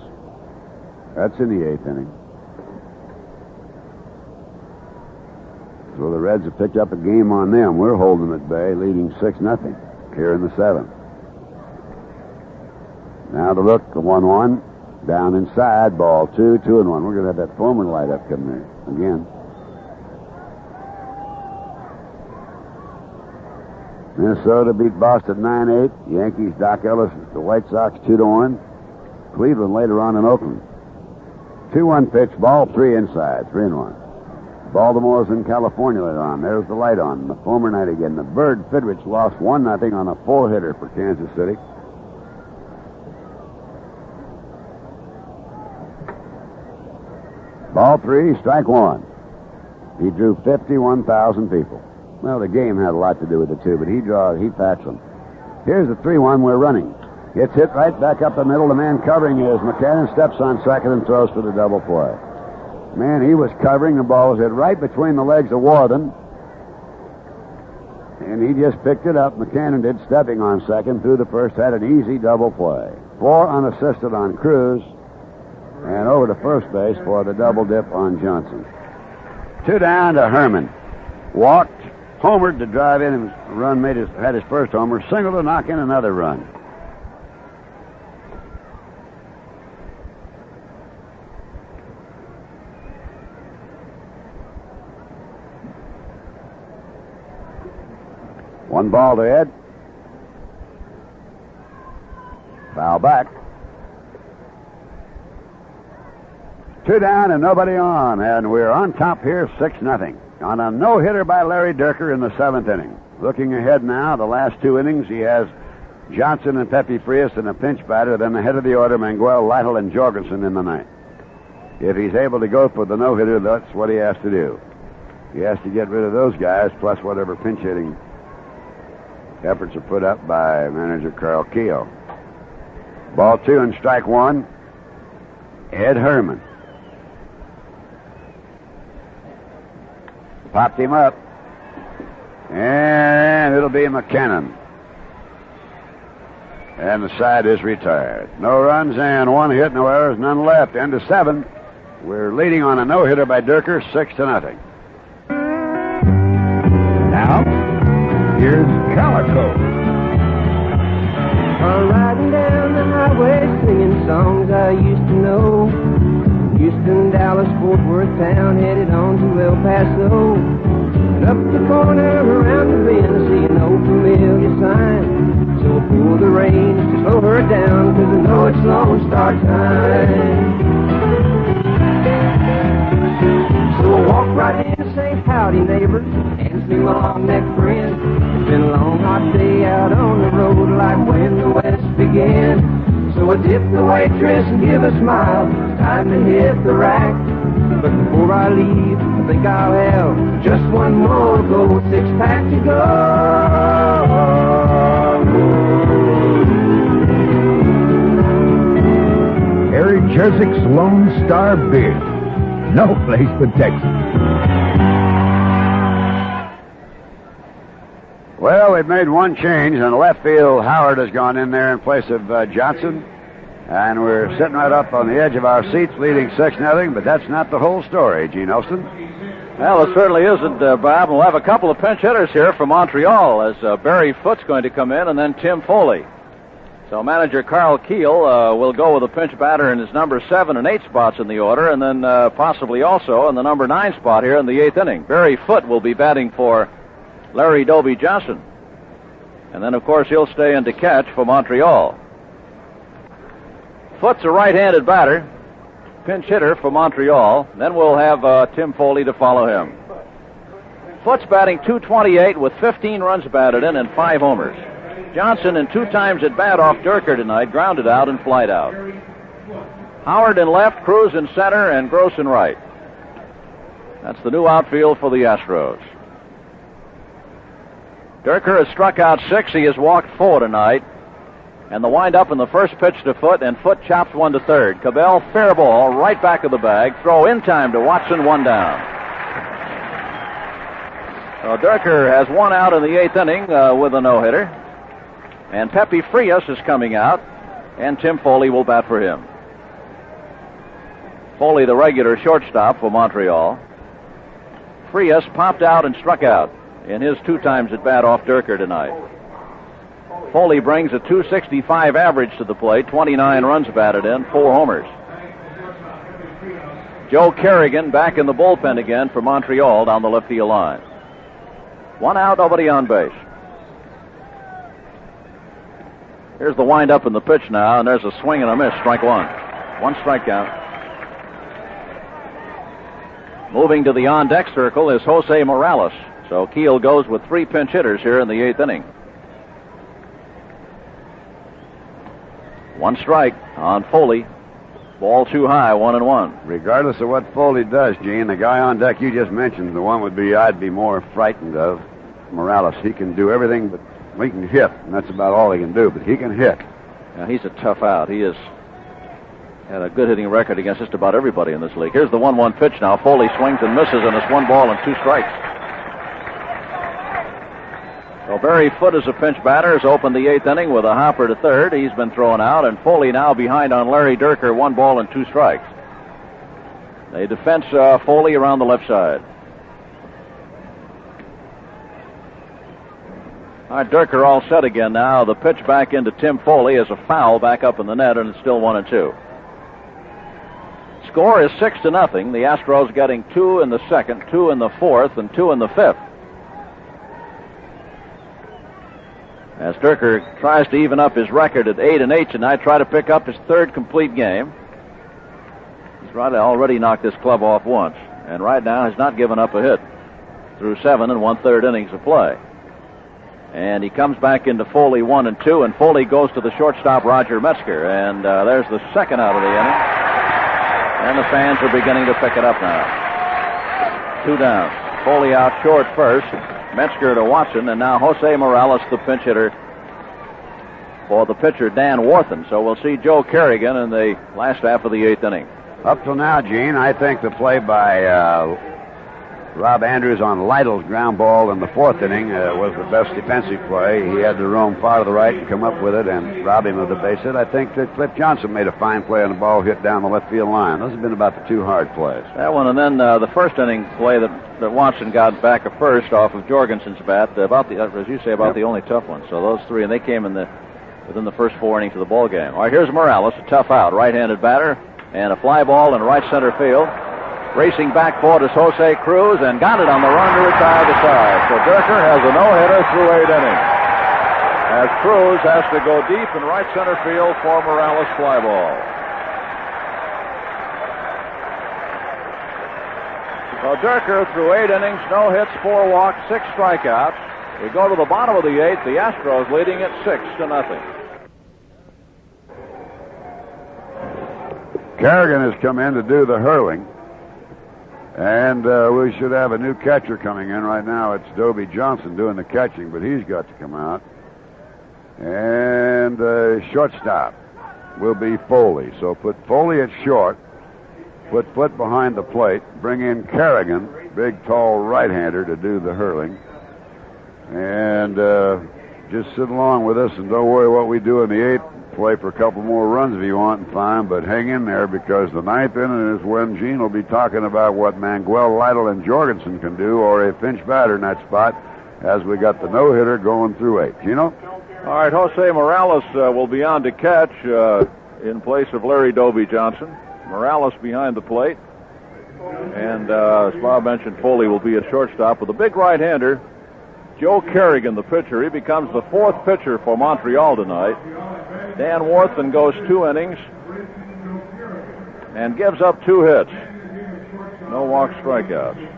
That's in the 8th inning. So the Reds have picked up a game on them. We're holding them at bay, leading 6-0 here in the 7th. Now the look, the 1-1. Down inside, ball 2, 2-1. We're going to have that foamer light up coming there again. Minnesota beat Boston 9-8. Yankees, Doc Ellis, the White Sox 2-1. Cleveland later on in Oakland. 2-1 pitch, ball 3 inside, 3-1. Baltimore's in California later on. There's the light on. The former night again. The Bird Fidrich lost 1-0 on a 4-hitter for Kansas City. Ball 3, strike 1. He drew 51,000 people. Well, the game had a lot to do with it, too, but he packs them. Here's the 3-1 we're running. Gets hit right back up the middle. The man covering is Mackanin, steps on second and throws for the double play. Man, he was covering. The ball was hit right between the legs of Worthing. And he just picked it up. Mackanin did, stepping on second through the first, had an easy double play. 4 unassisted on Cruz. And over to first base for the double dip on Johnson. 2 down to Herrmann. Walked, homered to drive in and run, had his first homer, single to knock in another run. One ball to Ed. Foul back. 2 down and nobody on, and we're on top here 6-0 on a no-hitter by Larry Dierker in the 7th inning. Looking ahead now, the last 2 innings, he has Johnson and Pepe Frias in a pinch batter, then the head of the order, Mangual, Lytle, and Jorgensen in the 9th. If he's able to go for the no-hitter, that's what he has to do. He has to get rid of those guys, plus whatever pinch hitting efforts are put up by manager Carl Keogh. Ball 2 and strike 1. Ed Herrmann. Popped him up. And it'll be Mackanin. And the side is retired. No runs and 1 hit, no errors, none left. End of 7. We're leading on a no-hitter by Dierker, 6-0. Now, here's Calico. Riding down the highway singing songs I used to know. Houston, Dallas, Fort Worth town, headed on to El Paso. And up the corner around the bend, see an old familiar sign. So I pull the reins to slow her down, 'cause I know it's Lone Star time. So I walk right in and say, howdy neighbors, hands me my long-neck friend. It's been a long hot day out on the road, like when the West began. So I dip the waitress and give a smile, time to hit the rack. But before I leave, I think I'll have just one more gold 6-pack to go. Harry Jersey's Lone Star Beer. No place but Texas. Well, they've made one change, and left field Howard has gone in there in place of Johnson. And we're sitting right up on the edge of our seats, leading 6-0, but that's not the whole story, Gene Olson. Well, it certainly isn't, Bob. We'll have a couple of pinch hitters here from Montreal, as Barry Foote's going to come in, and then Tim Foley. So manager Carl Keogh will go with a pinch batter in his number 7 and 8 spots in the order, and then possibly also in the number 9 spot here in the 8th inning. Barry Foote will be batting for Larry Doby Johnson. And then, of course, he'll stay in to catch for Montreal. Foot's a right-handed batter, pinch hitter for Montreal. Then we'll have Tim Foley to follow him. Foot's batting .228 with 15 runs batted in and 5 homers. Johnson in 2 times at bat off Dierker tonight, grounded out and flied out. Howard in left, Cruz in center, and Gross in right. That's the new outfield for the Astros. Dierker has struck out 6. He has walked 4 tonight. And the windup in the first pitch to Foot, and Foot chops one to third. Cabell, fair ball, right back of the bag. Throw in time to Watson, 1 down. So Dierker has 1 out in the 8th inning with a no-hitter. And Pepe Frias is coming out, and Tim Foley will bat for him. Foley, the regular shortstop for Montreal. Frias popped out and struck out in his 2 times at bat off Dierker tonight. Foley brings a .265 average to the plate, 29 runs batted in, 4 homers. Joe Kerrigan back in the bullpen again for Montreal down the left field line. 1 out, nobody on base. Here's the windup in the pitch now, and there's a swing and a miss, strike 1. 1 strike count. Moving to the on-deck circle is Jose Morales. So Keel goes with 3 pinch hitters here in the 8th inning. 1 strike on Foley. Ball too high, 1-1. Regardless of what Foley does, Gene, the guy on deck you just mentioned, the one I'd be more frightened of, Morales. He can do everything, but he can hit, and that's about all he can do, but he can hit. Yeah, he's a tough out. He has had a good hitting record against just about everybody in this league. Here's the 1-1 pitch now. Foley swings and misses, and it's 1 ball and 2 strikes. So Barry Foote as a pinch batter has opened the 8th inning with a hopper to third. He's been thrown out, and Foley now behind on Larry Dierker, 1 ball and 2 strikes. They defense Foley around the left side. All right, Dierker all set again now. The pitch back into Tim Foley is a foul back up in the net, and it's still 1-2. Score is 6-0. The Astros getting 2 in the 2nd, 2 in the 4th, and 2 in the 5th. As Dierker tries to even up his record at 8-8 tonight, try to pick up his 3rd complete game. He's already knocked this club off once, and right now has not given up a hit through 7 1/3 innings of play. And he comes back into Foley 1-2, and Foley goes to the shortstop Roger Metzger, and there's the 2nd out of the inning. And the fans are beginning to pick it up now. 2 down. Foley out short first. Metzger to Watson, and now Jose Morales, the pinch hitter for the pitcher Dan Warthen. So we'll see Joe Kerrigan in the last half of the 8th inning. Up till now, Gene, I think the play by Rob Andrews on Lytle's ground ball in the 4th inning was the best defensive play. He had to roam far to the right and come up with it and rob him of the base hit. I think that Cliff Johnson made a fine play on the ball hit down the left field line. Those have been about the 2 hard plays. That one, and then the 1st inning play that Watson got back at first off of Jorgensen's bat, about the, as you say, about the only tough one. So those 3, and they came in within the first 4 innings of the ball game. All right, here's Morales, a tough out, right-handed batter, and a fly ball in right center field. Racing back for it is Jose Cruz, and got it on the run to retire the side. So Dierker has a no-hitter through 8 innings. As Cruz has to go deep in right center field for Morales' fly ball. So Dierker through 8 innings, no hits, 4 walks, 6 strikeouts. We go to the bottom of the 8th. The Astros leading it 6-0. Kerrigan has come in to do the hurling. And we should have a new catcher coming in right now. It's Dobie Johnson doing the catching, but he's got to come out. And shortstop will be Foley. So put Foley at short, put Foot behind the plate, bring in Kerrigan, big, tall right-hander, to do the hurling. And just sit along with us and don't worry what we do in the 8th. Play for a couple more runs if you want and fine, but hang in there, because the 9th inning is when Gene will be talking about what Mangual, Lytle, and Jorgensen can do, or a pinch batter in that spot, as we got the no-hitter going through 8. Gino? All right, Jose Morales will be on to catch in place of Larry Dobie Johnson. Morales behind the plate. And as Bob mentioned, Foley will be a shortstop with a big right-hander, Joe Kerrigan, the pitcher. He becomes the fourth pitcher for Monteal tonight. Dan Warthen goes 2 innings and gives up 2 hits. No walks, strikeouts.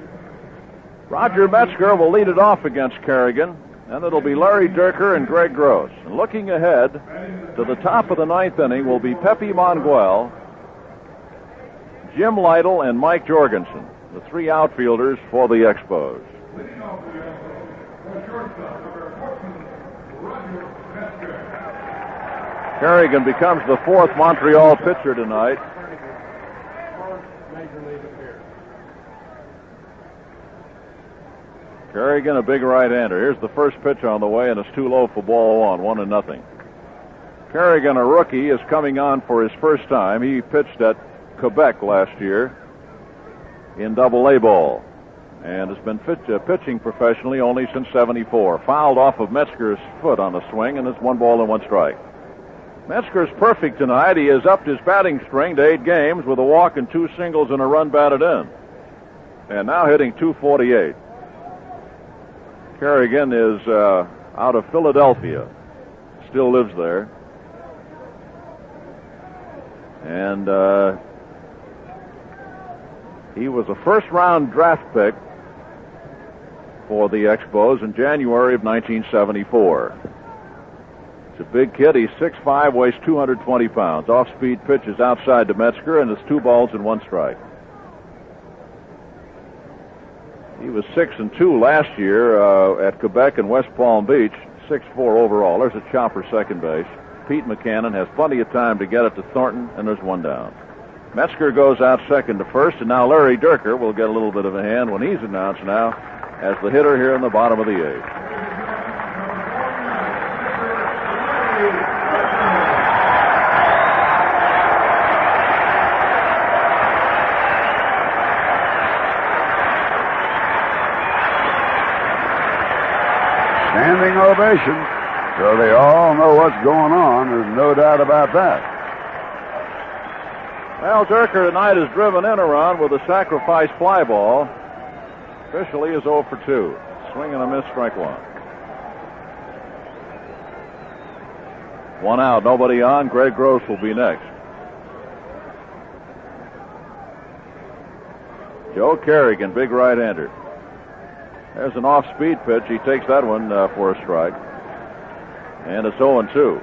Roger Metzger will lead it off against Kerrigan, and it'll be Larry Dierker and Greg Gross. And looking ahead to the top of the 9th inning will be Pepe Mangual, Jim Lyttle, and Mike Jorgensen, the 3 outfielders for the Expos. Kerrigan becomes the 4th Monteal pitcher tonight. Kerrigan, a big right-hander. Here's the first pitch on the way, and it's too low for ball 1, 1-0. Kerrigan, a rookie, is coming on for his first time. He pitched at Quebec last year in Double-A ball, and has been pitching professionally only since '74. Fouled off of Metzger's foot on a swing, and it's 1 ball and 1 strike. Metzger's perfect tonight. He has upped his batting string to 8 games with a walk and 2 singles and a run batted in, and now hitting .248. Kerrigan is out of Philadelphia, still lives there, and he was a first-round draft pick for the Expos in January of 1974. He's a big kid. He's 6'5", weighs 220 pounds. Off-speed pitches outside to Metzger, and it's 2 balls and 1 strike. He was 6-2 last year at Quebec and West Palm Beach, 6'4" overall. There's a chopper second base. Pete Mackanin has plenty of time to get it to Thornton, and there's 1 down. Metzger goes out second to first, and now Larry Dierker will get a little bit of a hand when he's announced now as the hitter here in the bottom of the 8th. Standing ovation. So they all know what's going on. There's no doubt about that. Well, Dierker tonight has driven in a run with a sacrifice fly ball. Officially is 0 for 2. Swing and a miss, strike 1. 1 out, nobody on. Greg Gross will be next. Joe Kerrigan, big right-hander. There's an off-speed pitch. He takes that one for a strike. And it's 0-2.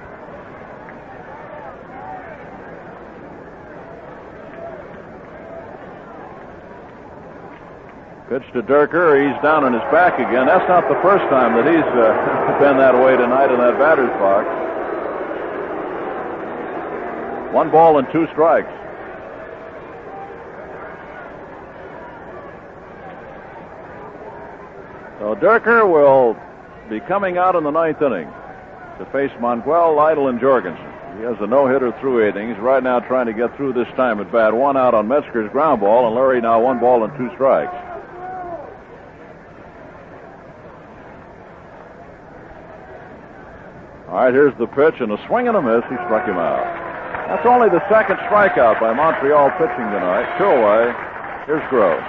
Pitch to Dierker. He's down on his back again. That's not the first time that he's been that way tonight in that batter's box. 1 ball and 2 strikes. So Dierker will be coming out in the 9th inning to face Mangual, Lytle, and Jorgensen. He has a no-hitter through 8 innings. Right now trying to get through this time at bat. 1 out on Metzger's ground ball, and Larry now 1 ball and 2 strikes. All right, here's the pitch, and a swing and a miss. He struck him out. That's only the 2nd strikeout by Monteal pitching tonight. 2 away. Here's Gross.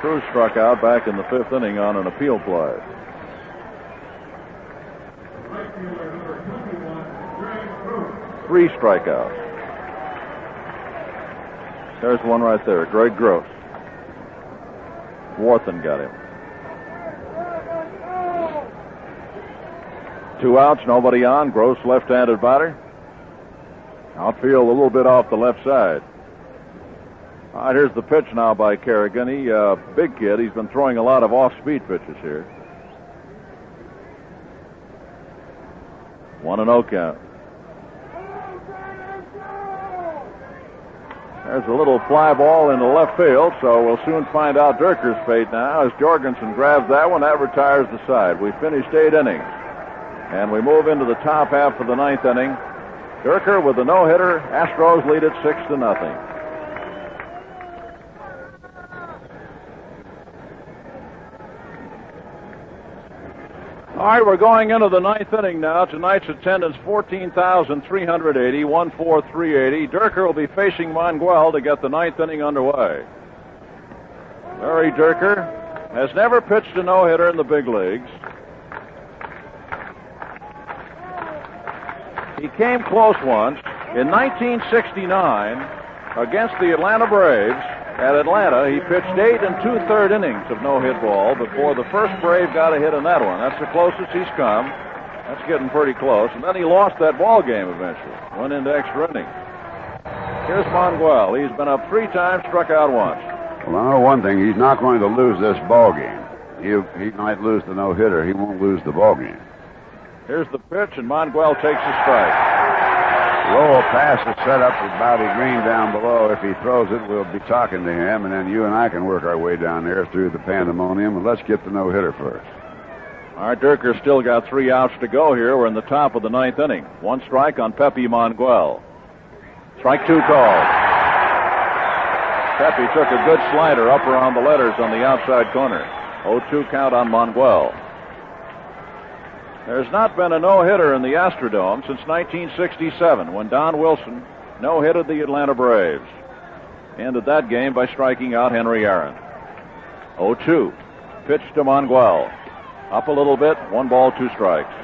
Cruz struck out back in the 5th inning on an appeal play. Three strikeouts. There's one right there, Greg Gross. Warthen got him. 2 outs, nobody on. Gross, left-handed batter. Outfield a little bit off the left side. All right, here's the pitch now by Kerrigan. He, big kid. He's been throwing a lot of off-speed pitches here. 1-0 count. There's a little fly ball into left field, so we'll soon find out Dierker's fate now as Jorgensen grabs that one. That retires the side. We finished 8 innings, and we move into the top half of the 9th inning. Dierker with a no-hitter. Astros lead it 6-0. All right, we're going into the 9th inning now. Tonight's attendance 14,380, 14380. Dierker will be facing Mangual to get the 9th inning underway. Larry Dierker has never pitched a no-hitter in the big leagues. He came close once in 1969 against the Atlanta Braves. At Atlanta, he pitched 8 2/3 innings of no-hit ball before the first Brave got a hit in that one. That's the closest he's come. That's getting pretty close. And then he lost that ball game eventually. Went into extra innings. Here's Mangual. He's been up 3 times, struck out once. Well, I know one thing. He's not going to lose this ball game. He might lose the no-hitter. He won't lose the ball game. Here's the pitch, and Mangual takes a strike. Low pass is set up with Bobby Green down below. If he throws it, we'll be talking to him, and then you and I can work our way down there through the pandemonium. And let's get the no-hitter first. All right, Dierker still got 3 outs to go here. We're in the top of the 9th inning. 1 strike on Pepe Mangual. Strike 2 called. Pepe took a good slider up around the letters on the outside corner. 0-2 count on Mangual. There's not been a no-hitter in the Astrodome since 1967 when Don Wilson no-hitted the Atlanta Braves. Ended that game by striking out Henry Aaron. 0-2. Pitch to Mangual. Up a little bit, 1 ball, 2 strikes.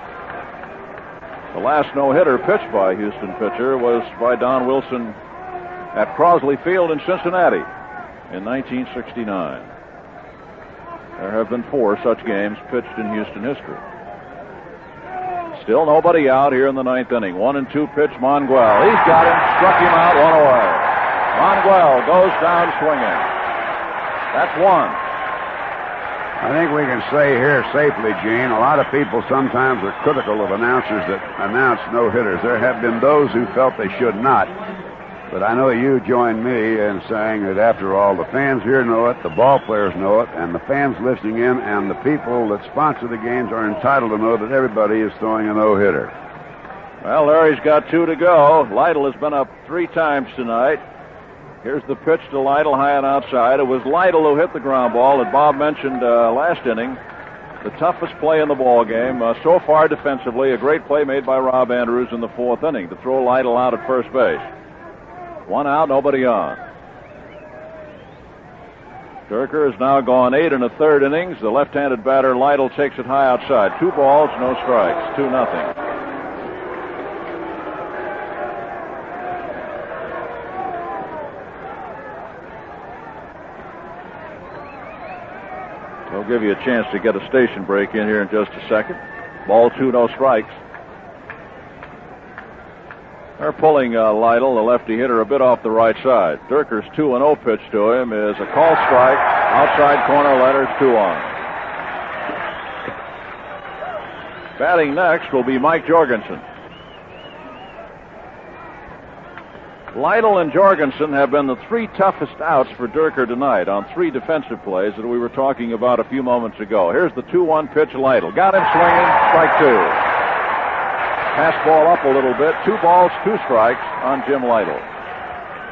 The last no-hitter pitched by a Houston pitcher was by Don Wilson at Crosley Field in Cincinnati in 1969. There have been 4 such games pitched in Houston history. Still nobody out here in the 9th inning. 1-2 pitch, Mangual. He's got him, struck him out, 1 away. Mangual goes down swinging. That's 1. I think we can say here safely, Gene, a lot of people sometimes are critical of announcers that announce no-hitters. There have been those who felt they should not. But I know you join me in saying that, after all, the fans here know it, the ball players know it, and the fans listening in and the people that sponsor the games are entitled to know that everybody is throwing a no-hitter. Well, Larry's got 2 to go. Lytle has been up 3 times tonight. Here's the pitch to Lytle, high and outside. It was Lytle who hit the ground ball that Bob mentioned last inning. The toughest play in the ball game. So far defensively, a great play made by Rob Andrews in the 4th inning to throw Lytle out at first base. 1 out, nobody on. Dierker has now gone 8 1/3 innings. The left-handed batter Lytle takes it high outside. 2 balls, no strikes. 2-0. We'll give you a chance to get a station break in here in just a second. Ball 2, no strikes. They're pulling Lytle, the lefty hitter, a bit off the right side. Dierker's 2-0 pitch to him is a call strike. Outside corner, letters, 2 on. Batting next will be Mike Jorgensen. Lytle and Jorgensen have been the 3 toughest outs for Dierker tonight on 3 defensive plays that we were talking about a few moments ago. Here's the 2-1 pitch, Lytle. Got him swinging, strike 2. Pass ball up a little bit. 2 balls, 2 strikes on Jim Lytle.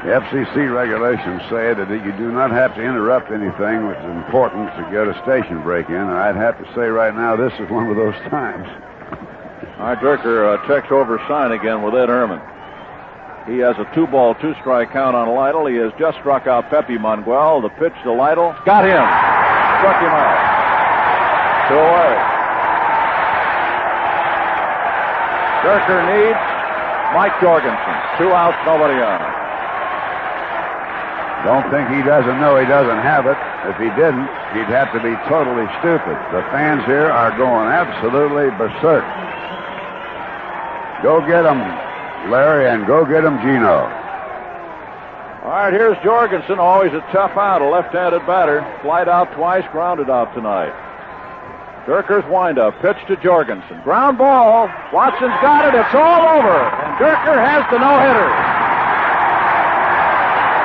The FCC regulations say that you do not have to interrupt anything which is important to get a station break in. And I'd have to say right now this is one of those times. All right, Dierker checks over sign again with Ed Herrmann. He has a 2 ball, 2 strike count on Lytle. He has just struck out Pepe Mangual. The pitch to Lytle. Got him. Struck him out. 2 away. Dierker needs Mike Jorgensen. 2 outs, nobody on. Don't think he doesn't know he doesn't have it. If he didn't, he'd have to be totally stupid. The fans here are going absolutely berserk. Go get him, Larry, and go get him, Gino. All right, here's Jorgensen. Always a tough out, a left-handed batter. Flied out twice, grounded out tonight. Dierker's windup, pitch to Jorgensen. Ground ball. Watson's got it. It's all over. And Dierker has the no-hitter.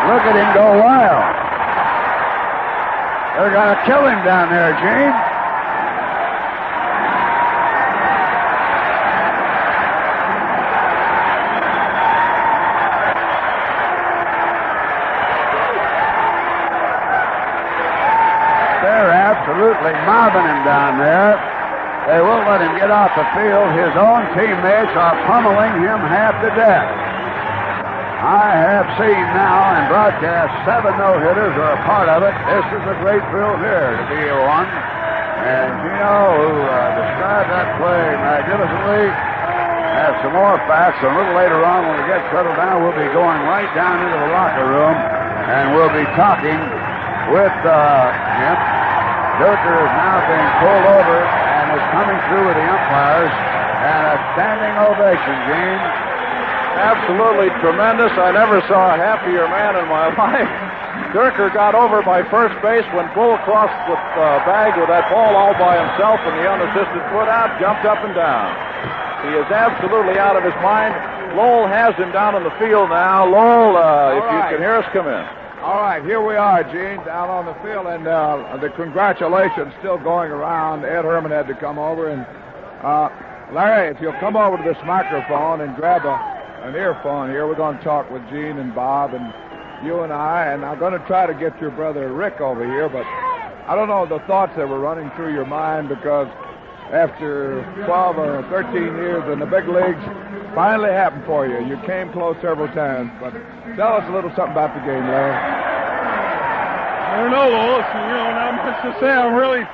Look at him go wild. They're going to kill him down there, Gene. They're absolutely mobbing him down there. They won't let him get off the field. His own teammates are pummeling him half to death. I have seen now and broadcast 7 no-hitters are a part of it. This is a great thrill here to be one. And Gino, who described that play magnificently, has some more facts. A little later on, when we get settled down, we'll be going right down into the locker room, and we'll be talking with Jim. Dierker is now being pulled over and is coming through with the umpires, and a standing ovation, Gene. Absolutely tremendous. I never saw a happier man in my life. Dierker got over by first base when Bull crossed the bag with that ball all by himself, and the unassisted foot out jumped up and down. He is absolutely out of his mind. Lowell has him down in the field now. Lowell, if you can hear us, come in. All right, here we are, Gene, down on the field, and the congratulations still going around. Ed Herrmann had to come over, and Larry, if you'll come over to this microphone and grab an earphone here, we're going to talk with Gene and Bob and you and I'm going to try to get your brother Rick over here, but I don't know the thoughts that were running through your mind, because after 12 or 13 years in the big leagues, finally happened for you. You came close several times, but tell us a little something about the game, Larry. I don't know, Lois. Not much to say. I'm really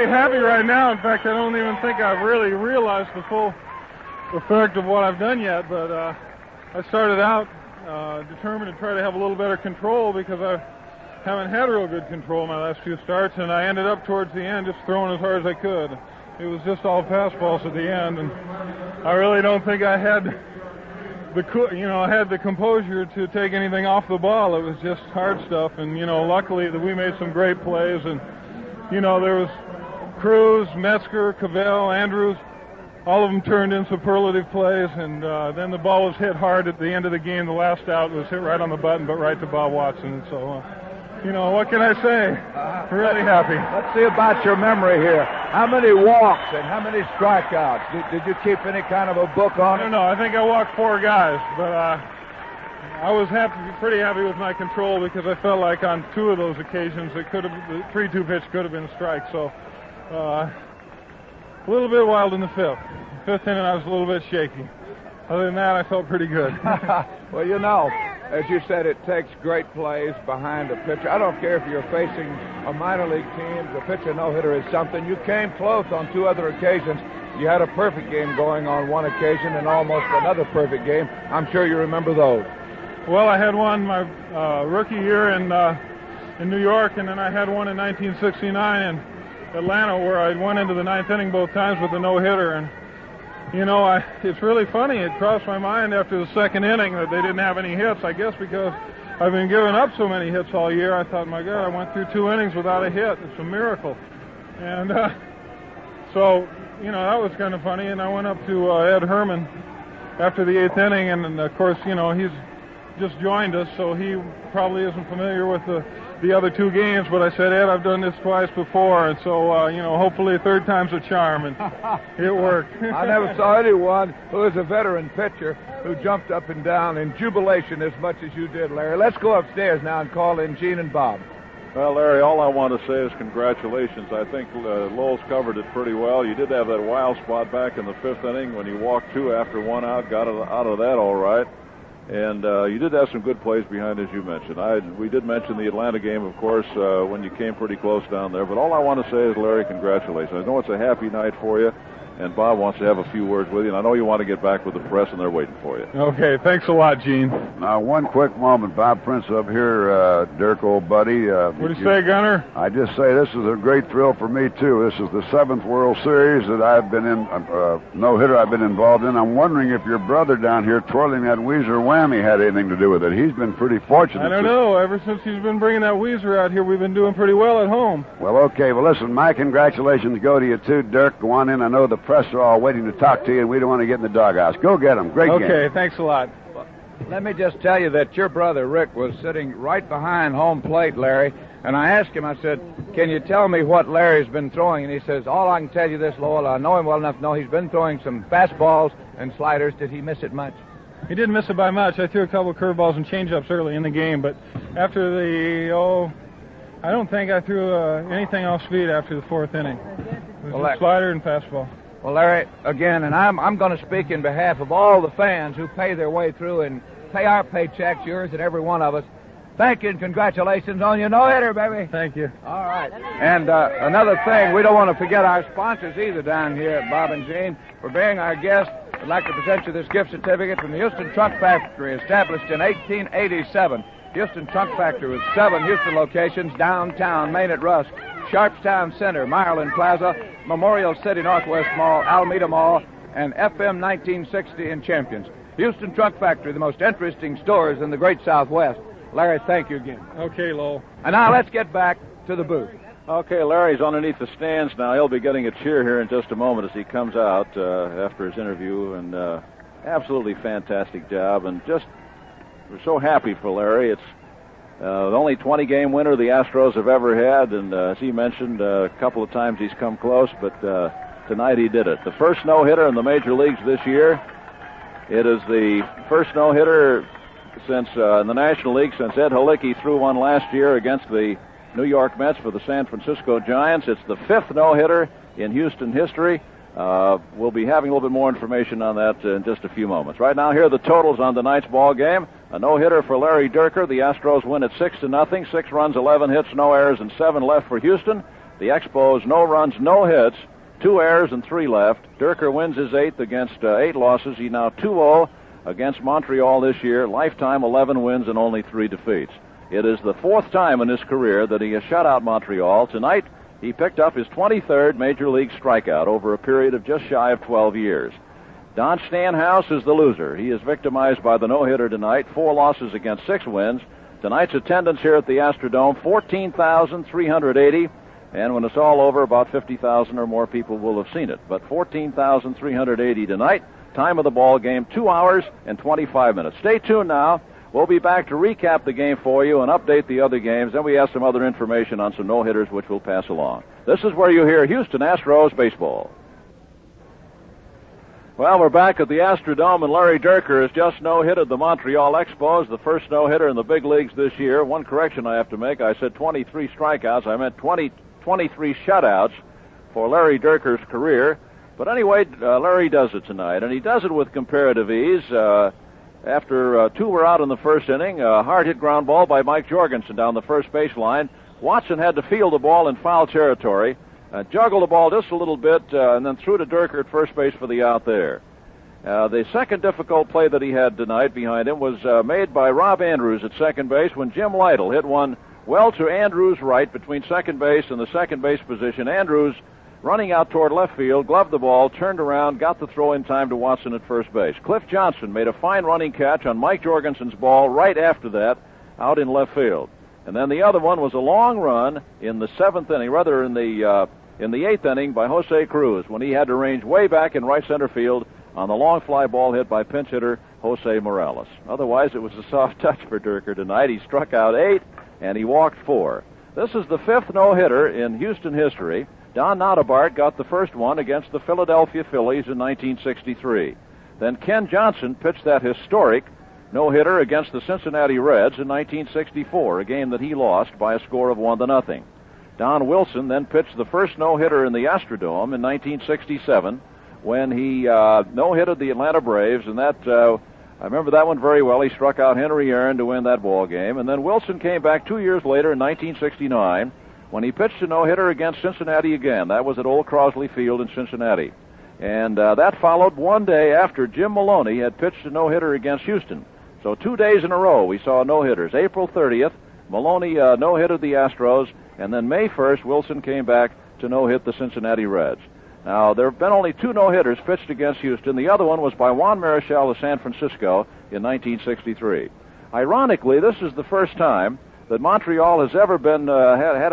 happy right now. In fact, I don't even think I've really realized the full effect of what I've done yet, but I started out determined to try to have a little better control, because I haven't had real good control in my last few starts, and I ended up towards the end just throwing as hard as I could. It was just all fastballs at the end, and I really don't think I had the composure to take anything off the ball. It was just hard stuff, and luckily that we made some great plays, and there was Cruz, Metzger, Cabell, Andrews. All of them turned in superlative plays, and then the ball was hit hard at the end of the game. The last out was hit right on the button, but right to Bob Watson. So, what can I say? Really happy. Let's see about your memory here. How many walks and how many strikeouts? Did you keep any kind of a book on it? I don't know. I think I walked 4 guys, but I was pretty happy with my control, because I felt like on 2 of those occasions the 3-2 pitch could have been a strike. So. A little bit wild in the 5th. 5th inning, I was a little bit shaky. Other than that, I felt pretty good. Well, as you said, it takes great plays behind a pitcher. I don't care if you're facing a minor league team. The pitcher no-hitter is something. You came close on 2 other occasions. You had a perfect game going on one occasion and almost another perfect game. I'm sure you remember those. Well, I had one my rookie year in New York, and then I had one in 1969 in Atlanta, where I went into the 9th inning both times with a no-hitter. And it's really funny. It crossed my mind after the 2nd inning that they didn't have any hits. I guess because I've been giving up so many hits all year, I thought, my God, I went through 2 innings without a hit. It's a miracle. And so that was kind of funny. And I went up to Ed Herrmann after the 8th inning, and of course, he's just joined us, so he probably isn't familiar with the other 2 games, but I said, Ed, I've done this twice before, and so, hopefully a 3rd time's a charm, and it worked. I never saw anyone who is a veteran pitcher who jumped up and down in jubilation as much as you did, Larry. Let's go upstairs now and call in Gene and Bob. Well, Larry, all I want to say is congratulations. I think Lowell's covered it pretty well. You did have that wild spot back in the 5th inning when you walked 2 after 1 out, got out of that all right. And you did have some good plays behind, as you mentioned. We did mention the Atlanta game, of course, when you came pretty close down there. But all I want to say is, Larry, congratulations. I know it's a happy night for you, and Bob wants to have a few words with you. And I know you want to get back with the press, and they're waiting for you. Okay, thanks a lot, Gene. Now, one quick moment. Bob Prince up here, Dirk, old buddy. What do you say, Gunner? I just say this is a great thrill for me, too. This is the 7th World Series that I've been in, no-hitter I've been involved in. I'm wondering if your brother down here twirling that Weezer whammy had anything to do with it. He's been pretty fortunate. I don't know. Ever since he's been bringing that Weezer out here, we've been doing pretty well at home. Well, okay. Well, listen, my congratulations go to you, too, Dirk. Go on in. I know the press are all waiting to talk to you, and we don't want to get in the doghouse. Go get them. Great game. Okay, thanks a lot. Let me just tell you that your brother Rick was sitting right behind home plate, Larry, and I asked him, I said, can you tell me what Larry's been throwing? And he says, all I can tell you this, Lowell, I know him well enough to know he's been throwing some fastballs and sliders. Did he miss it much? He didn't miss it by much. I threw a couple of curveballs and changeups early in the game, but after I don't think I threw anything off speed after the 4th inning. It was a slider and fastball. Well, Larry, again, and I'm going to speak in behalf of all the fans who pay their way through and pay our paychecks, yours and every one of us. Thank you and congratulations on your no-hitter, baby. Thank you. All right. And another thing, we don't want to forget our sponsors either down here at Bob and Jean. For being our guest, I'd like to present you this gift certificate from the Houston Trunk Factory, established in 1887. Houston Trunk Factory with 7 Houston locations, downtown, Main at Rusk, Sharpstown Center, Maryland Plaza, Memorial City Northwest Mall, Alameda Mall, and FM 1960 in Champions. Houston Trunk Factory, the most interesting stores in the great Southwest. Larry, thank you again. Okay, Lowell. And now let's get back to the booth. Okay, Larry's underneath the stands now. He'll be getting a cheer here in just a moment as he comes out after his interview. And absolutely fantastic job. And just, we're so happy for Larry. It's the only 20-game winner the Astros have ever had. And as he mentioned, a couple of times he's come close, but tonight he did it. The first no-hitter in the major leagues this year. It is the first no-hitter since in the National League since Ed Herrmann threw one last year against the New York Mets for the San Francisco Giants. It's the 5th no-hitter in Houston history. We'll be having a little bit more information on that in just a few moments. Right now, here are the totals on tonight's ball game. A no-hitter for Larry Dierker. The Astros win at 6-0. 6 runs, 11 hits, no errors, and 7 left for Houston. The Expos, no runs, no hits, 2 errors and 3 left. Dierker wins his 8th against 8 losses. He's now 2-0 against Monteal this year. Lifetime 11 wins and only 3 defeats. It is the 4th time in his career that he has shut out Monteal. Tonight, he picked up his 23rd Major League strikeout over a period of just shy of 12 years. Don Stanhouse is the loser. He is victimized by the no-hitter tonight. 4 losses against 6 wins. Tonight's attendance here at the Astrodome, 14,380. And when it's all over, about 50,000 or more people will have seen it. But 14,380 tonight. Time of the ball game, 2 hours and 25 minutes. Stay tuned now. We'll be back to recap the game for you and update the other games. Then we have some other information on some no-hitters which we'll pass along. This is where you hear Houston Astros baseball. Well, we're back at the Astrodome, and Larry Dierker has just no-hitted the Monteal Expos, the first no-hitter in the big leagues this year. One correction I have to make. I said 23 strikeouts. I meant 23 shutouts for Larry Dierker's career. But anyway, Larry does it tonight, and he does it with comparative ease. After 2 were out in the first inning, a hard-hit ground ball by Mike Jorgensen down the first baseline. Watson had to field the ball in foul territory, juggled the ball just a little bit, and then threw to Dierker at first base for the out there. The second difficult play that he had tonight behind him was made by Rob Andrews at second base when Jim Lyttle hit one well to Andrews' right between second base and the second base position. Andrews, running out toward left field, gloved the ball, turned around, got the throw in time to Watson at first base. Cliff Johnson made a fine running catch on Mike Jorgensen's ball right after that out in left field. And then the other one was a long run in the 7th inning, rather in the 8th inning by Jose Cruz when he had to range way back in right center field on the long fly ball hit by pinch hitter Jose Morales. Otherwise, it was a soft touch for Dierker tonight. He struck out 8 and he walked 4. This is the 5th no-hitter in Houston history. Don Notabart got the first one against the Philadelphia Phillies in 1963. Then Ken Johnson pitched that historic no-hitter against the Cincinnati Reds in 1964, a game that he lost by a score of 1-0. Don Wilson then pitched the first no-hitter in the Astrodome in 1967 when he no-hitted the Atlanta Braves, and that I remember that one very well. He struck out Henry Aaron to win that ball game. And then Wilson came back 2 years later in 1969 when he pitched a no-hitter against Cincinnati again. That was at Old Crosley Field in Cincinnati. And that followed one day after Jim Maloney had pitched a no-hitter against Houston. So 2 days in a row we saw no-hitters. April 30th, Maloney no-hitted the Astros, and then May 1st, Wilson came back to no-hit the Cincinnati Reds. Now, there have been only 2 no-hitters pitched against Houston. The other one was by Juan Marichal of San Francisco in 1963. Ironically, this is the first time that Montreal has ever been had